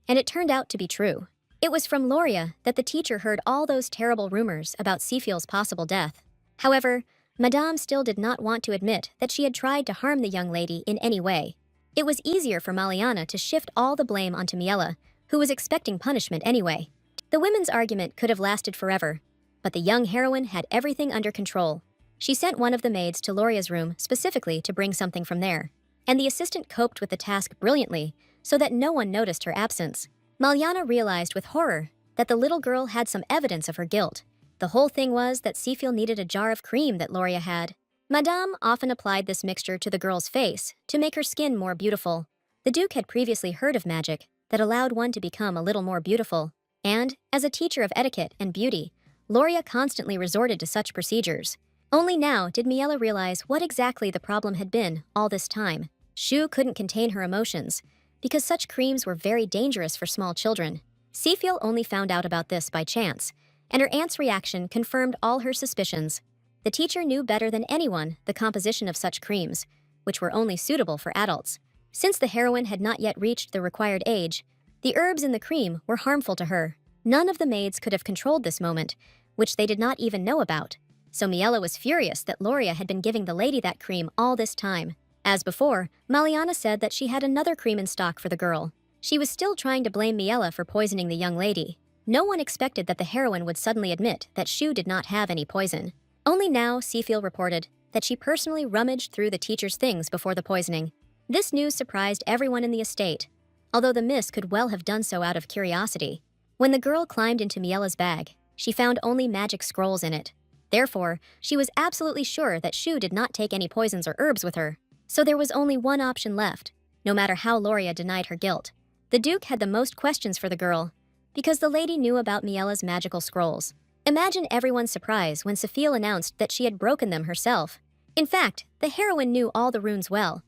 Speaker 1: and it turned out to be true. It was from Loria that the teacher heard all those terrible rumors about Seafiel's possible death. However, Madame still did not want to admit that she had tried to harm the young lady in any way. It was easier for Malyana to shift all the blame onto Miela, who was expecting punishment anyway. The women's argument could have lasted forever, but the young heroine had everything under control. She sent one of the maids to Loria's room specifically to bring something from there, and the assistant coped with the task brilliantly so that no one noticed her absence. Malyana realized with horror that the little girl had some evidence of her guilt. The whole thing was that Seafiel needed a jar of cream that Loria had. Madame often applied this mixture to the girl's face to make her skin more beautiful. The Duke had previously heard of magic that allowed one to become a little more beautiful, and, as a teacher of etiquette and beauty, Loria constantly resorted to such procedures. Only now did Miela realize what exactly the problem had been all this time. Shu couldn't contain her emotions, because such creams were very dangerous for small children. Seafiel only found out about this by chance, and her aunt's reaction confirmed all her suspicions. The teacher knew better than anyone the composition of such creams, which were only suitable for adults. Since the heroine had not yet reached the required age, the herbs in the cream were harmful to her. None of the maids could have controlled this moment, which they did not even know about. So Miela was furious that Loria had been giving the lady that cream all this time. As before, Malyana said that she had another cream in stock for the girl. She was still trying to blame Miela for poisoning the young lady. No one expected that the heroine would suddenly admit that Shu did not have any poison. Only now Seafiel reported that she personally rummaged through the teacher's things before the poisoning. This news surprised everyone in the estate, although the miss could well have done so out of curiosity. When the girl climbed into Miela's bag, she found only magic scrolls in it. Therefore, she was absolutely sure that Shu did not take any poisons or herbs with her. So there was only one option left, no matter how Loria denied her guilt. The Duke had the most questions for the girl, because the lady knew about Miela's magical scrolls. Imagine everyone's surprise when Sophia announced that she had broken them herself. In fact, the heroine knew all the runes well,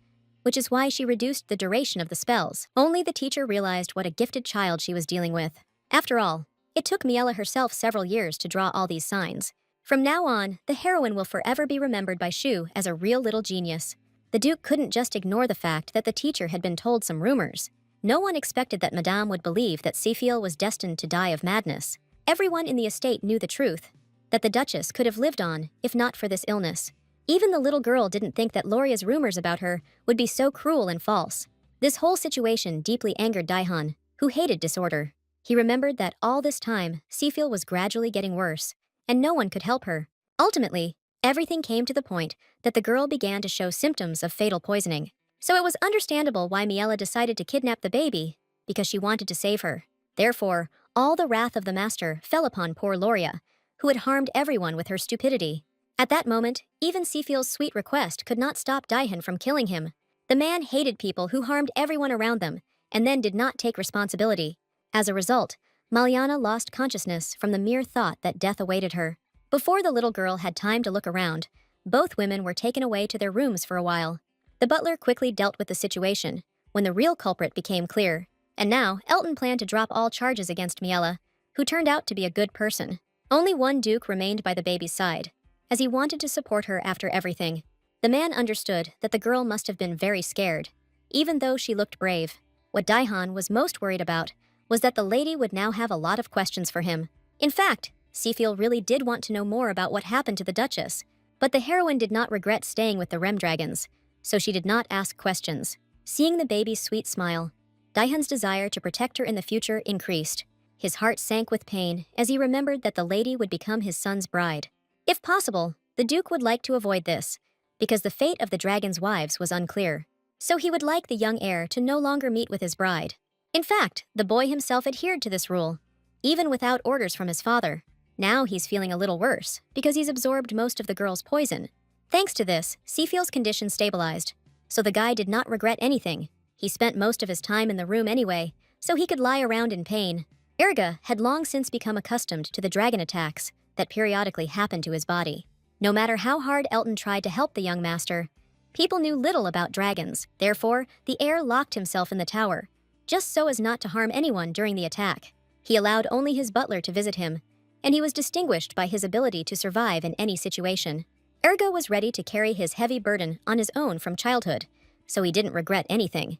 Speaker 1: which is why she reduced the duration of the spells. Only the teacher realized what a gifted child she was dealing with. After all, it took Miela herself several years to draw all these signs. From now on, the heroine will forever be remembered by Shu as a real little genius. The Duke couldn't just ignore the fact that the teacher had been told some rumors. No one expected that Madame would believe that Seafiel was destined to die of madness. Everyone in the estate knew the truth, that the Duchess could have lived on if not for this illness. Even the little girl didn't think that Loria's rumors about her would be so cruel and false. This whole situation deeply angered Daihan, who hated disorder. He remembered that all this time, Seafiel was gradually getting worse, and no one could help her. Ultimately, everything came to the point that the girl began to show symptoms of fatal poisoning. So it was understandable why Miela decided to kidnap the baby, because she wanted to save her. Therefore, all the wrath of the master fell upon poor Loria, who had harmed everyone with her stupidity. At that moment, even Seafiel's sweet request could not stop Daihan from killing him. The man hated people who harmed everyone around them, and then did not take responsibility. As a result, Maliana lost consciousness from the mere thought that death awaited her. Before the little girl had time to look around, both women were taken away to their rooms for a while. The butler quickly dealt with the situation, when the real culprit became clear. And now, Elton planned to drop all charges against Miela, who turned out to be a good person. Only one duke remained by the baby's side, as he wanted to support her after everything. The man understood that the girl must have been very scared, even though she looked brave. What Daihan was most worried about was that the lady would now have a lot of questions for him. In fact, Seafiel really did want to know more about what happened to the Duchess, but the heroine did not regret staying with the Rem Dragons, so she did not ask questions. Seeing the baby's sweet smile, Daihan's desire to protect her in the future increased. His heart sank with pain as he remembered that the lady would become his son's bride. If possible, the Duke would like to avoid this, because the fate of the dragon's wives was unclear. So he would like the young heir to no longer meet with his bride. In fact, the boy himself adhered to this rule, even without orders from his father. Now he's feeling a little worse, because he's absorbed most of the girl's poison. Thanks to this, Seafiel's condition stabilized, so the guy did not regret anything. He spent most of his time in the room anyway, so he could lie around in pain. Erga had long since become accustomed to the dragon attacks that periodically happened to his body. No matter how hard Elton tried to help the young master, people knew little about dragons. Therefore, the heir locked himself in the tower, just so as not to harm anyone during the attack. He allowed only his butler to visit him, and he was distinguished by his ability to survive in any situation. Ergo was ready to carry his heavy burden on his own from childhood, so he didn't regret anything.